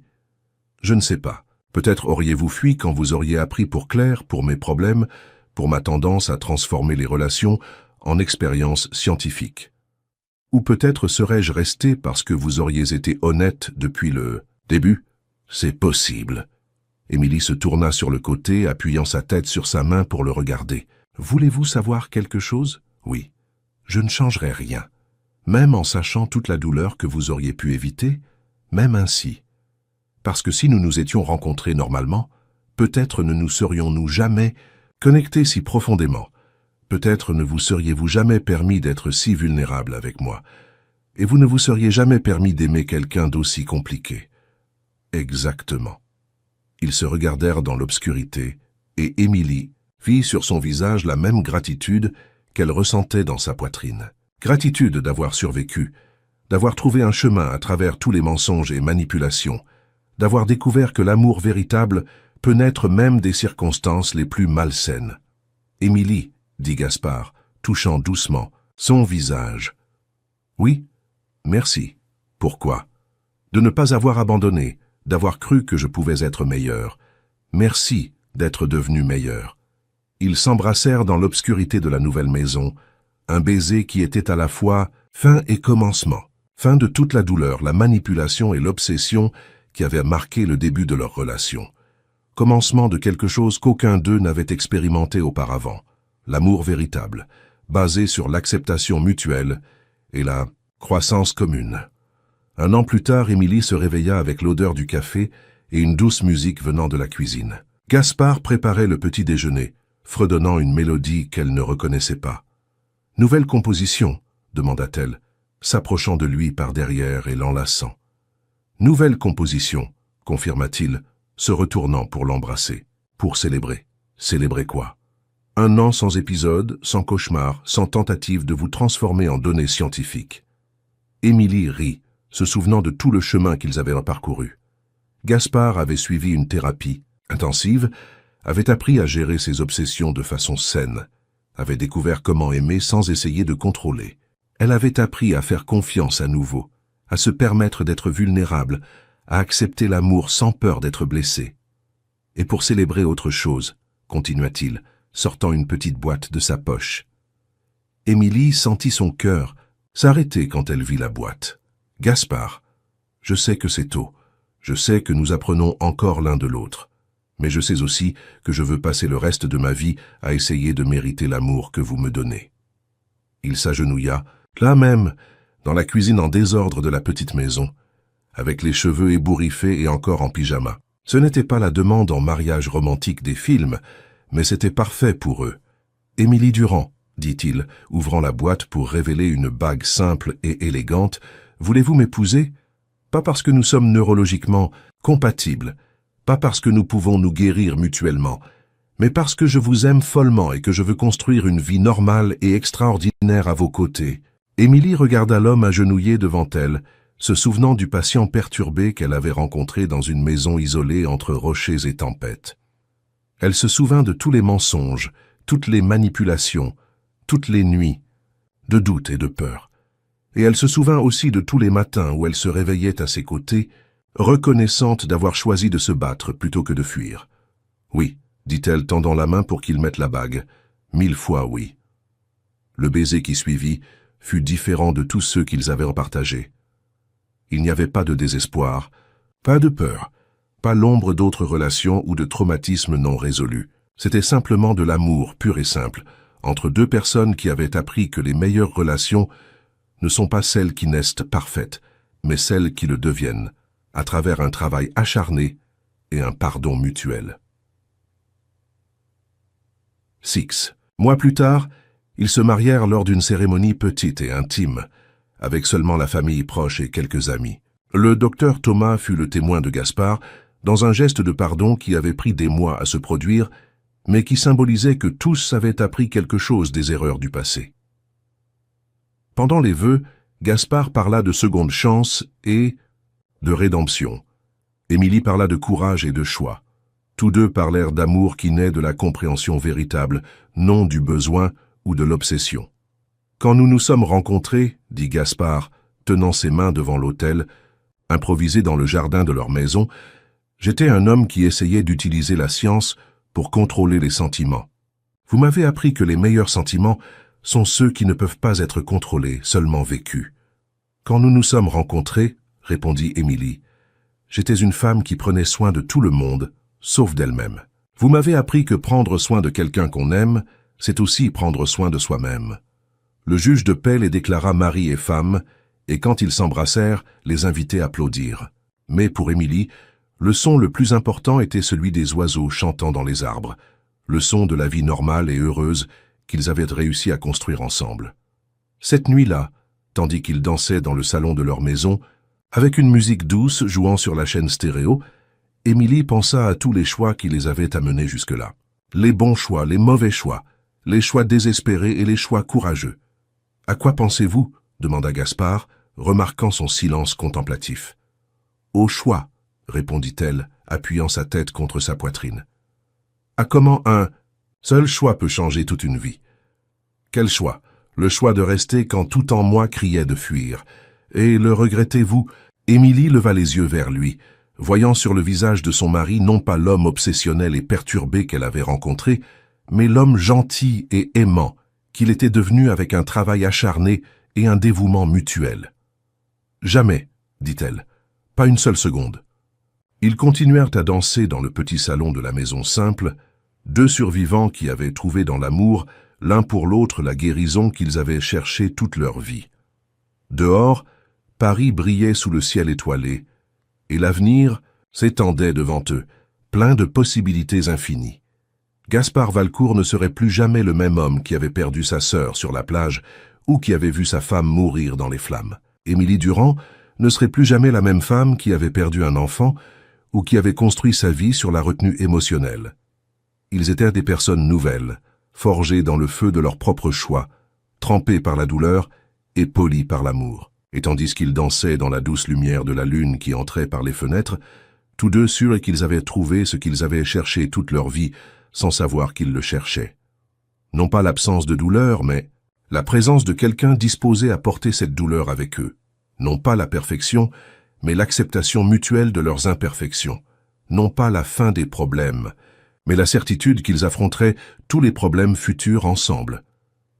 Je ne sais pas. Peut-être auriez-vous fui quand vous auriez appris pour Claire, pour mes problèmes, pour ma tendance à transformer les relations en expériences scientifiques. Ou peut-être serais-je resté parce que vous auriez été honnête depuis le début? C'est possible. Émilie se tourna sur le côté, appuyant sa tête sur sa main pour le regarder. Voulez-vous savoir quelque chose? Oui. Je ne changerai rien. Même en sachant toute la douleur que vous auriez pu éviter, même ainsi. Parce que si nous nous étions rencontrés normalement, peut-être ne nous serions-nous jamais connectés si profondément. Peut-être ne vous seriez-vous jamais permis d'être si vulnérable avec moi, et vous ne vous seriez jamais permis d'aimer quelqu'un d'aussi compliqué. Exactement. Ils se regardèrent dans l'obscurité, et Émilie vit sur son visage la même gratitude qu'elle ressentait dans sa poitrine. Gratitude d'avoir survécu, d'avoir trouvé un chemin à travers tous les mensonges et manipulations, d'avoir découvert que l'amour véritable peut naître même des circonstances les plus malsaines. Émilie, dit Gaspard, touchant doucement son visage. Oui, merci. Pourquoi? De ne pas avoir abandonné, d'avoir cru que je pouvais être meilleur. Merci d'être devenu meilleur. Ils s'embrassèrent dans l'obscurité de la nouvelle maison, un baiser qui était à la fois fin et commencement, fin de toute la douleur, la manipulation et l'obsession qui avaient marqué le début de leur relation. Commencement de quelque chose qu'aucun d'eux n'avait expérimenté auparavant, l'amour véritable, basé sur l'acceptation mutuelle et la croissance commune. Un an plus tard, Émilie se réveilla avec l'odeur du café et une douce musique venant de la cuisine. Gaspard préparait le petit déjeuner, fredonnant une mélodie qu'elle ne reconnaissait pas. « Nouvelle composition ?» demanda-t-elle, s'approchant de lui par derrière et l'enlaçant. « Nouvelle composition » confirma-t-il, se retournant pour l'embrasser. Pour célébrer. Célébrer quoi? Un an sans épisode, sans cauchemar, sans tentative de vous transformer en données scientifiques. Émilie rit, se souvenant de tout le chemin qu'ils avaient parcouru. Gaspard avait suivi une thérapie intensive, avait appris à gérer ses obsessions de façon saine, avait découvert comment aimer sans essayer de contrôler. Elle avait appris à faire confiance à nouveau, à se permettre d'être vulnérable, à accepter l'amour sans peur d'être blessée. Et pour célébrer autre chose, continua-t-il, sortant une petite boîte de sa poche. Émilie sentit son cœur s'arrêter quand elle vit la boîte. Gaspard, je sais que c'est tôt, je sais que nous apprenons encore l'un de l'autre, mais je sais aussi que je veux passer le reste de ma vie à essayer de mériter l'amour que vous me donnez. Il s'agenouilla, là même, dans la cuisine en désordre de la petite maison, avec les cheveux ébouriffés et encore en pyjama. Ce n'était pas la demande en mariage romantique des films, mais c'était parfait pour eux. « Émilie Durand, dit-il, ouvrant la boîte pour révéler une bague simple et élégante, voulez-vous m'épouser? Pas parce que nous sommes neurologiquement compatibles, pas parce que nous pouvons nous guérir mutuellement, mais parce que je vous aime follement et que je veux construire une vie normale et extraordinaire à vos côtés. » Émilie regarda l'homme agenouillé devant elle, se souvenant du patient perturbé qu'elle avait rencontré dans une maison isolée entre rochers et tempêtes. Elle se souvint de tous les mensonges, toutes les manipulations, toutes les nuits, de doute et de peur. Et elle se souvint aussi de tous les matins où elle se réveillait à ses côtés, reconnaissante d'avoir choisi de se battre plutôt que de fuir. « Oui », dit-elle tendant la main pour qu'il mette la bague. « 1000 fois oui. » Le baiser qui suivit fut différent de tous ceux qu'ils avaient partagés. Il n'y avait pas de désespoir, pas de peur, pas l'ombre d'autres relations ou de traumatismes non résolus. C'était simplement de l'amour pur et simple, entre deux personnes qui avaient appris que les meilleures relations ne sont pas celles qui naissent parfaites, mais celles qui le deviennent, à travers un travail acharné et un pardon mutuel. 6. Mois plus tard, ils se marièrent lors d'une cérémonie petite et intime, avec seulement la famille proche et quelques amis. Le docteur Thomas fut le témoin de Gaspard dans un geste de pardon qui avait pris des mois à se produire, mais qui symbolisait que tous avaient appris quelque chose des erreurs du passé. Pendant les vœux, Gaspard parla de seconde chance et de rédemption. Émilie parla de courage et de choix. Tous deux parlèrent d'amour qui naît de la compréhension véritable, non du besoin ou de l'obsession. Quand nous nous sommes rencontrés, dit Gaspard, tenant ses mains devant l'autel, improvisé dans le jardin de leur maison, j'étais un homme qui essayait d'utiliser la science pour contrôler les sentiments. Vous m'avez appris que les meilleurs sentiments sont ceux qui ne peuvent pas être contrôlés, seulement vécus. Quand nous nous sommes rencontrés, répondit Émilie, j'étais une femme qui prenait soin de tout le monde, sauf d'elle-même. Vous m'avez appris que prendre soin de quelqu'un qu'on aime, c'est aussi prendre soin de soi-même. Le juge de paix les déclara mari et femme, et quand ils s'embrassèrent, les invités applaudirent. Mais pour Émilie, le son le plus important était celui des oiseaux chantant dans les arbres, le son de la vie normale et heureuse qu'ils avaient réussi à construire ensemble. Cette nuit-là, tandis qu'ils dansaient dans le salon de leur maison, avec une musique douce jouant sur la chaîne stéréo, Émilie pensa à tous les choix qui les avaient amenés jusque-là. Les bons choix, les mauvais choix, les choix désespérés et les choix courageux. « À quoi pensez-vous » demanda Gaspard, remarquant son silence contemplatif. « Au choix » répondit-elle, appuyant sa tête contre sa poitrine. « À comment un seul choix peut changer toute une vie ?»« Quel choix ? Le choix de rester quand tout en moi criait de fuir. Et le regrettez-vous » Émilie leva les yeux vers lui, voyant sur le visage de son mari non pas l'homme obsessionnel et perturbé qu'elle avait rencontré, mais l'homme gentil et aimant qu'il était devenu avec un travail acharné et un dévouement mutuel. « Jamais, dit-elle, pas une seule seconde. » Ils continuèrent à danser dans le petit salon de la maison simple, deux survivants qui avaient trouvé dans l'amour l'un pour l'autre la guérison qu'ils avaient cherchée toute leur vie. Dehors, Paris brillait sous le ciel étoilé, et l'avenir s'étendait devant eux, plein de possibilités infinies. Gaspard Valcourt ne serait plus jamais le même homme qui avait perdu sa sœur sur la plage ou qui avait vu sa femme mourir dans les flammes. Émilie Durand ne serait plus jamais la même femme qui avait perdu un enfant ou qui avait construit sa vie sur la retenue émotionnelle. Ils étaient des personnes nouvelles, forgées dans le feu de leur propre choix, trempées par la douleur et polies par l'amour. Et tandis qu'ils dansaient dans la douce lumière de la lune qui entrait par les fenêtres, tous deux sûrs qu'ils avaient trouvé ce qu'ils avaient cherché toute leur vie, sans savoir qu'ils le cherchaient. Non pas l'absence de douleur, mais la présence de quelqu'un disposé à porter cette douleur avec eux. Non pas la perfection, mais l'acceptation mutuelle de leurs imperfections. Non pas la fin des problèmes, mais la certitude qu'ils affronteraient tous les problèmes futurs ensemble.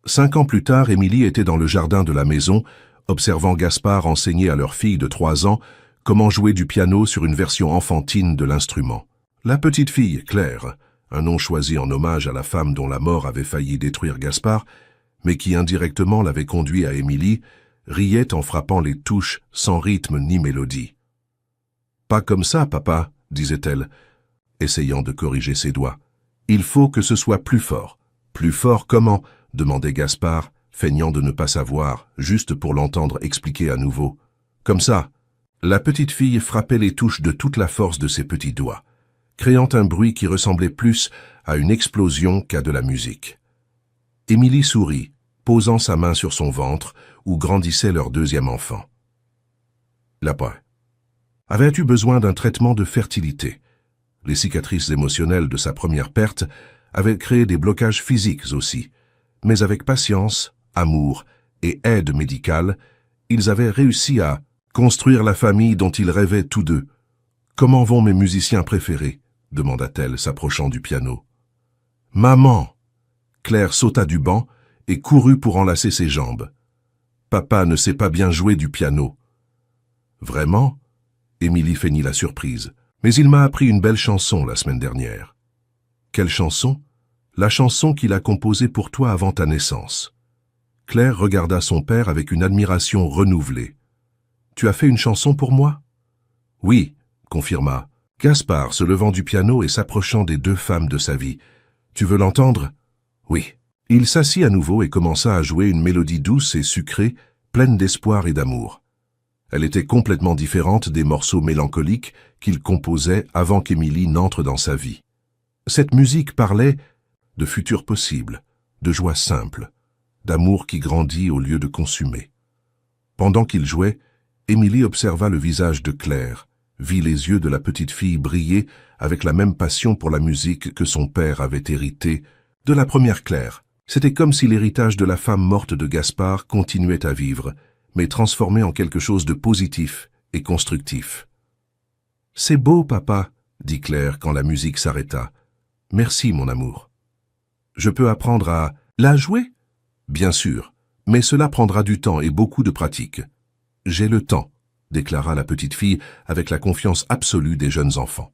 5 ans plus tard, Émilie était dans le jardin de la maison, observant Gaspard enseigner à leur fille de 3 ans comment jouer du piano sur une version enfantine de l'instrument. La petite fille, Claire, un nom choisi en hommage à la femme dont la mort avait failli détruire Gaspard, mais qui indirectement l'avait conduit à Émilie, riait en frappant les touches sans rythme ni mélodie. « Pas comme ça, papa, » disait-elle, essayant de corriger ses doigts. « Il faut que ce soit plus fort. »« Plus fort comment ?» demandait Gaspard, feignant de ne pas savoir, juste pour l'entendre expliquer à nouveau. « Comme ça. » La petite fille frappait les touches de toute la force de ses petits doigts, créant un bruit qui ressemblait plus à une explosion qu'à de la musique. Émilie sourit, posant sa main sur son ventre, où grandissait leur deuxième enfant. Lapin. Avais-tu besoin d'un traitement de fertilité? Les cicatrices émotionnelles de sa première perte avaient créé des blocages physiques aussi, mais avec patience, amour et aide médicale, ils avaient réussi à construire la famille dont ils rêvaient tous deux. « Comment vont mes musiciens préférés ?» demanda-t-elle, s'approchant du piano. « Maman !» Claire sauta du banc et courut pour enlacer ses jambes. « Papa ne sait pas bien jouer du piano. »« Vraiment ?» Émilie feignit la surprise. « Mais il m'a appris une belle chanson la semaine dernière. »« Quelle chanson ?»« La chanson qu'il a composée pour toi avant ta naissance. » Claire regarda son père avec une admiration renouvelée. « Tu as fait une chanson pour moi ?»« Oui, » confirma Gaspard se levant du piano et s'approchant des deux femmes de sa vie. « Tu veux l'entendre » ?« Oui. » Il s'assit à nouveau et commença à jouer une mélodie douce et sucrée, pleine d'espoir et d'amour. Elle était complètement différente des morceaux mélancoliques qu'il composait avant qu'Émilie n'entre dans sa vie. Cette musique parlait de futur possible, de joie simple, d'amour qui grandit au lieu de consumer. Pendant qu'il jouait, Émilie observa le visage de Claire, vit les yeux de la petite fille briller avec la même passion pour la musique que son père avait hérité de la première Claire. C'était comme si l'héritage de la femme morte de Gaspard continuait à vivre, mais transformé en quelque chose de positif et constructif. « C'est beau, papa, » dit Claire quand la musique s'arrêta. « Merci, mon amour. »« Je peux apprendre à la jouer ?»« Bien sûr, mais cela prendra du temps et beaucoup de pratique. »« J'ai le temps, » déclara la petite fille avec la confiance absolue des jeunes enfants.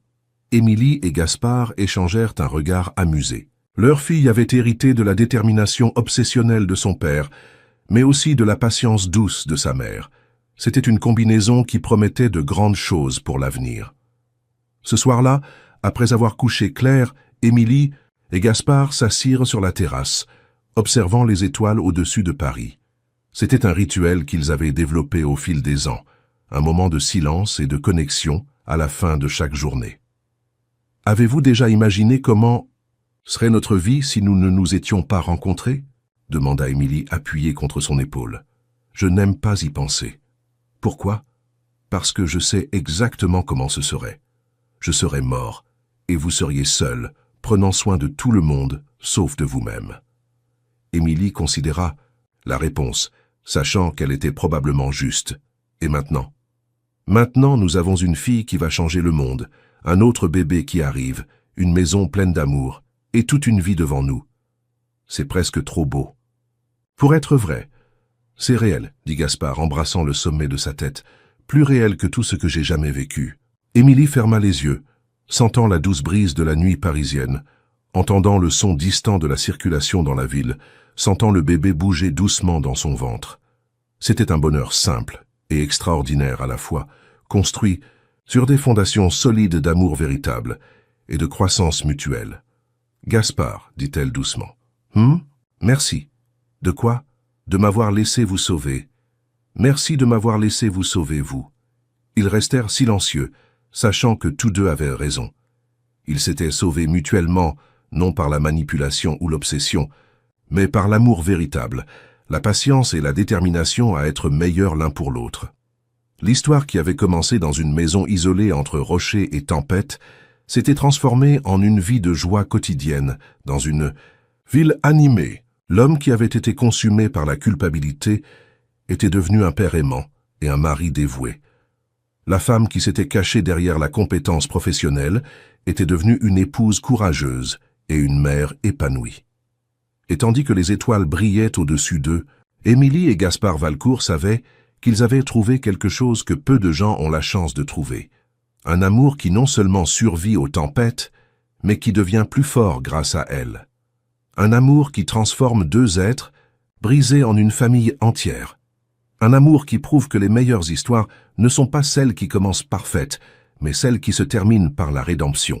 Émilie et Gaspard échangèrent un regard amusé. Leur fille avait hérité de la détermination obsessionnelle de son père, mais aussi de la patience douce de sa mère. C'était une combinaison qui promettait de grandes choses pour l'avenir. Ce soir-là, après avoir couché Claire, Émilie et Gaspard s'assirent sur la terrasse, observant les étoiles au-dessus de Paris. C'était un rituel qu'ils avaient développé au fil des ans, un moment de silence et de connexion à la fin de chaque journée. « Avez-vous déjà imaginé comment serait notre vie si nous ne nous étions pas rencontrés ?» demanda Émilie appuyée contre son épaule. « Je n'aime pas y penser. » « Pourquoi ? Parce que je sais exactement comment ce serait. Je serais mort, et vous seriez seul, prenant soin de tout le monde, sauf de vous-même. » Émilie considéra la réponse, sachant qu'elle était probablement juste. « Et maintenant ? » « Maintenant, nous avons une fille qui va changer le monde, un autre bébé qui arrive, une maison pleine d'amour, et toute une vie devant nous. C'est presque trop beau. » « Pour être vrai, c'est réel, » dit Gaspard, embrassant le sommet de sa tête, « plus réel que tout ce que j'ai jamais vécu. » Émilie ferma les yeux, sentant la douce brise de la nuit parisienne, entendant le son distant de la circulation dans la ville, sentant le bébé bouger doucement dans son ventre. C'était un bonheur simple et extraordinaire à la fois, construit sur des fondations solides d'amour véritable et de croissance mutuelle. « Gaspard, » dit-elle doucement. « Merci. » « De quoi ? De m'avoir laissé vous sauver. Merci de m'avoir laissé vous sauver, vous. » Ils restèrent silencieux, sachant que tous deux avaient raison. Ils s'étaient sauvés mutuellement, non par la manipulation ou l'obsession, mais par l'amour véritable, la patience et la détermination à être meilleurs l'un pour l'autre. L'histoire qui avait commencé dans une maison isolée entre rochers et tempêtes s'était transformée en une vie de joie quotidienne, dans une ville animée. L'homme qui avait été consumé par la culpabilité était devenu un père aimant et un mari dévoué. La femme qui s'était cachée derrière la compétence professionnelle était devenue une épouse courageuse et une mère épanouie. Et tandis que les étoiles brillaient au-dessus d'eux, Émilie et Gaspard Valcourt savaient qu'ils avaient trouvé quelque chose que peu de gens ont la chance de trouver. Un amour qui non seulement survit aux tempêtes, mais qui devient plus fort grâce à elles. Un amour qui transforme deux êtres, brisés en une famille entière. Un amour qui prouve que les meilleures histoires ne sont pas celles qui commencent parfaites, mais celles qui se terminent par la rédemption.